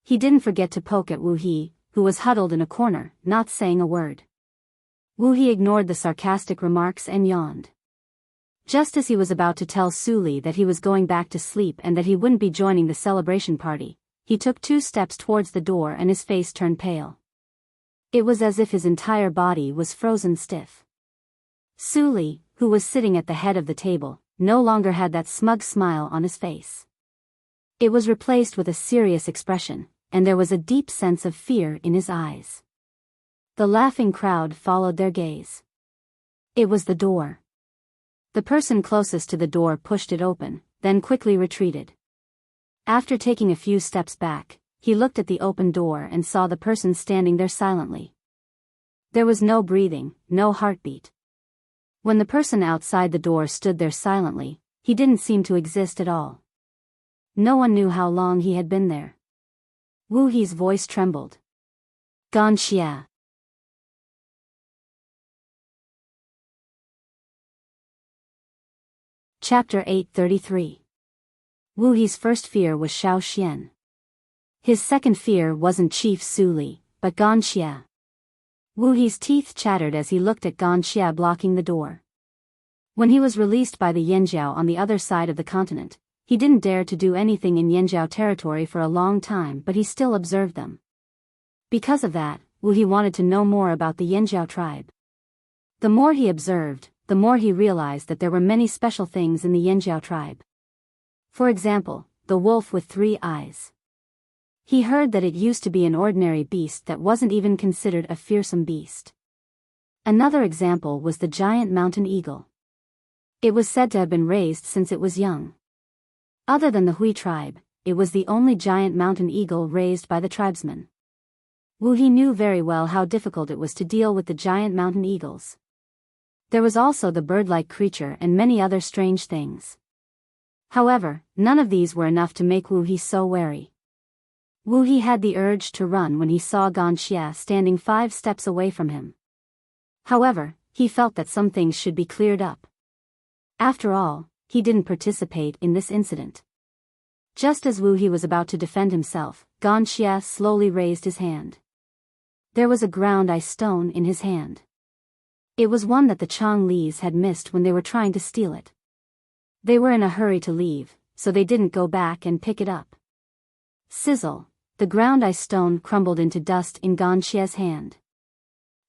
He didn't forget to poke at Wu He, who was huddled in a corner, not saying a word. Wu He ignored the sarcastic remarks and yawned. Just as he was about to tell Su Li that he was going back to sleep and that he wouldn't be joining the celebration party, he took 2 steps towards the door and his face turned pale. It was as if his entire body was frozen stiff. Su Li, who was sitting at the head of the table, no longer had that smug smile on his face. It was replaced with a serious expression, and there was a deep sense of fear in his eyes. The laughing crowd followed their gaze. It was the door. The person closest to the door pushed it open, then quickly retreated. After taking a few steps back, he looked at the open door and saw the person standing there silently. There was no breathing, no heartbeat. When the person outside the door stood there silently, he didn't seem to exist at all. No one knew how long he had been there. Wu He's voice trembled. Ganxia. Chapter 833. Wu He's first fear was Xiao Xian. His second fear wasn't Chief Su Li, but Ganxia. Wu He's teeth chattered as he looked at Ganxia blocking the door. When he was released by the Yinjiao on the other side of the continent, he didn't dare to do anything in Yinjiao territory for a long time, but he still observed them. Because of that, Wu He wanted to know more about the Yinjiao tribe. The more he observed, the more he realized that there were many special things in the Yinjiao tribe. For example, the wolf with 3 eyes. He heard that it used to be an ordinary beast that wasn't even considered a fearsome beast. Another example was the giant mountain eagle. It was said to have been raised since it was young. Other than the Hui tribe, it was the only giant mountain eagle raised by the tribesmen. Wu He knew very well how difficult it was to deal with the giant mountain eagles. There was also the bird-like creature and many other strange things. However, none of these were enough to make Wu He so wary. Wu He had the urge to run when he saw Ganxia standing 5 steps away from him. However, he felt that some things should be cleared up. After all, he didn't participate in this incident. Just as Wu He was about to defend himself, Ganxia slowly raised his hand. There was a ground ice stone in his hand. It was one that the Changlis had missed when they were trying to steal it. They were in a hurry to leave, so they didn't go back and pick it up. Sizzle, the ground ice stone crumbled into dust in Ganxia's hand.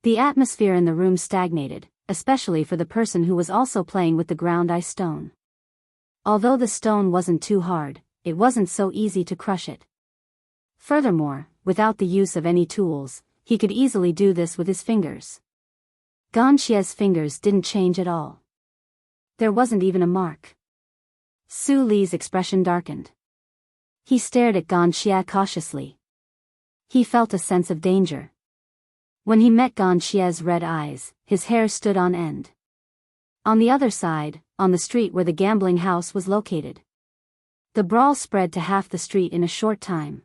The atmosphere in the room stagnated, especially for the person who was also playing with the ground ice stone. Although the stone wasn't too hard, it wasn't so easy to crush it. Furthermore, without the use of any tools, he could easily do this with his fingers. Ganxia's fingers didn't change at all. There wasn't even a mark. Su Li's expression darkened. He stared at Ganxia cautiously. He felt a sense of danger. When he met Ganxia's red eyes, his hair stood on end. On the other side, on the street where the gambling house was located, the brawl spread to half the street in a short time.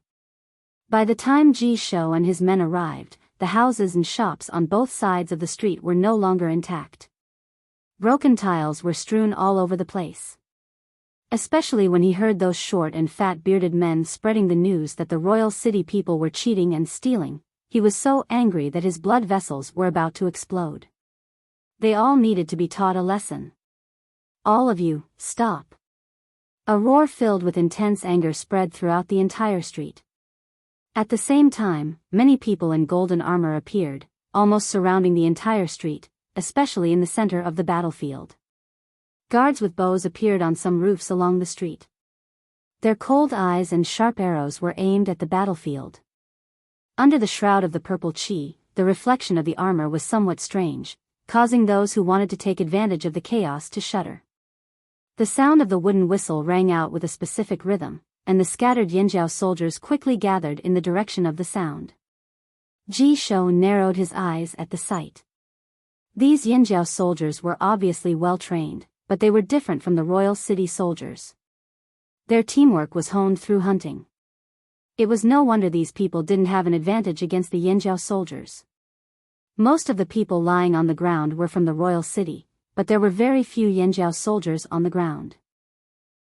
By the time Ji Shou and his men arrived, the houses and shops on both sides of the street were no longer intact. Broken tiles were strewn all over the place. Especially when he heard those short and fat bearded men spreading the news that the royal city people were cheating and stealing, he was so angry that his blood vessels were about to explode. They all needed to be taught a lesson. All of you, stop. A roar filled with intense anger spread throughout the entire street. At the same time, many people in golden armor appeared, almost surrounding the entire street, especially in the center of the battlefield. Guards with bows appeared on some roofs along the street. Their cold eyes and sharp arrows were aimed at the battlefield. Under the shroud of the purple chi, the reflection of the armor was somewhat strange, causing those who wanted to take advantage of the chaos to shudder. The sound of the wooden whistle rang out with a specific rhythm, and the scattered Yanjiao soldiers quickly gathered in the direction of the sound. Ji Shou narrowed his eyes at the sight. These Yanjiao soldiers were obviously well trained, but they were different from the royal city soldiers. Their teamwork was honed through hunting. It was no wonder these people didn't have an advantage against the Yanjiao soldiers. Most of the people lying on the ground were from the royal city, but there were very few Yanjiao soldiers on the ground.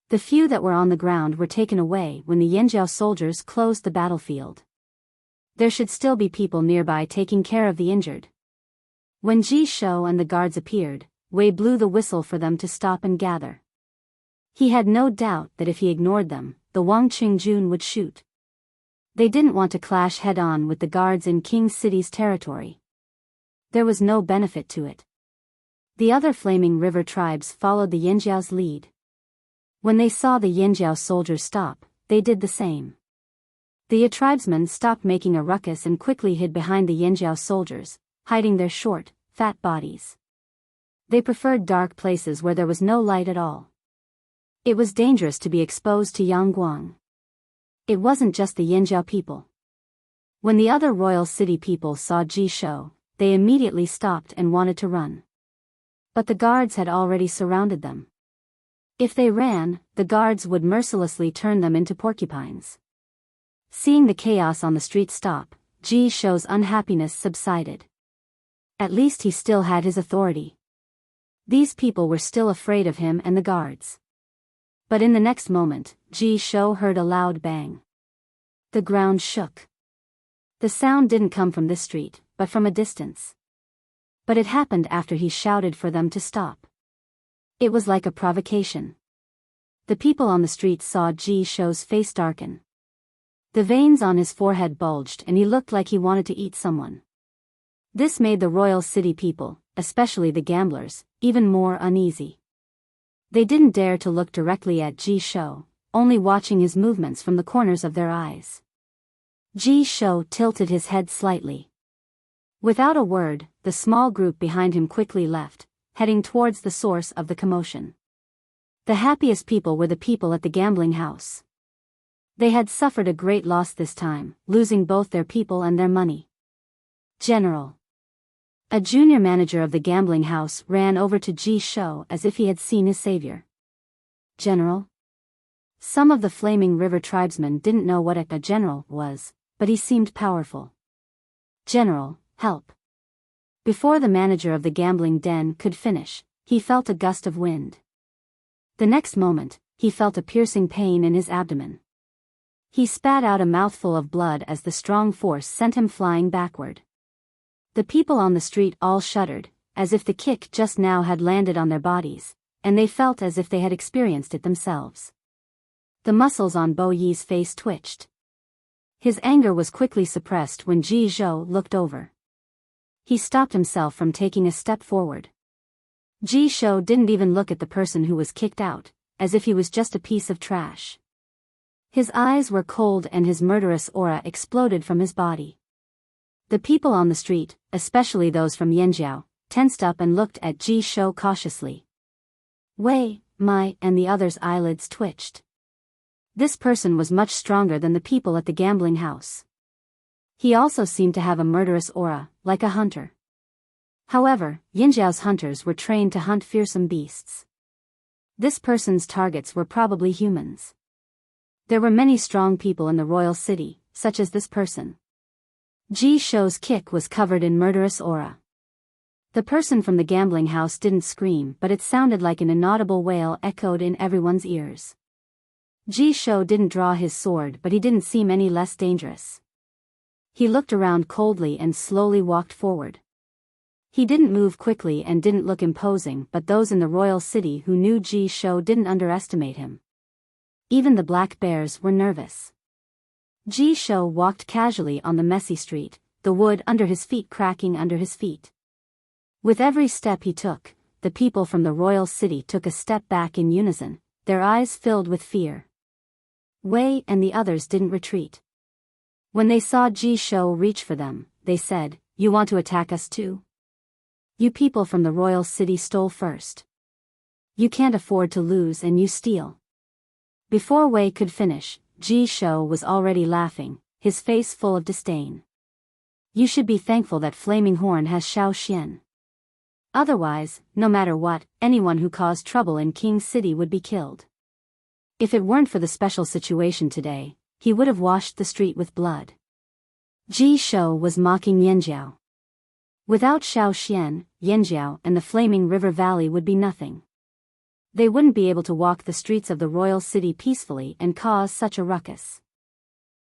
The few that were on the ground were taken away when the Yanjiao soldiers closed the battlefield. There should still be people nearby taking care of the injured. When Ji Shou and the guards appeared, Wei blew the whistle for them to stop and gather. He had no doubt that if he ignored them, the Wang Qingjun would shoot. They didn't want to clash head-on with the guards in King City's territory. There was no benefit to it. The other Flaming River tribes followed the Yanjiao's lead. When they saw the Yanjiao soldiers stop, they did the same. The tribesmen stopped making a ruckus and quickly hid behind the Yanjiao soldiers, hiding their short, fat bodies. They preferred dark places where there was no light at all. It was dangerous to be exposed to Yangguang. It wasn't just the Yanjiao people. When the other royal city people saw Ji Shou, they immediately stopped and wanted to run. But the guards had already surrounded them. If they ran, the guards would mercilessly turn them into porcupines. Seeing the chaos on the street stop, Ji Shou's unhappiness subsided. At least he still had his authority. These people were still afraid of him and the guards. But in the next moment, Ji Shou heard a loud bang. The ground shook. The sound didn't come from this street, but from a distance. But it happened after he shouted for them to stop. It was like a provocation. The people on the street saw Ji Shou's face darken. The veins on his forehead bulged and he looked like he wanted to eat someone. This made the royal city people, especially the gamblers, even more uneasy. They didn't dare to look directly at Ji Shou, only watching his movements from the corners of their eyes. Ji Shou tilted his head slightly. Without a word, the small group behind him quickly left, heading towards the source of the commotion. The happiest people were the people at the gambling house. They had suffered a great loss this time, losing both their people and their money. General. A junior manager of the gambling house ran over to Ji Shou as if he had seen his savior. General? Some of the Flaming River tribesmen didn't know what a general was, but he seemed powerful. General, help. Before the manager of the gambling den could finish, he felt a gust of wind. The next moment, he felt a piercing pain in his abdomen. He spat out a mouthful of blood as the strong force sent him flying backward. The people on the street all shuddered, as if the kick just now had landed on their bodies, and they felt as if they had experienced it themselves. The muscles on Bo Yi's face twitched. His anger was quickly suppressed when Ji Zhou looked over. He stopped himself from taking a step forward. Ji Shou didn't even look at the person who was kicked out, as if he was just a piece of trash. His eyes were cold and his murderous aura exploded from his body. The people on the street, especially those from Yanjiao, tensed up and looked at Ji Shou cautiously. Wei, Mai, and the others' eyelids twitched. This person was much stronger than the people at the gambling house. He also seemed to have a murderous aura, like a hunter. However, Yanjiao's hunters were trained to hunt fearsome beasts. This person's targets were probably humans. There were many strong people in the royal city, such as this person. Ji Shou's kick was covered in murderous aura. The person from the gambling house didn't scream, but it sounded like an inaudible wail echoed in everyone's ears. Ji Shou didn't draw his sword, but he didn't seem any less dangerous. He looked around coldly and slowly walked forward. He didn't move quickly and didn't look imposing, but those in the royal city who knew Ji Shou didn't underestimate him. Even the black bears were nervous. Ji Shou walked casually on the messy street, the wood under his feet cracking under his feet. With every step he took, the people from the royal city took a step back in unison, their eyes filled with fear. Wei and the others didn't retreat. When they saw Ji Shou reach for them, they said, "You want to attack us too? You people from the royal city stole first. You can't afford to lose and you steal." Before Wei could finish, Ji Shou was already laughing, his face full of disdain. "You should be thankful that Flaming Horn has Xiao Xian. Otherwise, no matter what, anyone who caused trouble in King's City would be killed. If it weren't for the special situation today, he would have washed the street with blood." Ji Shou was mocking Yanjiao. Without Xiao Xian, Yanjiao and the Flaming River Valley would be nothing. They wouldn't be able to walk the streets of the royal city peacefully and cause such a ruckus.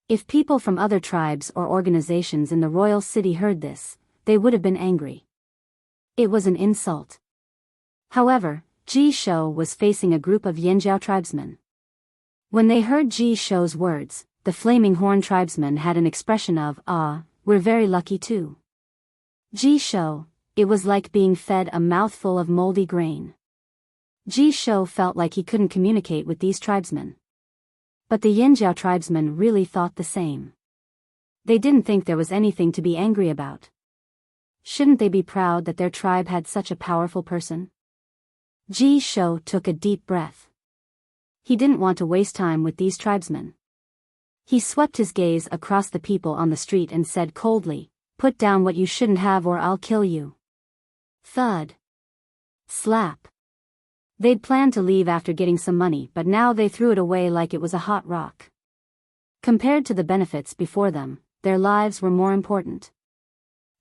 If people from other tribes or organizations in the royal city heard this, they would have been angry. It was an insult. However, Ji Shou was facing a group of Yanjiao tribesmen. When they heard Ji Shou's words, the Flaming Horn tribesmen had an expression of, "Ah, we're very lucky too." Ji Shou, it was like being fed a mouthful of moldy grain. Ji Shou felt like he couldn't communicate with these tribesmen. But the Yanjiao tribesmen really thought the same. They didn't think there was anything to be angry about. Shouldn't they be proud that their tribe had such a powerful person? Ji Shou took a deep breath. He didn't want to waste time with these tribesmen. He swept his gaze across the people on the street and said coldly, "Put down what you shouldn't have or I'll kill you." Thud. Slap. They'd planned to leave after getting some money, but now they threw it away like it was a hot rock. Compared to the benefits before them, their lives were more important.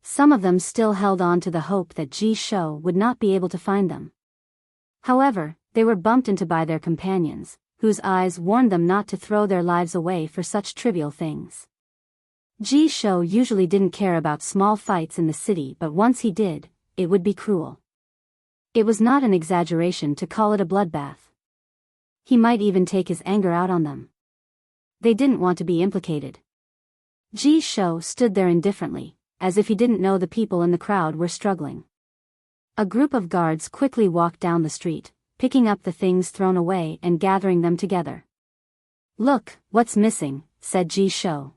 Some of them still held on to the hope that Ji Shou would not be able to find them. However, they were bumped into by their companions, whose eyes warned them not to throw their lives away for such trivial things. Ji Shou usually didn't care about small fights in the city, but once he did, it would be cruel. It was not an exaggeration to call it a bloodbath. He might even take his anger out on them. They didn't want to be implicated. Ji Shou stood there indifferently, as if he didn't know the people in the crowd were struggling. A group of guards quickly walked down the street, picking up the things thrown away and gathering them together. "Look, what's missing," said Ji Shou.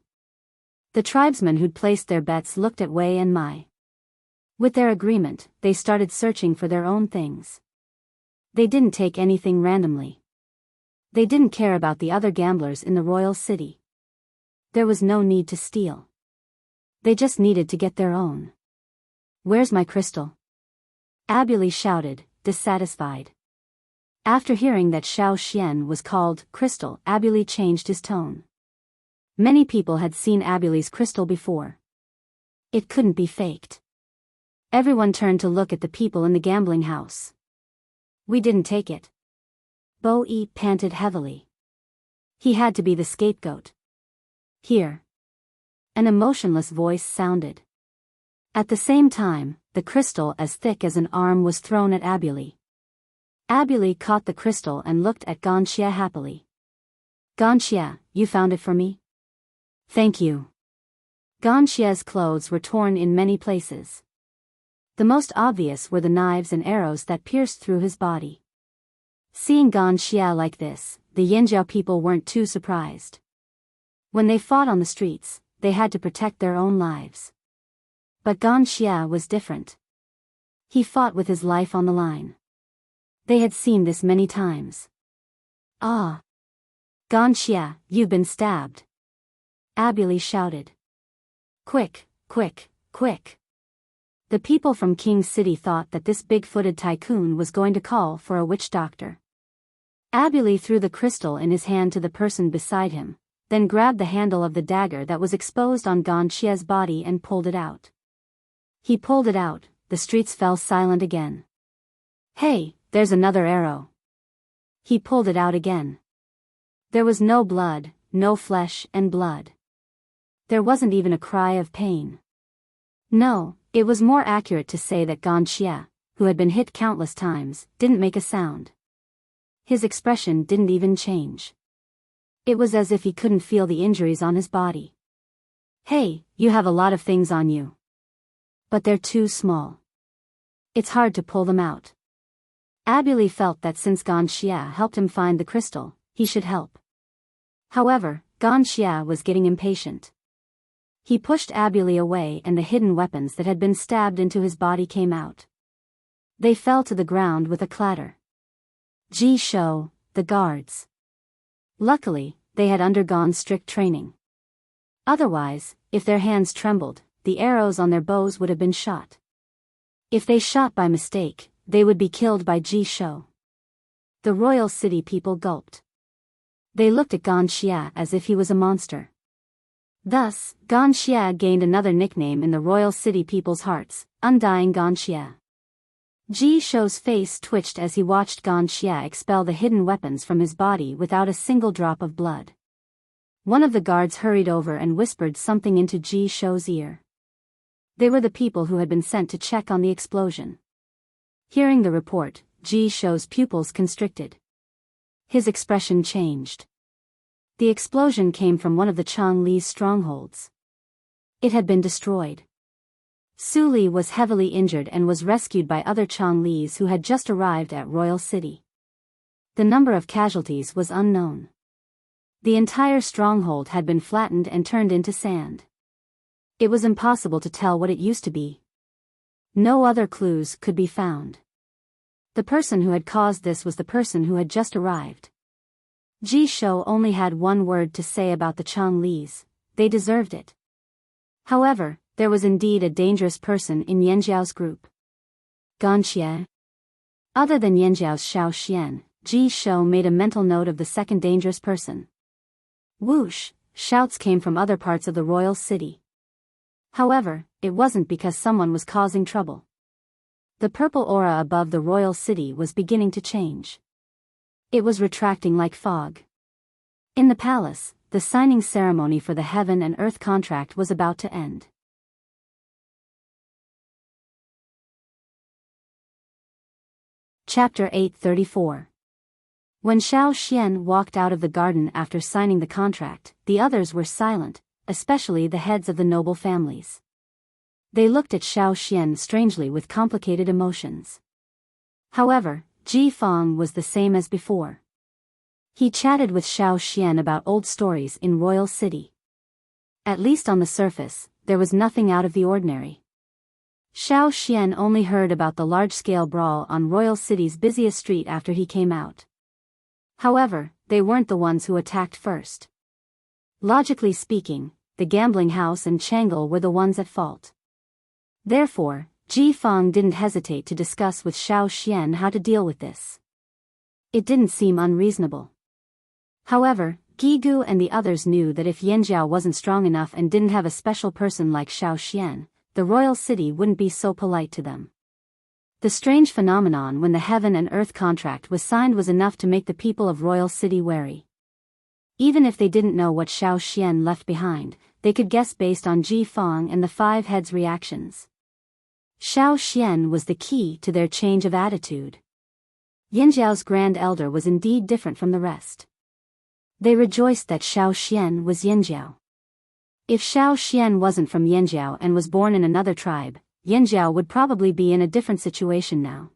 The tribesmen who'd placed their bets looked at Wei and Mai. With their agreement, they started searching for their own things. They didn't take anything randomly. They didn't care about the other gamblers in the royal city. There was no need to steal. They just needed to get their own. "Where's my crystal?" Abuli shouted, dissatisfied. After hearing that Xiao Xian was called crystal, Abuli changed his tone. Many people had seen Abuli's crystal before. It couldn't be faked. Everyone turned to look at the people in the gambling house. "We didn't take it." Bo Yi panted heavily. He had to be the scapegoat. "Here." An emotionless voice sounded. At the same time, the crystal as thick as an arm was thrown at Abuli. Abuli caught the crystal and looked at Ganxia happily. "Ganxia, you found it for me?" "Thank you." Ganxia's clothes were torn in many places. The most obvious were the knives and arrows that pierced through his body. Seeing Ganxia like this, the Yanjiao people weren't too surprised. When they fought on the streets, they had to protect their own lives. But Ganxia was different. He fought with his life on the line. They had seen this many times. "Ah! Ganxia, you've been stabbed!" Abuli shouted. "Quick, quick, quick!" The people from King City thought that this big-footed tycoon was going to call for a witch doctor. Abuli threw the crystal in his hand to the person beside him, then grabbed the handle of the dagger that was exposed on Ganxia's body and pulled it out. He pulled it out, the streets fell silent again. "Hey, there's another arrow." He pulled it out again. There was no blood, no flesh and blood. There wasn't even a cry of pain. No, it was more accurate to say that Ganxia, who had been hit countless times, didn't make a sound. His expression didn't even change. It was as if he couldn't feel the injuries on his body. "Hey, you have a lot of things on you. But they're too small. It's hard to pull them out." Abuli felt that since Ganxia helped him find the crystal, he should help. However, Ganxia was getting impatient. He pushed Abuli away and the hidden weapons that had been stabbed into his body came out. They fell to the ground with a clatter. Ji Shou, the guards. Luckily, they had undergone strict training. Otherwise, if their hands trembled, the arrows on their bows would have been shot. If they shot by mistake, they would be killed by Ji Shou. The royal city people gulped. They looked at Ganxia as if he was a monster. Thus, Ganxia gained another nickname in the royal city people's hearts, Undying Ganxia. Ji Shou's face twitched as he watched Ganxia expel the hidden weapons from his body without a single drop of blood. One of the guards hurried over and whispered something into Ji Shou's ear. They were the people who had been sent to check on the explosion. Hearing the report, Ji Shou's pupils constricted. His expression changed. The explosion came from one of the Chang'li's strongholds. It had been destroyed. Su Li was heavily injured and was rescued by other Chang'lis who had just arrived at Royal City. The number of casualties was unknown. The entire stronghold had been flattened and turned into sand. It was impossible to tell what it used to be. No other clues could be found. The person who had caused this was the person who had just arrived. Ji Shou only had one word to say about the Chang'lis: they deserved it. However, there was indeed a dangerous person in Yanjiao's group. Ganxia. Other than Yanjiao's Xiao Xian, Ji Shou made a mental note of the second dangerous person. Whoosh! Shouts came from other parts of the royal city. However, it wasn't because someone was causing trouble. The purple aura above the royal city was beginning to change. It was retracting like fog. In the palace, the signing ceremony for the heaven and earth contract was about to end. Chapter 834. When Xiao Xian walked out of the garden after signing the contract, the others were silent, especially the heads of the noble families. They looked at Xiao Xian strangely with complicated emotions. However, Ji Fang was the same as before. He chatted with Xiao Xian about old stories in Royal City. At least on the surface, there was nothing out of the ordinary. Xiao Xian only heard about the large-scale brawl on Royal City's busiest street after he came out. However, they weren't the ones who attacked first. Logically speaking, the gambling house and Changle were the ones at fault. Therefore, Ji Feng didn't hesitate to discuss with Xiao Xian how to deal with this. It didn't seem unreasonable. However, Gigu and the others knew that if Yanjiao wasn't strong enough and didn't have a special person like Xiao Xian, the royal city wouldn't be so polite to them. The strange phenomenon when the heaven and earth contract was signed was enough to make the people of royal city wary. Even if they didn't know what Xiao Xian left behind, they could guess based on Ji Feng and the five heads' reactions. Xiao Xian was the key to their change of attitude. Yanjiao's grand elder was indeed different from the rest. They rejoiced that Xiao Xian was Yanjiao. If Xiao Xian wasn't from Yanjiao and was born in another tribe, Yanjiao would probably be in a different situation now.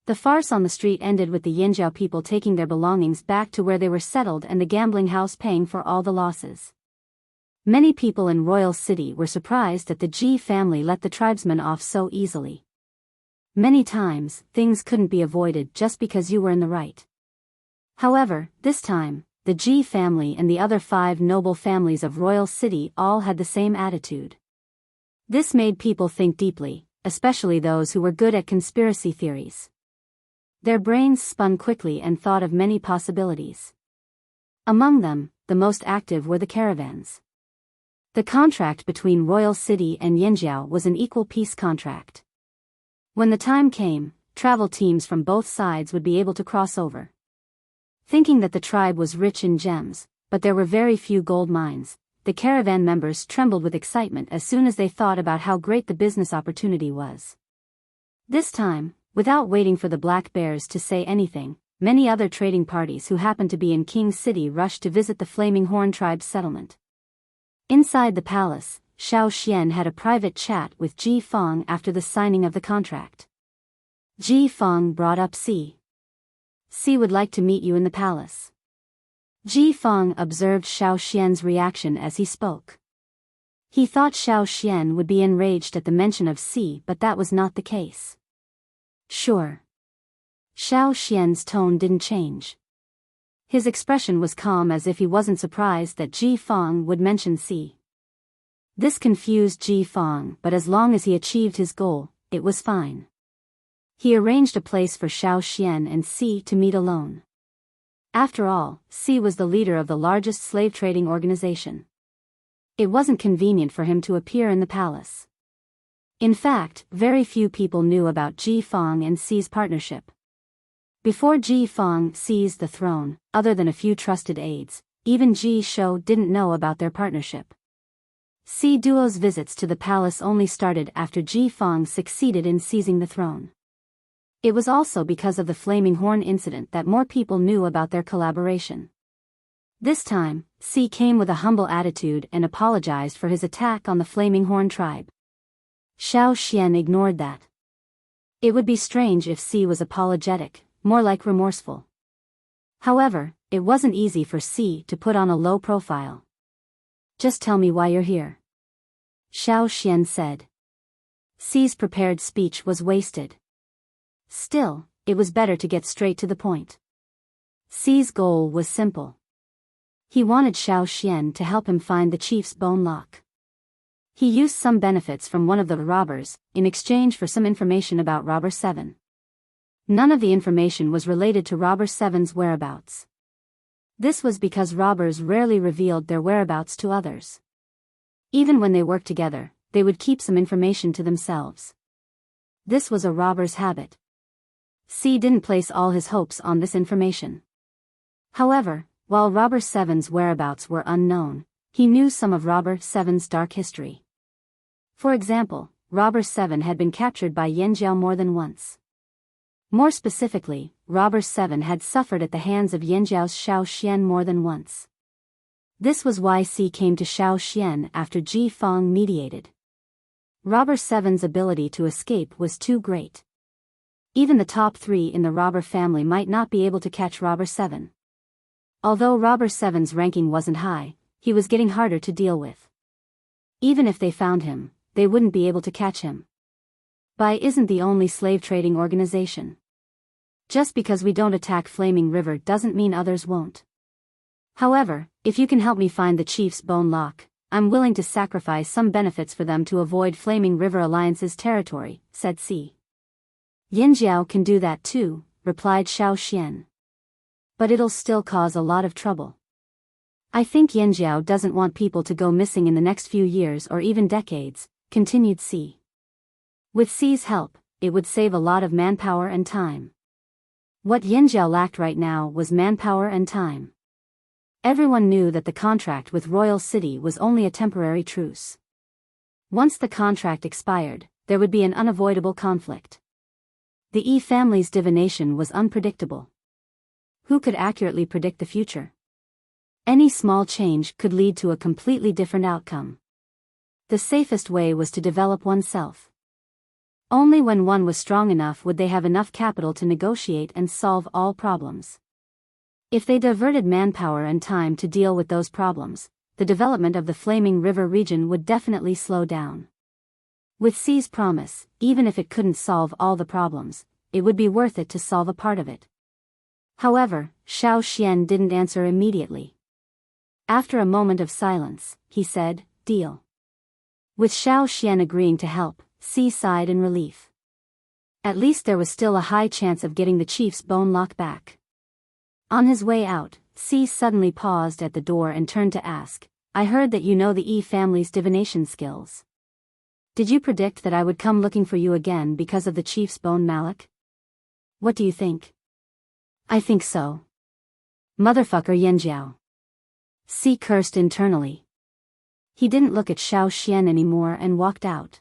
The farce on the street ended with the Yanjiao people taking their belongings back to where they were settled and the gambling house paying for all the losses. Many people in Royal City were surprised that the Ji family let the tribesmen off so easily. Many times, things couldn't be avoided just because you were in the right. However, this time, the Ji family and the other 5 noble families of Royal City all had the same attitude. This made people think deeply, especially those who were good at conspiracy theories. Their brains spun quickly and thought of many possibilities. Among them, the most active were the caravans. The contract between Royal City and Yanjiao was an equal peace contract. When the time came, travel teams from both sides would be able to cross over. Thinking that the tribe was rich in gems, but there were very few gold mines, the caravan members trembled with excitement as soon as they thought about how great the business opportunity was. This time, without waiting for the Black Bears to say anything, many other trading parties who happened to be in King City rushed to visit the Flaming Horn tribe's settlement. Inside the palace, Xiao Xian had a private chat with Ji Feng after the signing of the contract. Ji Feng brought up Si. Si would like to meet you in the palace. Ji Feng observed Xiao Xian's reaction as he spoke. He thought Xiao Xian would be enraged at the mention of Si, but that was not the case. Sure. Xiao Xian's tone didn't change. His expression was calm as if he wasn't surprised that Ji Feng would mention Si. This confused Ji Feng, but as long as he achieved his goal, it was fine. He arranged a place for Xiao Xian and Si to meet alone. After all, Si was the leader of the largest slave trading organization. It wasn't convenient for him to appear in the palace. In fact, very few people knew about Ji Feng and Si's partnership. Before Ji Feng seized the throne, other than a few trusted aides, even Ji Shou didn't know about their partnership. Si Duo's visits to the palace only started after Ji Feng succeeded in seizing the throne. It was also because of the Flaming Horn incident that more people knew about their collaboration. This time, Si came with a humble attitude and apologized for his attack on the Flaming Horn tribe. Xiao Xian ignored that. It would be strange if Si was apologetic, more like remorseful. However, it wasn't easy for Si to put on a low profile. Just tell me why you're here. Xiao Xian said. Si's prepared speech was wasted. Still, it was better to get straight to the point. Si's goal was simple. He wanted Xiao Xian to help him find the chief's bone lock. He used some benefits from one of the robbers, in exchange for some information about Robber 7. None of the information was related to Robber 7's whereabouts. This was because robbers rarely revealed their whereabouts to others. Even when they worked together, they would keep some information to themselves. This was a robber's habit. Si didn't place all his hopes on this information. However, while Robber 7's whereabouts were unknown, he knew some of Robber 7's dark history. For example, Robber 7 had been captured by Yanjiao more than once. More specifically, Robber 7 had suffered at the hands of Yanjiao's Xiao Xian more than once. This was why Si came to Xiao Xian after Ji Feng mediated. Robber 7's ability to escape was too great. Even the top 3 in the robber family might not be able to catch Robber 7. Although Robber 7's ranking wasn't high, he was getting harder to deal with. Even if they found him, they wouldn't be able to catch him. Bai isn't the only slave trading organization. Just because we don't attack Flaming River doesn't mean others won't. However, if you can help me find the chief's bone lock, I'm willing to sacrifice some benefits for them to avoid Flaming River Alliance's territory, said Si. Yanjiao can do that too, replied Xiao Xian. But it'll still cause a lot of trouble. I think Yanjiao doesn't want people to go missing in the next few years or even decades, continued Si. With Si's help, it would save a lot of manpower and time. What Yanjiao lacked right now was manpower and time. Everyone knew that the contract with Royal City was only a temporary truce. Once the contract expired, there would be an unavoidable conflict. The Yi family's divination was unpredictable. Who could accurately predict the future? Any small change could lead to a completely different outcome. The safest way was to develop oneself. Only when one was strong enough would they have enough capital to negotiate and solve all problems. If they diverted manpower and time to deal with those problems, the development of the Flaming River region would definitely slow down. With Si's promise, even if it couldn't solve all the problems, it would be worth it to solve a part of it. However, Xiao Xian didn't answer immediately. After a moment of silence, he said, "Deal." With Xiao Xian agreeing to help, Si sighed in relief. At least there was still a high chance of getting the chief's bone lock back. On his way out, Si suddenly paused at the door and turned to ask, "I heard that you know the Yi family's divination skills. Did you predict that I would come looking for you again because of the chief's bone malak? What do you think?" "I think so. Motherfucker Yanjiao." Si cursed internally. He didn't look at Xiao Xian anymore and walked out.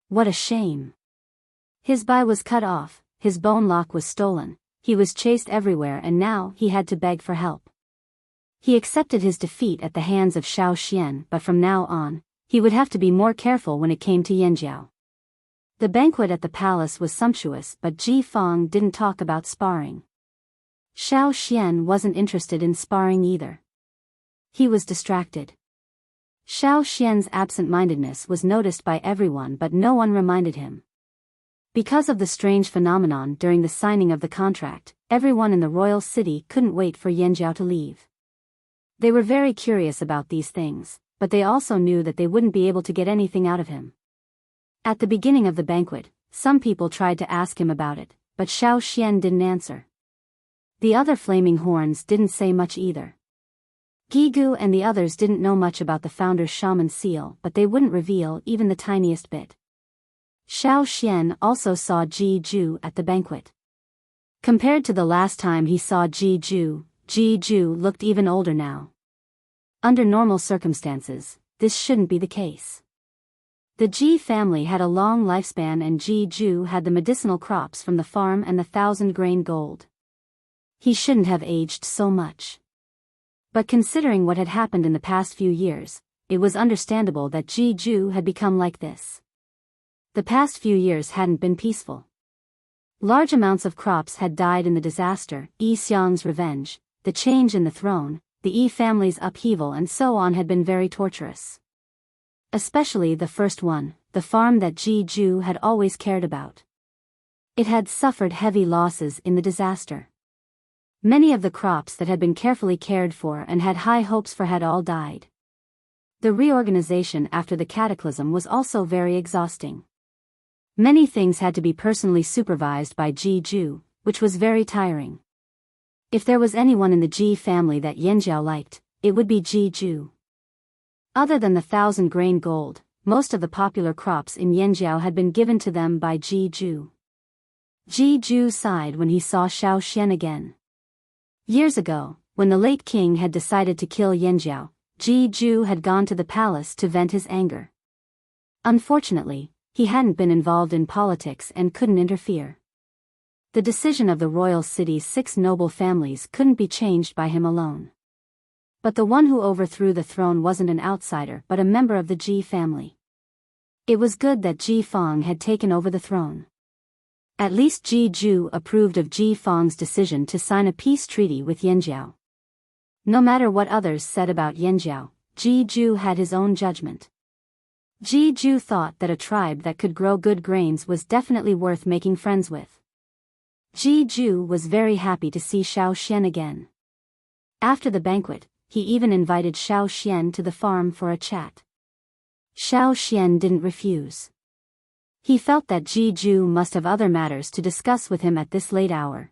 What a shame. His buy was cut off, his bone lock was stolen, he was chased everywhere and now he had to beg for help. He accepted his defeat at the hands of Xiao Xian, but from now on, he would have to be more careful when it came to Yanjiao. The banquet at the palace was sumptuous, but Ji Fang didn't talk about sparring. Xiao Xian wasn't interested in sparring either. He was distracted. Xiao Xian's absent-mindedness was noticed by everyone, but no one reminded him. Because of the strange phenomenon during the signing of the contract, everyone in the royal city couldn't wait for Yanjiao to leave. They were very curious about these things, but they also knew that they wouldn't be able to get anything out of him. At the beginning of the banquet, some people tried to ask him about it, but Xiao Xian didn't answer. The other flaming horns didn't say much either. Gigu and the others didn't know much about the founder's shaman seal, but they wouldn't reveal even the tiniest bit. Xiao Xian also saw Ji Ju at the banquet. Compared to the last time he saw Ji Ju looked even older now. Under normal circumstances, this shouldn't be the case. The Ji family had a long lifespan and Ji Ju had the medicinal crops from the farm and the 1,000-grain gold. He shouldn't have aged so much. But considering what had happened in the past few years, it was understandable that Ji Ju had become like this. The past few years hadn't been peaceful. Large amounts of crops had died in the disaster, Yi Xiang's revenge, the change in the throne, the Yi family's upheaval and so on had been very torturous. Especially the first one, the farm that Ji Ju had always cared about. It had suffered heavy losses in the disaster. Many of the crops that had been carefully cared for and had high hopes for had all died. The reorganization after the cataclysm was also very exhausting. Many things had to be personally supervised by Ji Ju, which was very tiring. If there was anyone in the Ji family that Yanjiao liked, it would be Ji Ju. Other than the 1,000-grain gold, most of the popular crops in Yanjiao had been given to them by Ji Ju. Ji Ju sighed when he saw Xiao Xian again. Years ago, when the late king had decided to kill Yanjiao, Ji Ju had gone to the palace to vent his anger. Unfortunately, he hadn't been involved in politics and couldn't interfere. The decision of the royal city's 6 noble families couldn't be changed by him alone. But the one who overthrew the throne wasn't an outsider but a member of the Ji family. It was good that Ji Fang had taken over the throne. At least Ji Ju approved of Ji Fang's decision to sign a peace treaty with Yanjiao. No matter what others said about Yanjiao, Ji Ju had his own judgment. Ji Ju thought that a tribe that could grow good grains was definitely worth making friends with. Ji was very happy to see Xiao Xian again. After the banquet, he even invited Xiao Xian to the farm for a chat. Xiao Xian didn't refuse. He felt that Ji must have other matters to discuss with him at this late hour.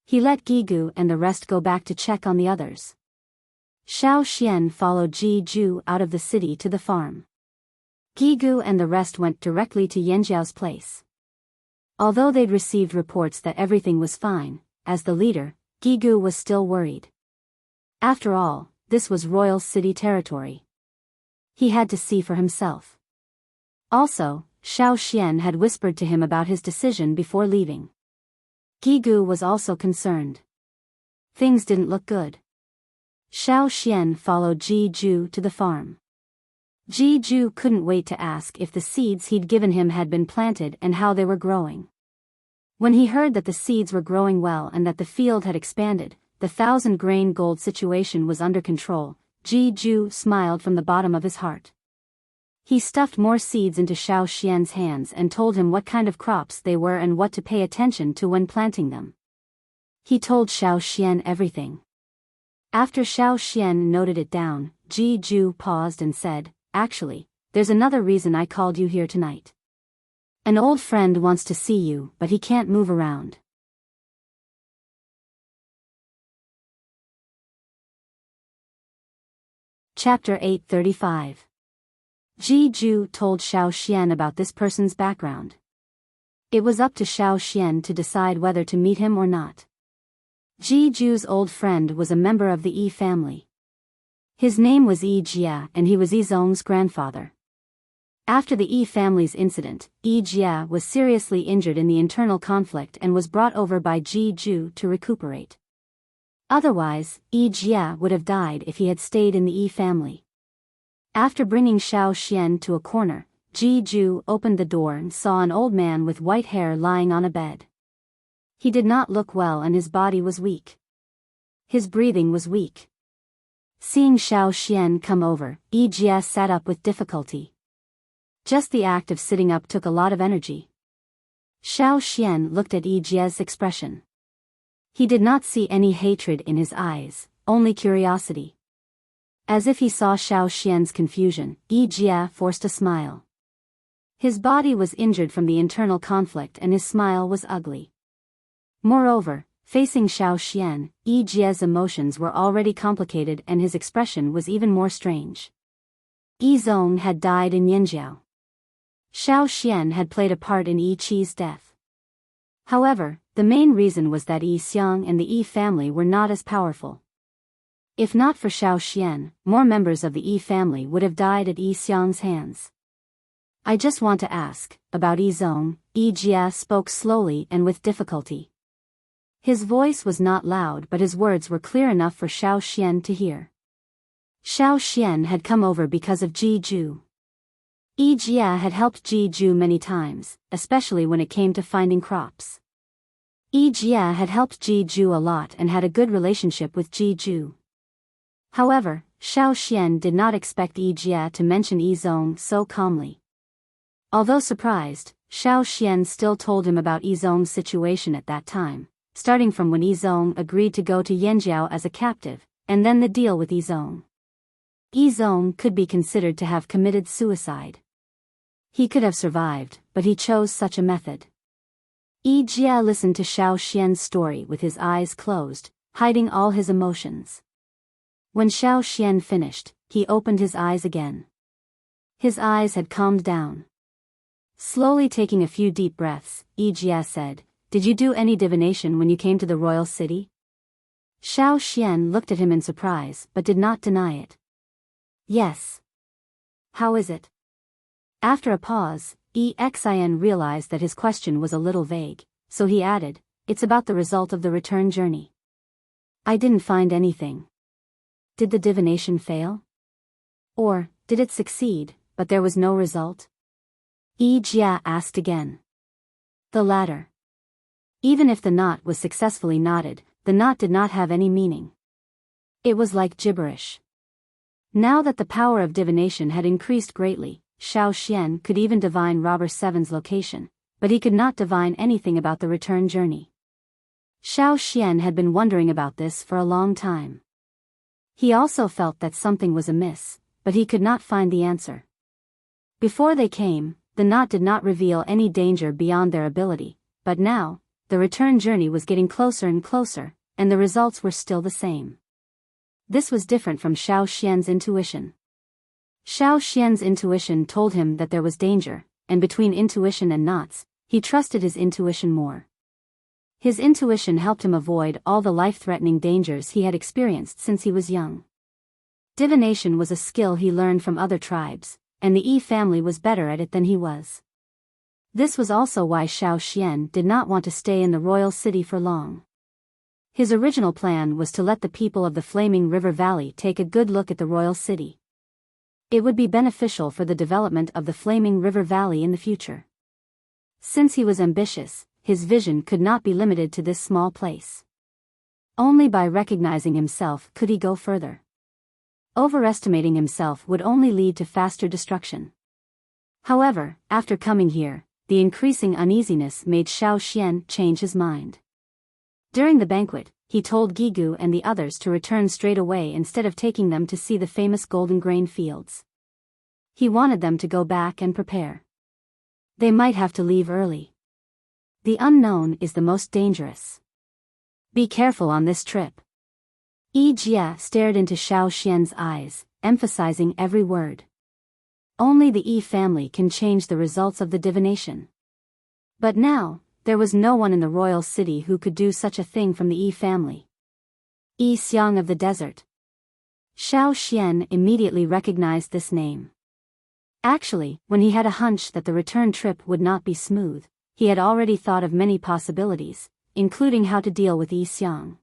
He let Gigu and the rest go back to check on the others. Xiao Xian followed Ji out of the city to the farm. Gigu and the rest went directly to Yanjiao's place. Although they'd received reports that everything was fine, as the leader, Gigu was still worried. After all, this was royal city territory. He had to see for himself. Also, Xiao Xian had whispered to him about his decision before leaving. Gigu was also concerned. Things didn't look good. Xiao Xian followed Ji to the farm. Ji couldn't wait to ask if the seeds he'd given him had been planted and how they were growing. When he heard that the seeds were growing well and that the field had expanded, the 1,000-grain gold situation was under control, Ji smiled from the bottom of his heart. He stuffed more seeds into Xiao Xian's hands and told him what kind of crops they were and what to pay attention to when planting them. He told Xiao Xian everything. After Xiao Xian noted it down, Ji paused and said, "Actually, there's another reason I called you here tonight. An old friend wants to see you, but he can't move around." Chapter 835. Ji told Xiao Xian about this person's background. It was up to Xiao Xian to decide whether to meet him or not. Ji's old friend was a member of the Yi family. His name was Yi Jia and he was Yi Zong's grandfather. After the Yi family's incident, Yi Jia was seriously injured in the internal conflict and was brought over by Ji to recuperate. Otherwise, Yi Jia would have died if he had stayed in the Yi family. After bringing Xiao Xian to a corner, Ji opened the door and saw an old man with white hair lying on a bed. He did not look well and his body was weak. His breathing was weak. Seeing Xiao Xian come over, Yi Jia sat up with difficulty. Just the act of sitting up took a lot of energy. Xiao Xian looked at Yi Jia's expression. He did not see any hatred in his eyes, only curiosity. As if he saw Xiao Xian's confusion, Yi Jia forced a smile. His body was injured from the internal conflict and his smile was ugly. Moreover, facing Xiao Xian, Yi Jia's emotions were already complicated and his expression was even more strange. Yi Zong had died in Yanjiao. Xiao Xian had played a part in Yi Qi's death. However, the main reason was that Yi Xiang and the Yi family were not as powerful. If not for Xiao Xian, more members of the Yi family would have died at Yi Xiang's hands. "I just want to ask, about Yi Zong," Yi Jia spoke slowly and with difficulty. His voice was not loud but his words were clear enough for Xiao Xian to hear. Xiao Xian had come over because of Ji. Yi Jia had helped Ji many times, especially when it came to finding crops. Yi Jia had helped Ji a lot and had a good relationship with Ji. However, Xiao Xian did not expect Yi Jia to mention Yi Zong so calmly. Although surprised, Xiao Xian still told him about Yi Zong's situation at that time, starting from when Yi Zong agreed to go to Yanjiao as a captive, and then the deal with Yi Zong. Yi Zong could be considered to have committed suicide. He could have survived, but he chose such a method. Yi Jia listened to Xiao Xian's story with his eyes closed, hiding all his emotions. When Xiao Xian finished, he opened his eyes again. His eyes had calmed down. Slowly taking a few deep breaths, Yi Jia said, "Did you do any divination when you came to the royal city?" Xiao Xian looked at him in surprise but did not deny it. "Yes." "How is it?" After a pause, Xin realized that his question was a little vague, so he added, "It's about the result of the return journey." "I didn't find anything." "Did the divination fail? Or, did it succeed, but there was no result?" Yi Jia asked again. "The latter. Even if the knot was successfully knotted, the knot did not have any meaning. It was like gibberish." Now that the power of divination had increased greatly, Xiao Xian could even divine Robber Seven's location, but he could not divine anything about the return journey. Xiao Xian had been wondering about this for a long time. He also felt that something was amiss, but he could not find the answer. Before they came, the knot did not reveal any danger beyond their ability, but now, the return journey was getting closer and closer, and the results were still the same. This was different from Xiao Xian's intuition. Xiao Xian's intuition told him that there was danger, and between intuition and knots, he trusted his intuition more. His intuition helped him avoid all the life-threatening dangers he had experienced since he was young. Divination was a skill he learned from other tribes, and the Yi family was better at it than he was. This was also why Xiao Xian did not want to stay in the royal city for long. His original plan was to let the people of the Flaming River Valley take a good look at the royal city. It would be beneficial for the development of the Flaming River Valley in the future. Since he was ambitious, his vision could not be limited to this small place. Only by recognizing himself could he go further. Overestimating himself would only lead to faster destruction. However, after coming here, the increasing uneasiness made Xiao Xian change his mind. During the banquet, he told Gigu and the others to return straight away instead of taking them to see the famous golden grain fields. He wanted them to go back and prepare. They might have to leave early. The unknown is the most dangerous. Be careful on this trip. Yi Jia stared into Xiao Xian's eyes, emphasizing every word. Only the Yi family can change the results of the divination. But now, there was no one in the royal city who could do such a thing from the Yi family. Yi Xiang of the desert. Xiao Xian immediately recognized this name. Actually, when he had a hunch that the return trip would not be smooth, he had already thought of many possibilities, including how to deal with Yi Xiang.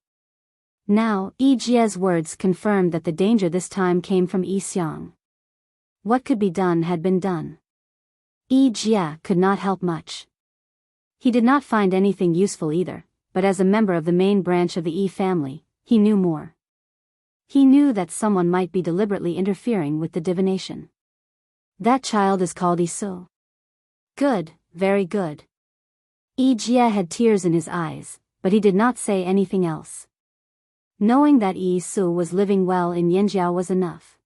Now, Yi Jia's words confirmed that the danger this time came from Yi Xiang. What could be done had been done. Yi Jia could not help much. He did not find anything useful either, but as a member of the main branch of the Yi family, he knew more. He knew that someone might be deliberately interfering with the divination. That child is called Yi Su. Good, very good. Yi Jia had tears in his eyes, but he did not say anything else. Knowing that Yi Su was living well in Yanjiao was enough.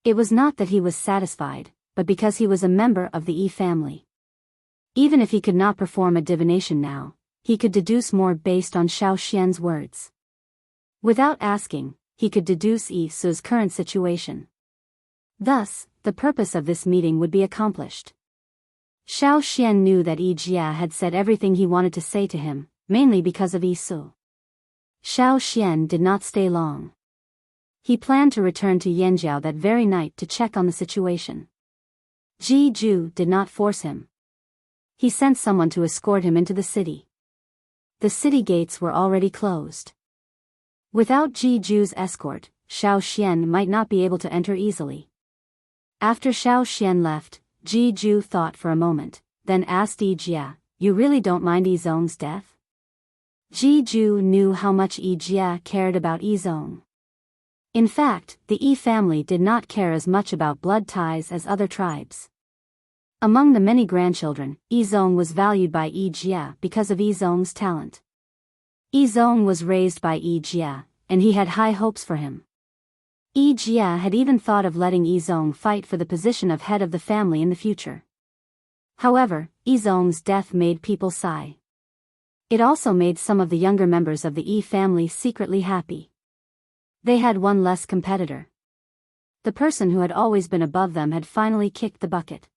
It was not that he was satisfied, but because he was a member of the Yi family. Even if he could not perform a divination now, he could deduce more based on Xiao Xian's words. Without asking, he could deduce Yi Su's current situation. Thus, the purpose of this meeting would be accomplished. Xiao Xian knew that Yi Jia had said everything he wanted to say to him, mainly because of Yi Su. Xiao Xian did not stay long. He planned to return to Yanjiao that very night to check on the situation. Ji Ju did not force him. He sent someone to escort him into the city. The city gates were already closed. Without Ji Ju's escort, Xiao Xian might not be able to enter easily. After Xiao Xian left, Ji Ju thought for a moment, then asked Yi Jia, "You really don't mind Yi Zong's death?" Ji Ju knew how much Yi Jia cared about Yi Zong. In fact, the Yi family did not care as much about blood ties as other tribes. Among the many grandchildren, Yi Zong was valued by Yi Jia because of Yi Zong's talent. Yi Zong was raised by Yi Jia, and he had high hopes for him. Yi Jia had even thought of letting Yi Zong fight for the position of head of the family in the future. However, Yi Zong's death made people sigh. It also made some of the younger members of the Yi family secretly happy. They had one less competitor. The person who had always been above them had finally kicked the bucket.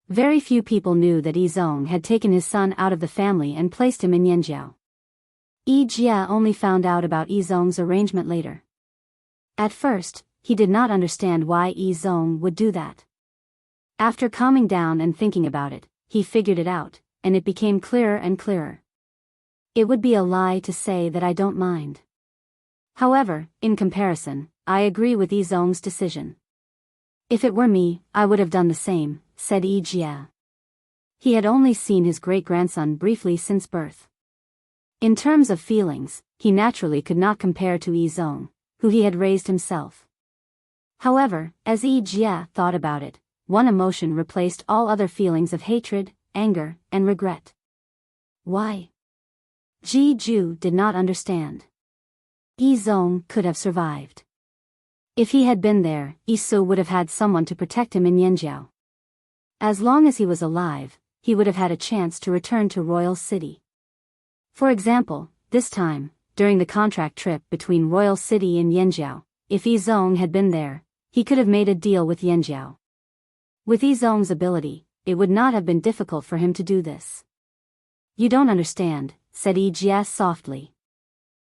Very few people knew that Yi Zong had taken his son out of the family and placed him in Yanjiao. Yi Jia only found out about Yi Zong's arrangement later. At first, he did not understand why Yi Zong would do that. After calming down and thinking about it, he figured it out, and it became clearer and clearer. It would be a lie to say that I don't mind. However, in comparison, I agree with Yi Zong's decision. If it were me, I would have done the same, said Yi Jia. He had only seen his great-grandson briefly since birth. In terms of feelings, he naturally could not compare to Yi Zong, who he had raised himself. However, as Yi Jia thought about it, one emotion replaced all other feelings of hatred, anger, and regret. Why? Ji did not understand. Yi Zong could have survived. If he had been there, Yi Su would have had someone to protect him in Yanjiao. As long as he was alive, he would have had a chance to return to Royal City. For example, this time, during the contract trip between Royal City and Yanjiao, if Yi Zong had been there, he could have made a deal with Yanjiao. With Yi Zong's ability, it would not have been difficult for him to do this. You don't understand, said Yi Jia softly.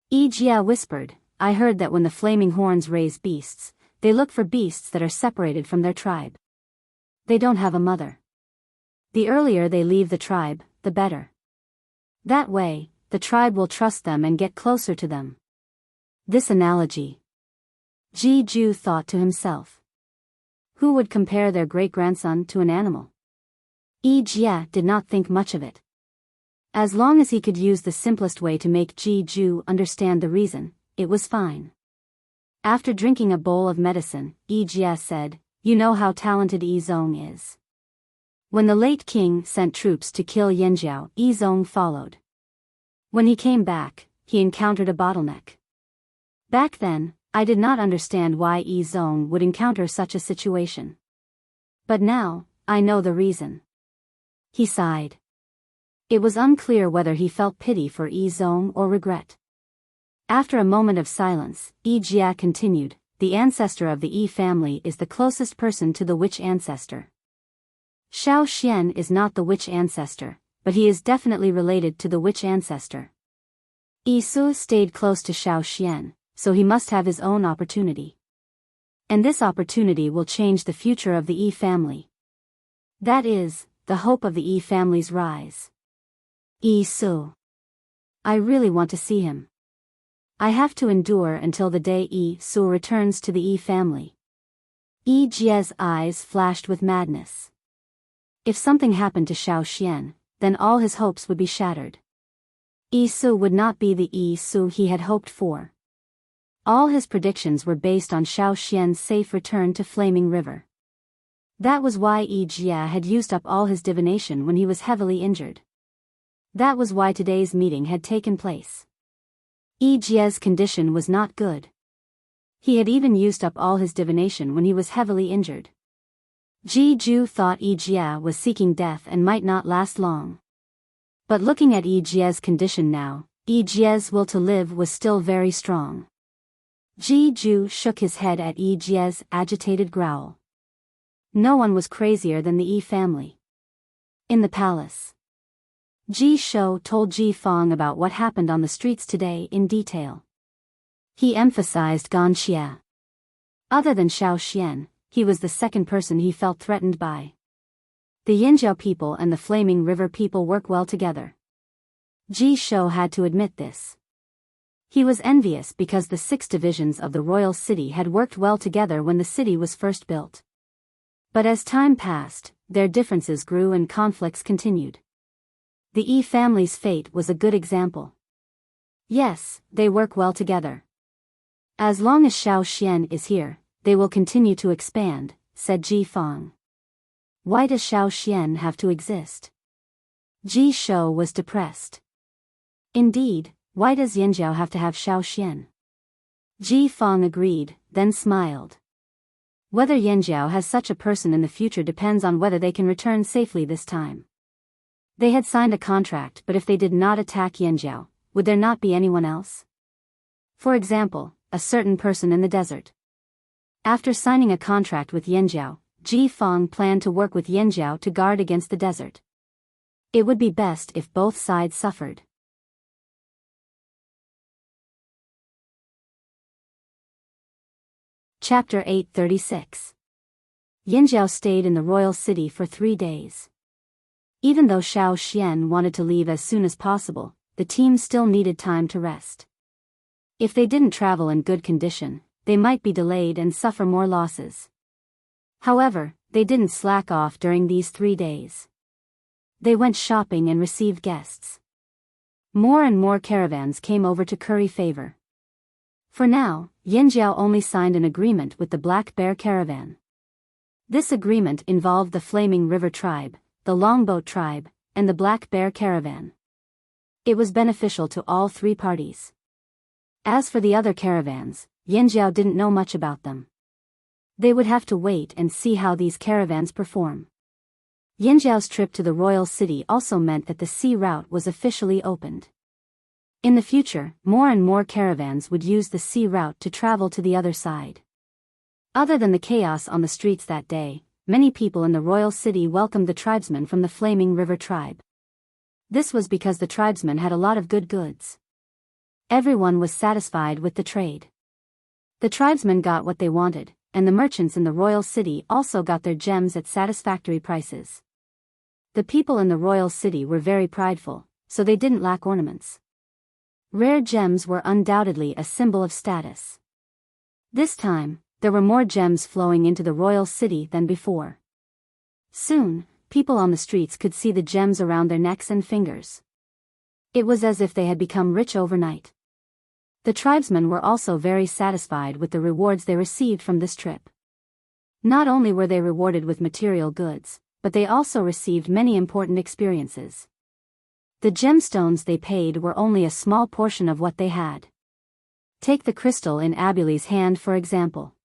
Yi Jia whispered, I heard that when the flaming horns raise beasts, they look for beasts that are separated from their tribe. They don't have a mother. The earlier they leave the tribe, the better. That way, the tribe will trust them and get closer to them. This analogy. Ji Ju thought to himself. Who would compare their great-grandson to an animal? Yi Jia did not think much of it. As long as he could use the simplest way to make Ji Ju understand the reason, it was fine. After drinking a bowl of medicine, Yi Jia said, You know how talented Yi Zong is. When the late king sent troops to kill Yanjiao, Yi Zong followed. When he came back, he encountered a bottleneck. Back then, I did not understand why Yi Zong would encounter such a situation. But now, I know the reason. He sighed. It was unclear whether he felt pity for Yi Zong or regret. After a moment of silence, Yi Jia continued, The ancestor of the Yi family is the closest person to the witch ancestor. Xiao Xian is not the witch ancestor, but he is definitely related to the witch ancestor. Yi Su stayed close to Xiao Xian, so he must have his own opportunity. And this opportunity will change the future of the Yi family. That is, the hope of the Yi family's rise. Yi Su. I really want to see him. I have to endure until the day Yi Su returns to the Yi family. Yi Jia's eyes flashed with madness. If something happened to Xiao Xian, then all his hopes would be shattered. Yi Su would not be the Yi Su he had hoped for. All his predictions were based on Xiao Xian's safe return to Flaming River. That was why Yi Jia had used up all his divination when he was heavily injured. That was why today's meeting had taken place. Yi Jia's condition was not good. He had even used up all his divination when he was heavily injured. Ji Ju thought Yi Jia was seeking death and might not last long. But looking at Yi Jia's condition now, Yi Jia's will to live was still very strong. Ji Ju shook his head at Yi Jia's agitated growl. No one was crazier than the Yi family. In the palace, Ji Shou told Ji Fang about what happened on the streets today in detail. He emphasized Gan Xia. Other than Xiao Xian, he was the second person he felt threatened by. The Yanjiao people and the Flaming River people work well together. Ji Shou had to admit this. He was envious because the 6 divisions of the royal city had worked well together when the city was first built. But as time passed, their differences grew and conflicts continued. The Yi family's fate was a good example. Yes, they work well together. As long as Xiao Xian is here, they will continue to expand, said Ji Fang. Why does Xiao Xian have to exist? Ji Shou was depressed. Indeed, why does Yanjiao have to have Xiao Xian? Ji Fang agreed, then smiled. Whether Yanjiao has such a person in the future depends on whether they can return safely this time. They had signed a contract, but if they did not attack Yanjiao, would there not be anyone else? For example, a certain person in the desert. After signing a contract with Yanjiao, Ji Fang planned to work with Yanjiao to guard against the desert. It would be best if both sides suffered. Chapter 836. Yanjiao stayed in the royal city for 3 days. Even though Xiao Xian wanted to leave as soon as possible, the team still needed time to rest. If they didn't travel in good condition, they might be delayed and suffer more losses. However, they didn't slack off during these 3 days. They went shopping and received guests. More and more caravans came over to curry favor. For now, Yanjiao only signed an agreement with the Black Bear Caravan. This agreement involved the Flaming River Tribe, the Longboat Tribe, and the Black Bear Caravan. It was beneficial to all three parties. As for the other caravans, Yanjiao didn't know much about them. They would have to wait and see how these caravans perform. Yanjiao's trip to the royal city also meant that the sea route was officially opened. In the future, more and more caravans would use the sea route to travel to the other side. Other than the chaos on the streets that day, many people in the royal city welcomed the tribesmen from the Flaming River tribe. This was because the tribesmen had a lot of good goods. Everyone was satisfied with the trade. The tribesmen got what they wanted, and the merchants in the royal city also got their gems at satisfactory prices. The people in the royal city were very prideful, so they didn't lack ornaments. Rare gems were undoubtedly a symbol of status. This time, there were more gems flowing into the royal city than before. Soon, people on the streets could see the gems around their necks and fingers. It was as if they had become rich overnight. The tribesmen were also very satisfied with the rewards they received from this trip. Not only were they rewarded with material goods, but they also received many important experiences. The gemstones they paid were only a small portion of what they had. Take the crystal in Abuli's hand for example.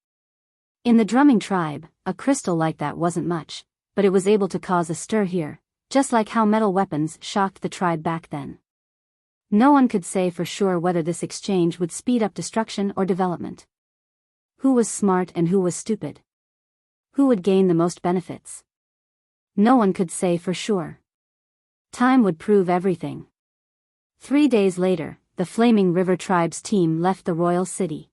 In the drumming tribe, a crystal like that wasn't much, but it was able to cause a stir here, just like how metal weapons shocked the tribe back then. No one could say for sure whether this exchange would speed up destruction or development. Who was smart and who was stupid? Who would gain the most benefits? No one could say for sure. Time would prove everything. 3 days later, the Flaming River tribe's team left the royal city.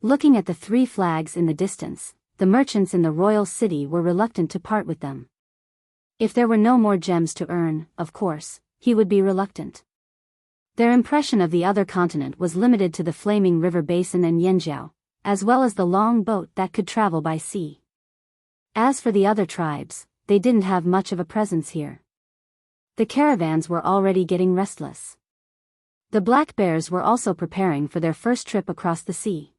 Looking at the 3 flags in the distance, the merchants in the royal city were reluctant to part with them. If there were no more gems to earn, of course, he would be reluctant. Their impression of the other continent was limited to the Flaming River basin and Yanjiao, as well as the long boat that could travel by sea. As for the other tribes, they didn't have much of a presence here. The caravans were already getting restless. The black bears were also preparing for their first trip across the sea.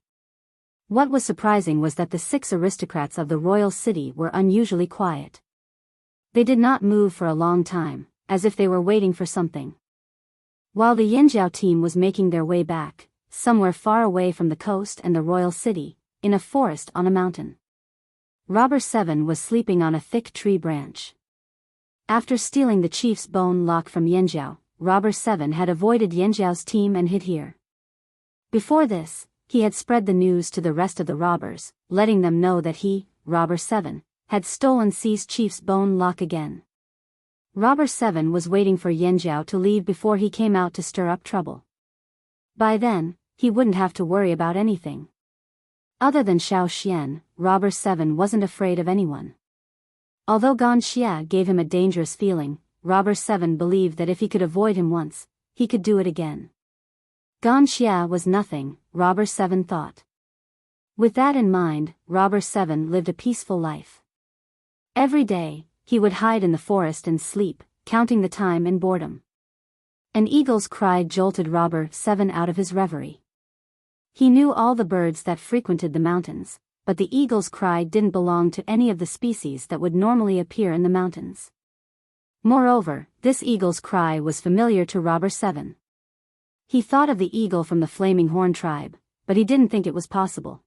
What was surprising was that the 6 aristocrats of the royal city were unusually quiet. They did not move for a long time, as if they were waiting for something. While the Yanjiao team was making their way back, somewhere far away from the coast and the royal city, in a forest on a mountain, Robber 7 was sleeping on a thick tree branch. After stealing the chief's bone lock from Yanjiao, Robber 7 had avoided Yanjiao's team and hid here. Before this, he had spread the news to the rest of the robbers, letting them know that he, Robber 7, had stolen C's chief's bone lock again. Robber 7 was waiting for Yanjiao to leave before he came out to stir up trouble. By then, he wouldn't have to worry about anything. Other than Xiao Xian, Robber 7 wasn't afraid of anyone. Although Gan Xia gave him a dangerous feeling, Robber 7 believed that if he could avoid him once, he could do it again. Gan Xia was nothing, Robber 7 thought. With that in mind, Robber 7 lived a peaceful life. Every day, he would hide in the forest and sleep, counting the time in boredom. An eagle's cry jolted Robber 7 out of his reverie. He knew all the birds that frequented the mountains, but the eagle's cry didn't belong to any of the species that would normally appear in the mountains. Moreover, this eagle's cry was familiar to Robber 7. He thought of the eagle from the Flaming Horn tribe, but he didn't think it was possible.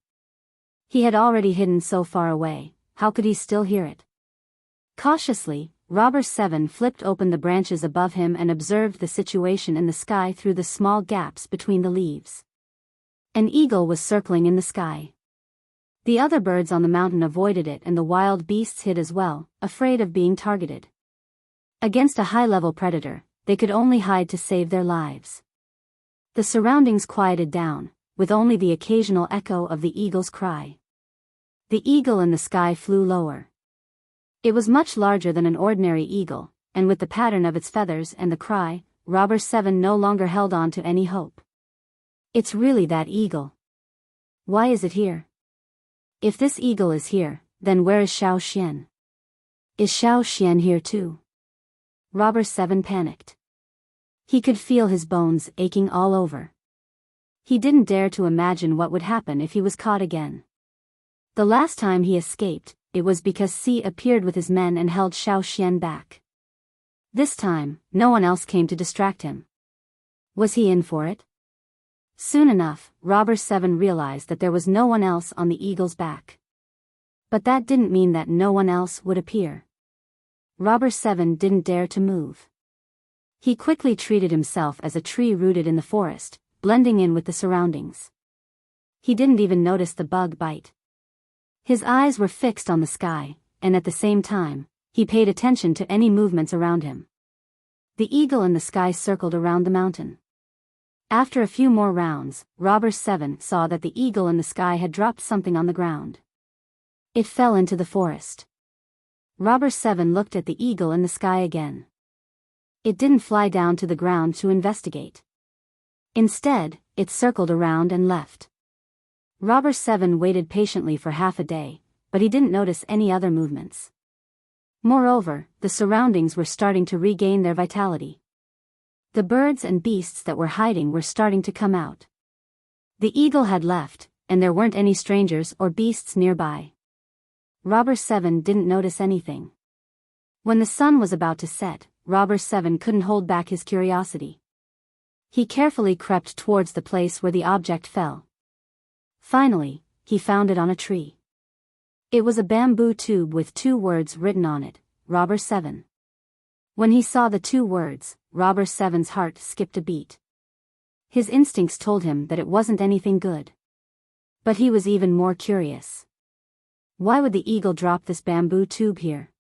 He had already hidden so far away, how could he still hear it? Cautiously, Robber 7 flipped open the branches above him and observed the situation in the sky through the small gaps between the leaves. An eagle was circling in the sky. The other birds on the mountain avoided it and the wild beasts hid as well, afraid of being targeted. Against a high-level predator, they could only hide to save their lives. The surroundings quieted down, with only the occasional echo of the eagle's cry. The eagle in the sky flew lower. It was much larger than an ordinary eagle, and with the pattern of its feathers and the cry, Robber 7 no longer held on to any hope. It's really that eagle. Why is it here? If this eagle is here, then where is Xiao Xian? Is Xiao Xian here too? Robber 7 panicked. He could feel his bones aching all over. He didn't dare to imagine what would happen if he was caught again. The last time he escaped, it was because C appeared with his men and held Xiao Xian back. This time, no one else came to distract him. Was he in for it? Soon enough, Robber 7 realized that there was no one else on the eagle's back. But that didn't mean that no one else would appear. Robber 7 didn't dare to move. He quickly treated himself as a tree rooted in the forest, blending in with the surroundings. He didn't even notice the bug bite. His eyes were fixed on the sky, and at the same time, he paid attention to any movements around him. The eagle in the sky circled around the mountain. After a few more rounds, Robber 7 saw that the eagle in the sky had dropped something on the ground. It fell into the forest. Robber 7 looked at the eagle in the sky again. It didn't fly down to the ground to investigate. Instead, it circled around and left. Robber 7 waited patiently for half a day, but he didn't notice any other movements. Moreover, the surroundings were starting to regain their vitality. The birds and beasts that were hiding were starting to come out. The eagle had left, and there weren't any strangers or beasts nearby. Robber 7 didn't notice anything. When the sun was about to set, Robber 7 couldn't hold back his curiosity. He carefully crept towards the place where the object fell. Finally, he found it on a tree. It was a bamboo tube with 2 words written on it, Robber 7. When he saw the 2 words, Robber 7's heart skipped a beat. His instincts told him that it wasn't anything good. But he was even more curious. Why would the eagle drop this bamboo tube here?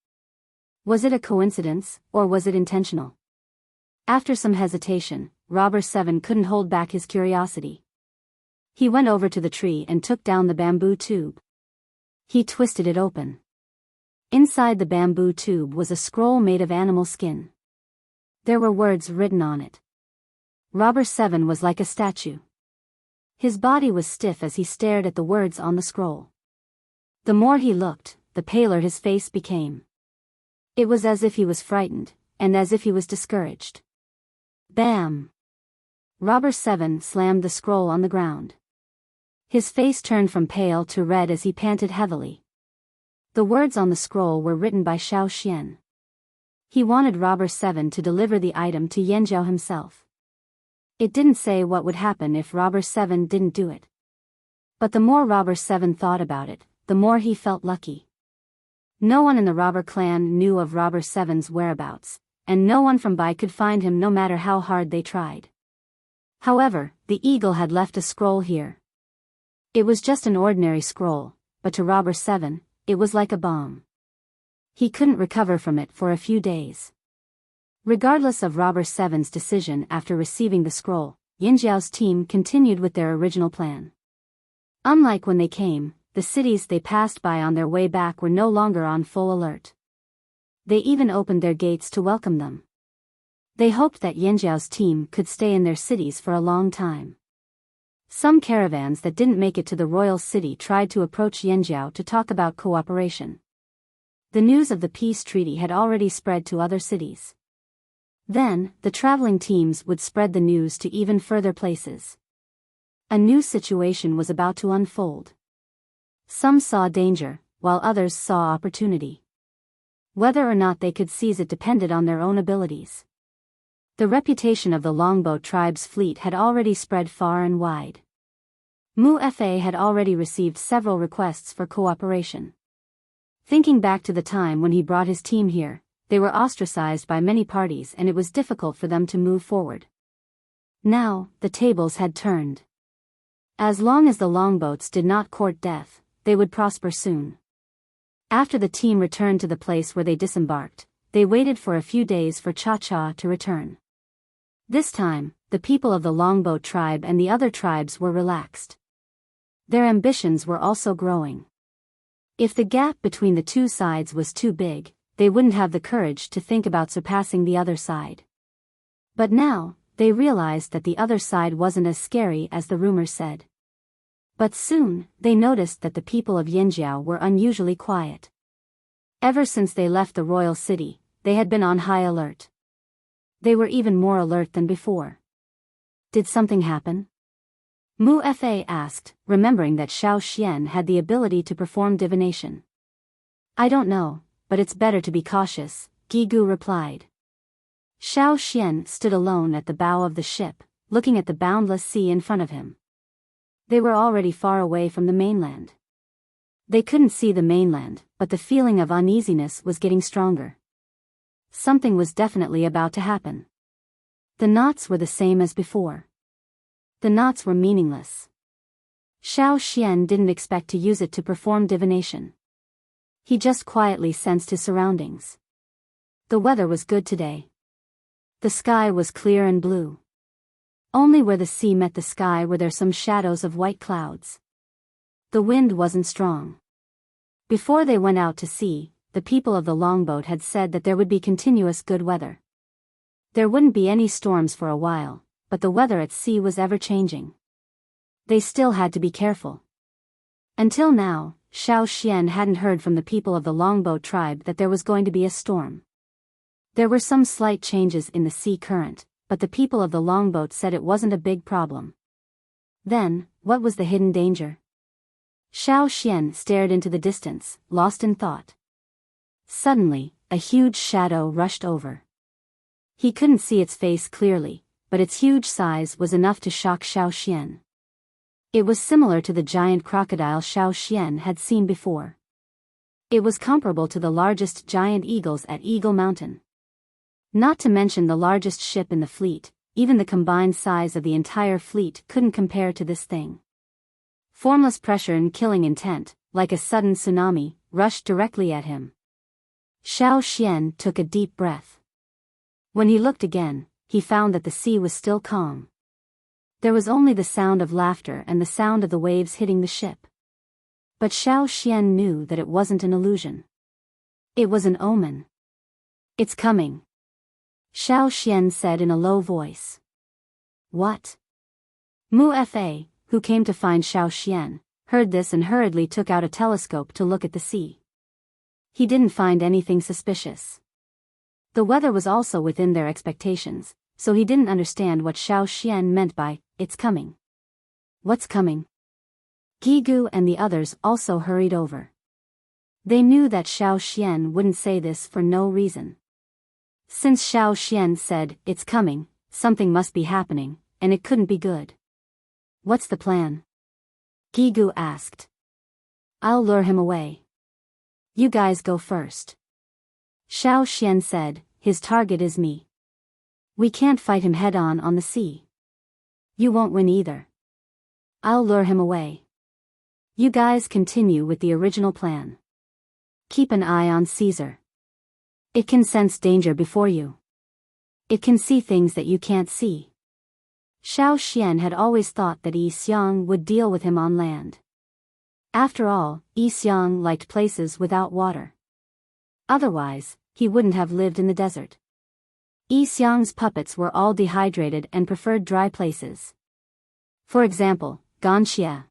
Was it a coincidence, or was it intentional? After some hesitation, Robber 7 couldn't hold back his curiosity. He went over to the tree and took down the bamboo tube. He twisted it open. Inside the bamboo tube was a scroll made of animal skin. There were words written on it. Robber 7 was like a statue. His body was stiff as he stared at the words on the scroll. The more he looked, the paler his face became. It was as if he was frightened, and as if he was discouraged. Bam! Robber 7 slammed the scroll on the ground. His face turned from pale to red as he panted heavily. The words on the scroll were written by Xiao Xian. He wanted Robber 7 to deliver the item to Yanjiao himself. It didn't say what would happen if Robber 7 didn't do it. But the more Robber 7 thought about it, the more he felt lucky. No one in the robber clan knew of Robber 7's whereabouts, and no one from Bai could find him no matter how hard they tried. However, the eagle had left a scroll here. It was just an ordinary scroll, but to Robber 7, it was like a bomb. He couldn't recover from it for a few days. Regardless of Robber 7's decision after receiving the scroll, Yanjiao's team continued with their original plan. Unlike when they came, the cities they passed by on their way back were no longer on full alert. They even opened their gates to welcome them. They hoped that Yanjiao's team could stay in their cities for a long time. Some caravans that didn't make it to the royal city tried to approach Yanjiao to talk about cooperation. The news of the peace treaty had already spread to other cities. Then, the traveling teams would spread the news to even further places. A new situation was about to unfold. Some saw danger, while others saw opportunity. Whether or not they could seize it depended on their own abilities. The reputation of the Longboat tribe's fleet had already spread far and wide. Mu Fa had already received several requests for cooperation. Thinking back to the time when he brought his team here, they were ostracized by many parties and it was difficult for them to move forward. Now, the tables had turned. As long as the longboats did not court death, they would prosper soon. After the team returned to the place where they disembarked, they waited for a few days for Cha-Cha to return. This time, the people of the Longboat tribe and the other tribes were relaxed. Their ambitions were also growing. If the gap between the two sides was too big, they wouldn't have the courage to think about surpassing the other side. But now, they realized that the other side wasn't as scary as the rumors said. But soon, they noticed that the people of Yanjiao were unusually quiet. Ever since they left the royal city, they had been on high alert. They were even more alert than before. Did something happen? Mu Fa asked, remembering that Xiao Xian had the ability to perform divination. I don't know, but it's better to be cautious, Gigu replied. Xiao Xian stood alone at the bow of the ship, looking at the boundless sea in front of him. They were already far away from the mainland. They couldn't see the mainland, but the feeling of uneasiness was getting stronger. Something was definitely about to happen. The knots were the same as before. The knots were meaningless. Xiao Xian didn't expect to use it to perform divination. He just quietly sensed his surroundings. The weather was good today. The sky was clear and blue. Only where the sea met the sky were there some shadows of white clouds. The wind wasn't strong. Before they went out to sea, the people of the longboat had said that there would be continuous good weather. There wouldn't be any storms for a while, but the weather at sea was ever-changing. They still had to be careful. Until now, Xiao Xian hadn't heard from the people of the longboat tribe that there was going to be a storm. There were some slight changes in the sea current, but the people of the longboat said it wasn't a big problem. Then, what was the hidden danger? Xiao Xian stared into the distance, lost in thought. Suddenly, a huge shadow rushed over. He couldn't see its face clearly, but its huge size was enough to shock Xiao Xian. It was similar to the giant crocodile Xiao Xian had seen before. It was comparable to the largest giant eagles at Eagle Mountain. Not to mention the largest ship in the fleet, even the combined size of the entire fleet couldn't compare to this thing. Formless pressure and killing intent, like a sudden tsunami, rushed directly at him. Xiao Xian took a deep breath. When he looked again, he found that the sea was still calm. There was only the sound of laughter and the sound of the waves hitting the ship. But Xiao Xian knew that it wasn't an illusion. It was an omen. "It's coming," Xiao Xian said in a low voice. "What?" Mu Fa, who came to find Xiao Xian, heard this and hurriedly took out a telescope to look at the sea. He didn't find anything suspicious. The weather was also within their expectations, so he didn't understand what Xiao Xian meant by, "It's coming." What's coming? Gigu and the others also hurried over. They knew that Xiao Xian wouldn't say this for no reason. Since Xiao Xian said, "It's coming," something must be happening, and it couldn't be good. "What's the plan?" Gigu asked. "I'll lure him away. You guys go first." Xiao Xian said, "His target is me. We can't fight him head-on on the sea. You won't win either. I'll lure him away. You guys continue with the original plan. Keep an eye on Caesar. It can sense danger before you. It can see things that you can't see." Xiao Xian had always thought that Yi Xiang would deal with him on land. After all, Yi Xiang liked places without water. Otherwise, he wouldn't have lived in the desert. Yi Xiang's puppets were all dehydrated and preferred dry places. For example, Ganxia.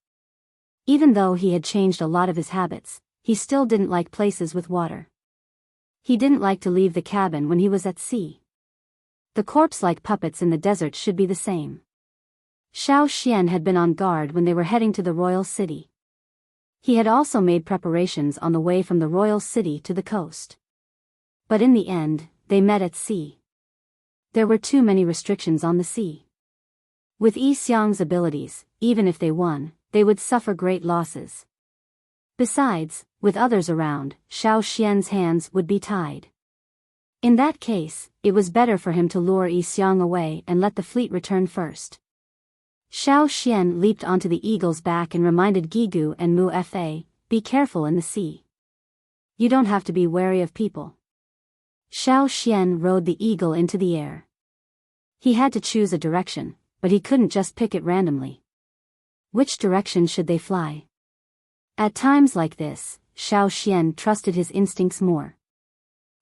Even though he had changed a lot of his habits, he still didn't like places with water. He didn't like to leave the cabin when he was at sea. The corpse-like puppets in the desert should be the same. Xiao Xian had been on guard when they were heading to the royal city. He had also made preparations on the way from the royal city to the coast. But in the end, they met at sea. There were too many restrictions on the sea. With Yi Xiang's abilities, even if they won, they would suffer great losses. Besides, with others around, Xiao Xian's hands would be tied. In that case, it was better for him to lure Yi Xiang away and let the fleet return first. Xiao Xian leaped onto the eagle's back and reminded Gigu and Mu Fa, "Be careful in the sea. You don't have to be wary of people." Xiao Xian rode the eagle into the air. He had to choose a direction, but he couldn't just pick it randomly. Which direction should they fly? At times like this, Xiao Xian trusted his instincts more.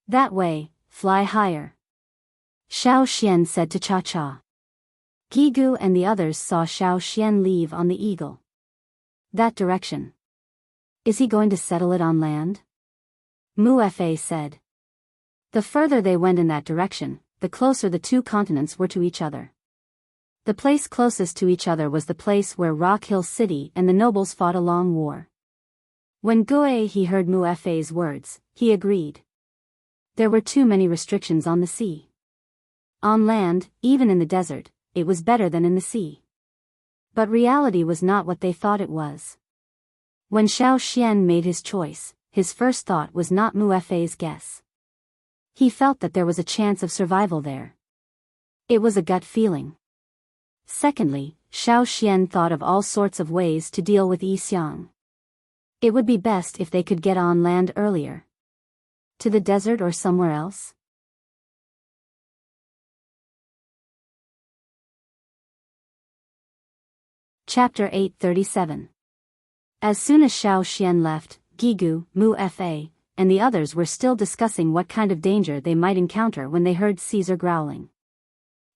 "That way, fly higher," Xiao Xian said to Cha Cha. Gigu and the others saw Xiao Xian leave on the eagle. "That direction. Is he going to settle it on land?" Mu Fa said. The further they went in that direction, the closer the two continents were to each other. The place closest to each other was the place where Rock Hill City and the nobles fought a long war. When He heard Mu Fa's words, he agreed. There were too many restrictions on the sea. On land, even in the desert, it was better than in the sea. But reality was not what they thought it was. When Xiao Xian made his choice, his first thought was not Mu Fei's guess. He felt that there was a chance of survival there. It was a gut feeling. Secondly, Xiao Xian thought of all sorts of ways to deal with Yi Xiang. It would be best if they could get on land earlier. To the desert or somewhere else? Chapter 837. As soon as Xiao Xian left, Gigu, Mu Fa, and the others were still discussing what kind of danger they might encounter when they heard Caesar growling.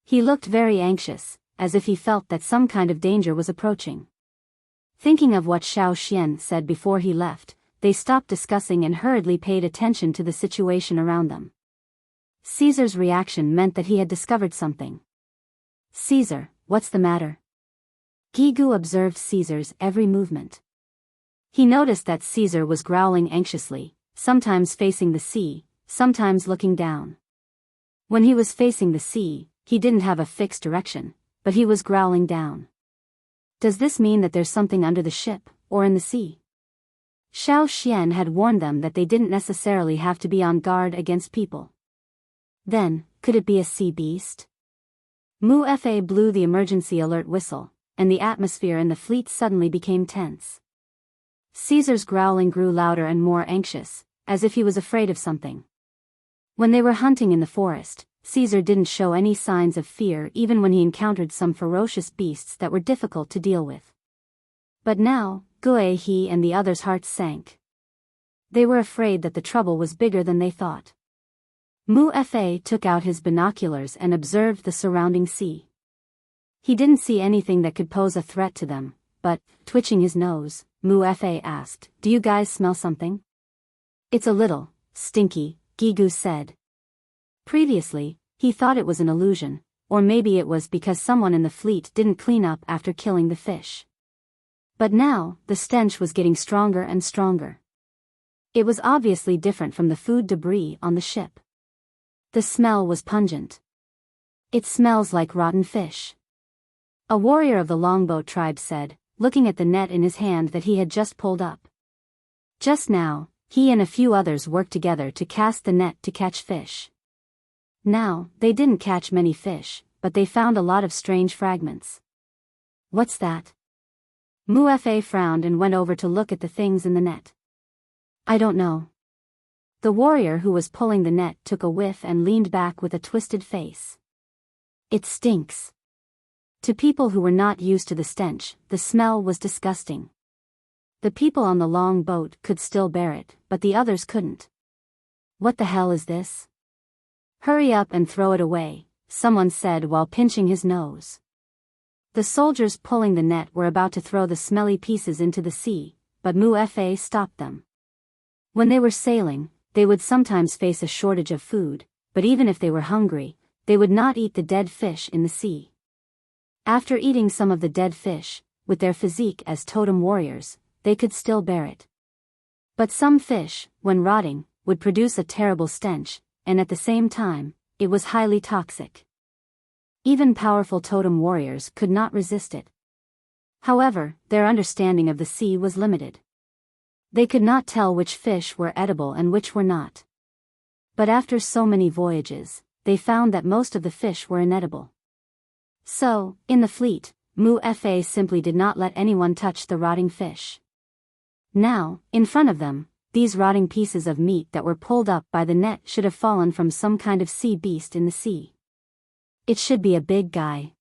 He looked very anxious, as if he felt that some kind of danger was approaching. Thinking of what Xiao Xian said before he left, they stopped discussing and hurriedly paid attention to the situation around them. Caesar's reaction meant that he had discovered something. "Caesar, what's the matter?" Gigu observed Caesar's every movement. He noticed that Caesar was growling anxiously, sometimes facing the sea, sometimes looking down. When he was facing the sea, he didn't have a fixed direction, but he was growling down. Does this mean that there's something under the ship, or in the sea? Xiao Xian had warned them that they didn't necessarily have to be on guard against people. Then, could it be a sea beast? Mu Fa blew the emergency alert whistle, and the atmosphere in the fleet suddenly became tense. Caesar's growling grew louder and more anxious, as if he was afraid of something. When they were hunting in the forest, Caesar didn't show any signs of fear even when he encountered some ferocious beasts that were difficult to deal with. But now, Gue He and the others' hearts sank. They were afraid that the trouble was bigger than they thought. Mu Fa took out his binoculars and observed the surrounding sea. He didn't see anything that could pose a threat to them, but, twitching his nose, Mu Fa asked, "Do you guys smell something?" "It's a little stinky," Gigu said. Previously, he thought it was an illusion, or maybe it was because someone in the fleet didn't clean up after killing the fish. But now, the stench was getting stronger and stronger. It was obviously different from the food debris on the ship. The smell was pungent. "It smells like rotten fish," a warrior of the longboat tribe said, looking at the net in his hand that he had just pulled up. Just now, he and a few others worked together to cast the net to catch fish. Now, they didn't catch many fish, but they found a lot of strange fragments. "What's that?" Mu Fa frowned and went over to look at the things in the net. "I don't know." The warrior who was pulling the net took a whiff and leaned back with a twisted face. "It stinks." To people who were not used to the stench, the smell was disgusting. The people on the long boat could still bear it, but the others couldn't. "What the hell is this?" "Hurry up and throw it away," someone said while pinching his nose. The soldiers pulling the net were about to throw the smelly pieces into the sea, but Mu Fa stopped them. When they were sailing, they would sometimes face a shortage of food, but even if they were hungry, they would not eat the dead fish in the sea. After eating some of the dead fish, with their physique as totem warriors, they could still bear it. But some fish, when rotting, would produce a terrible stench, and at the same time, it was highly toxic. Even powerful totem warriors could not resist it. However, their understanding of the sea was limited. They could not tell which fish were edible and which were not. But after so many voyages, they found that most of the fish were inedible. So, in the fleet, Mu Fa simply did not let anyone touch the rotting fish. Now, in front of them, these rotting pieces of meat that were pulled up by the net should have fallen from some kind of sea beast in the sea. It should be a big guy.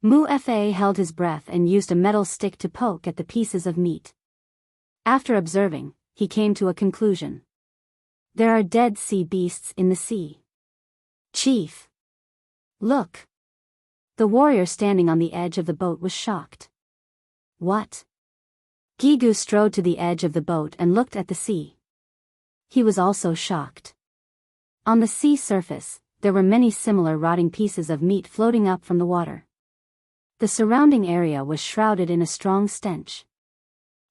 Mu Fa held his breath and used a metal stick to poke at the pieces of meat. After observing, he came to a conclusion. There are dead sea beasts in the sea. "Chief! Look!" The warrior standing on the edge of the boat was shocked. "What?" Gigu strode to the edge of the boat and looked at the sea. He was also shocked. On the sea surface, there were many similar rotting pieces of meat floating up from the water. The surrounding area was shrouded in a strong stench.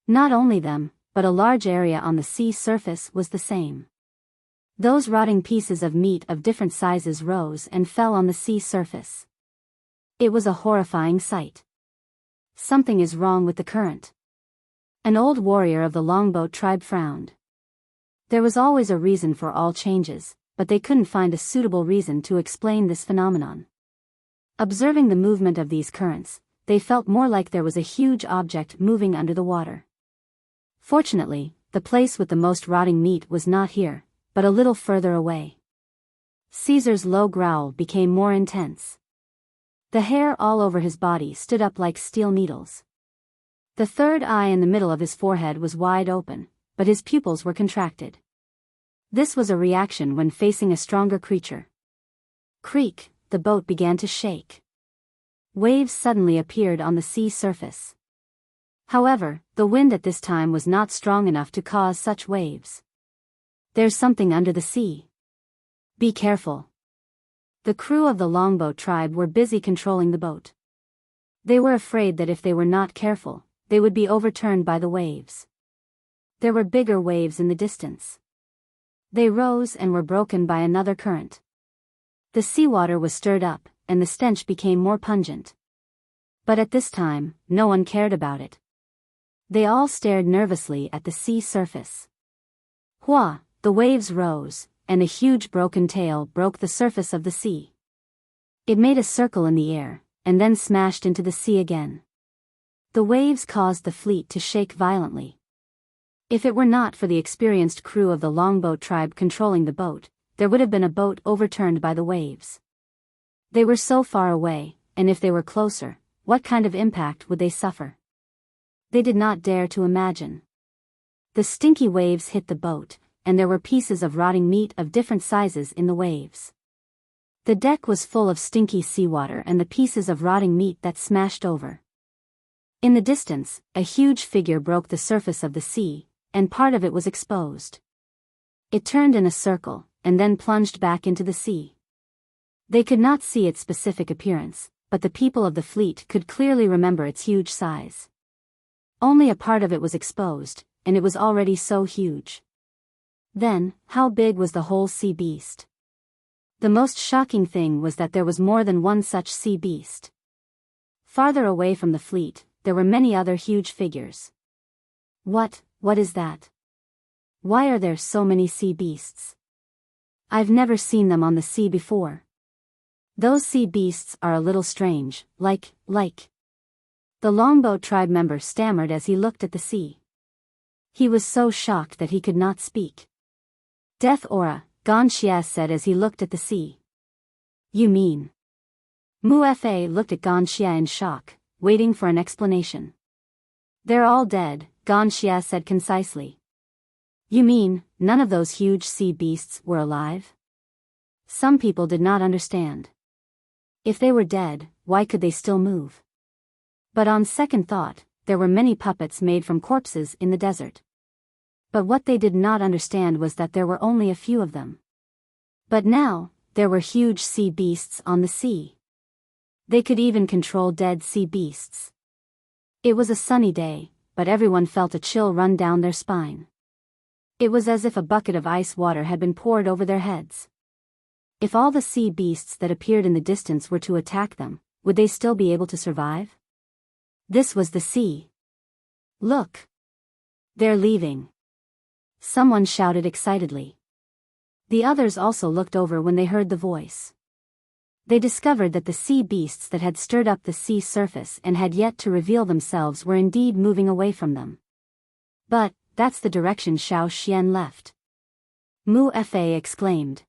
Not only them, but a large area on the sea surface was the same. Those rotting pieces of meat of different sizes rose and fell on the sea surface. It was a horrifying sight. Something is wrong with the current. An old warrior of the longboat tribe frowned. There was always a reason for all changes, but they couldn't find a suitable reason to explain this phenomenon. Observing the movement of these currents, they felt more like there was a huge object moving under the water. Fortunately, the place with the most rotting meat was not here, but a little further away. Caesar's low growl became more intense. The hair all over his body stood up like steel needles. The third eye in the middle of his forehead was wide open, but his pupils were contracted. This was a reaction when facing a stronger creature. Creak, the boat began to shake. Waves suddenly appeared on the sea surface. However, the wind at this time was not strong enough to cause such waves. There's something under the sea. Be careful. The crew of the longboat tribe were busy controlling the boat. They were afraid that if they were not careful, they would be overturned by the waves. There were bigger waves in the distance. They rose and were broken by another current. The seawater was stirred up, and the stench became more pungent. But at this time, no one cared about it. They all stared nervously at the sea surface. Hua, the waves rose, and a huge broken tail broke the surface of the sea. It made a circle in the air, and then smashed into the sea again. The waves caused the fleet to shake violently. If it were not for the experienced crew of the longboat tribe controlling the boat, there would have been a boat overturned by the waves. They were so far away, and if they were closer, what kind of impact would they suffer? They did not dare to imagine. The stinky waves hit the boat, and there were pieces of rotting meat of different sizes in the waves. The deck was full of stinky seawater and the pieces of rotting meat that smashed over. In the distance, a huge figure broke the surface of the sea, and part of it was exposed. It turned in a circle, and then plunged back into the sea. They could not see its specific appearance, but the people of the fleet could clearly remember its huge size. Only a part of it was exposed, and it was already so huge. Then, how big was the whole sea beast? The most shocking thing was that there was more than one such sea beast. Farther away from the fleet, there were many other huge figures. What is that? Why are there so many sea beasts? I've never seen them on the sea before. Those sea beasts are a little strange, like. The longboat tribe member stammered as he looked at the sea. He was so shocked that he could not speak. Death aura, Ganxia said as he looked at the sea. You mean? Mu-Fa looked at Ganxia in shock, waiting for an explanation. They're all dead, Ganxia said concisely. You mean, none of those huge sea beasts were alive? Some people did not understand. If they were dead, why could they still move? But on second thought, there were many puppets made from corpses in the desert. But what they did not understand was that there were only a few of them. But now, there were huge sea beasts on the sea. They could even control dead sea beasts. It was a sunny day, but everyone felt a chill run down their spine. It was as if a bucket of ice water had been poured over their heads. If all the sea beasts that appeared in the distance were to attack them, would they still be able to survive? This was the sea. Look! They're leaving. Someone shouted excitedly. The others also looked over when they heard the voice. They discovered that the sea beasts that had stirred up the sea surface and had yet to reveal themselves were indeed moving away from them. But, that's the direction Xiao Xian left. Mu-Fa exclaimed.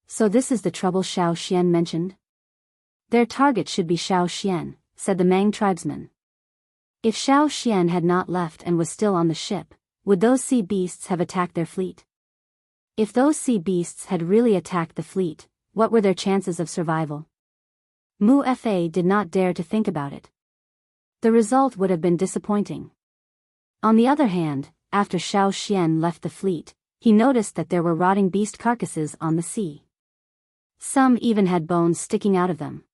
So this is the trouble Xiao Xian mentioned? Their target should be Xiao Xian, said the Mang tribesman. If Xiao Xian had not left and was still on the ship, would those sea beasts have attacked their fleet? If those sea beasts had really attacked the fleet, what were their chances of survival? Mu-Fa did not dare to think about it. The result would have been disappointing. On the other hand, after Xiao Xian left the fleet, he noticed that there were rotting beast carcasses on the sea. Some even had bones sticking out of them.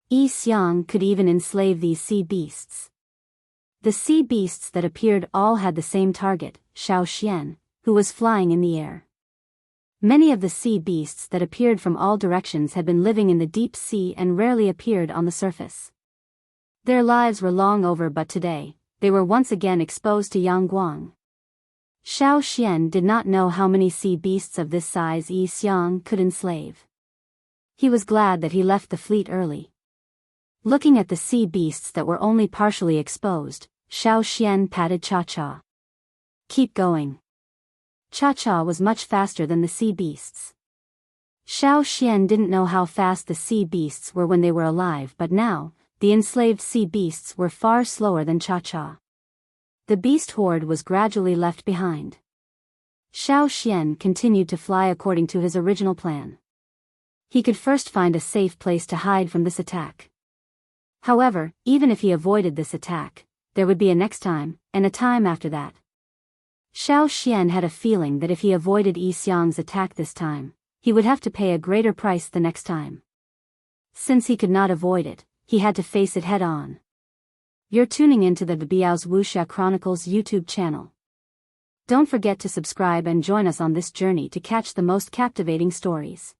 Yi Xiang could even enslave these sea beasts. The sea beasts that appeared all had the same target, Xiao Xian, who was flying in the air. Many of the sea beasts that appeared from all directions had been living in the deep sea and rarely appeared on the surface. Their lives were long over, but today, they were once again exposed to Yangguang. Xiao Xian did not know how many sea beasts of this size Yi Xiang could enslave. He was glad that he left the fleet early. Looking at the sea beasts that were only partially exposed, Xiao Xian patted Cha-Cha. "Keep going." Cha-Cha was much faster than the sea beasts. Xiao Xian didn't know how fast the sea beasts were when they were alive, but now, the enslaved sea beasts were far slower than Cha-Cha. The beast horde was gradually left behind. Xiao Xian continued to fly according to his original plan. He could first find a safe place to hide from this attack. However, even if he avoided this attack, there would be a next time, and a time after that. Xiao Xian had a feeling that if he avoided Yi Xiang's attack this time, he would have to pay a greater price the next time. Since he could not avoid it, he had to face it head-on. You're tuning into the Biyao's Wuxia Chronicles YouTube channel. Don't forget to subscribe and join us on this journey to catch the most captivating stories.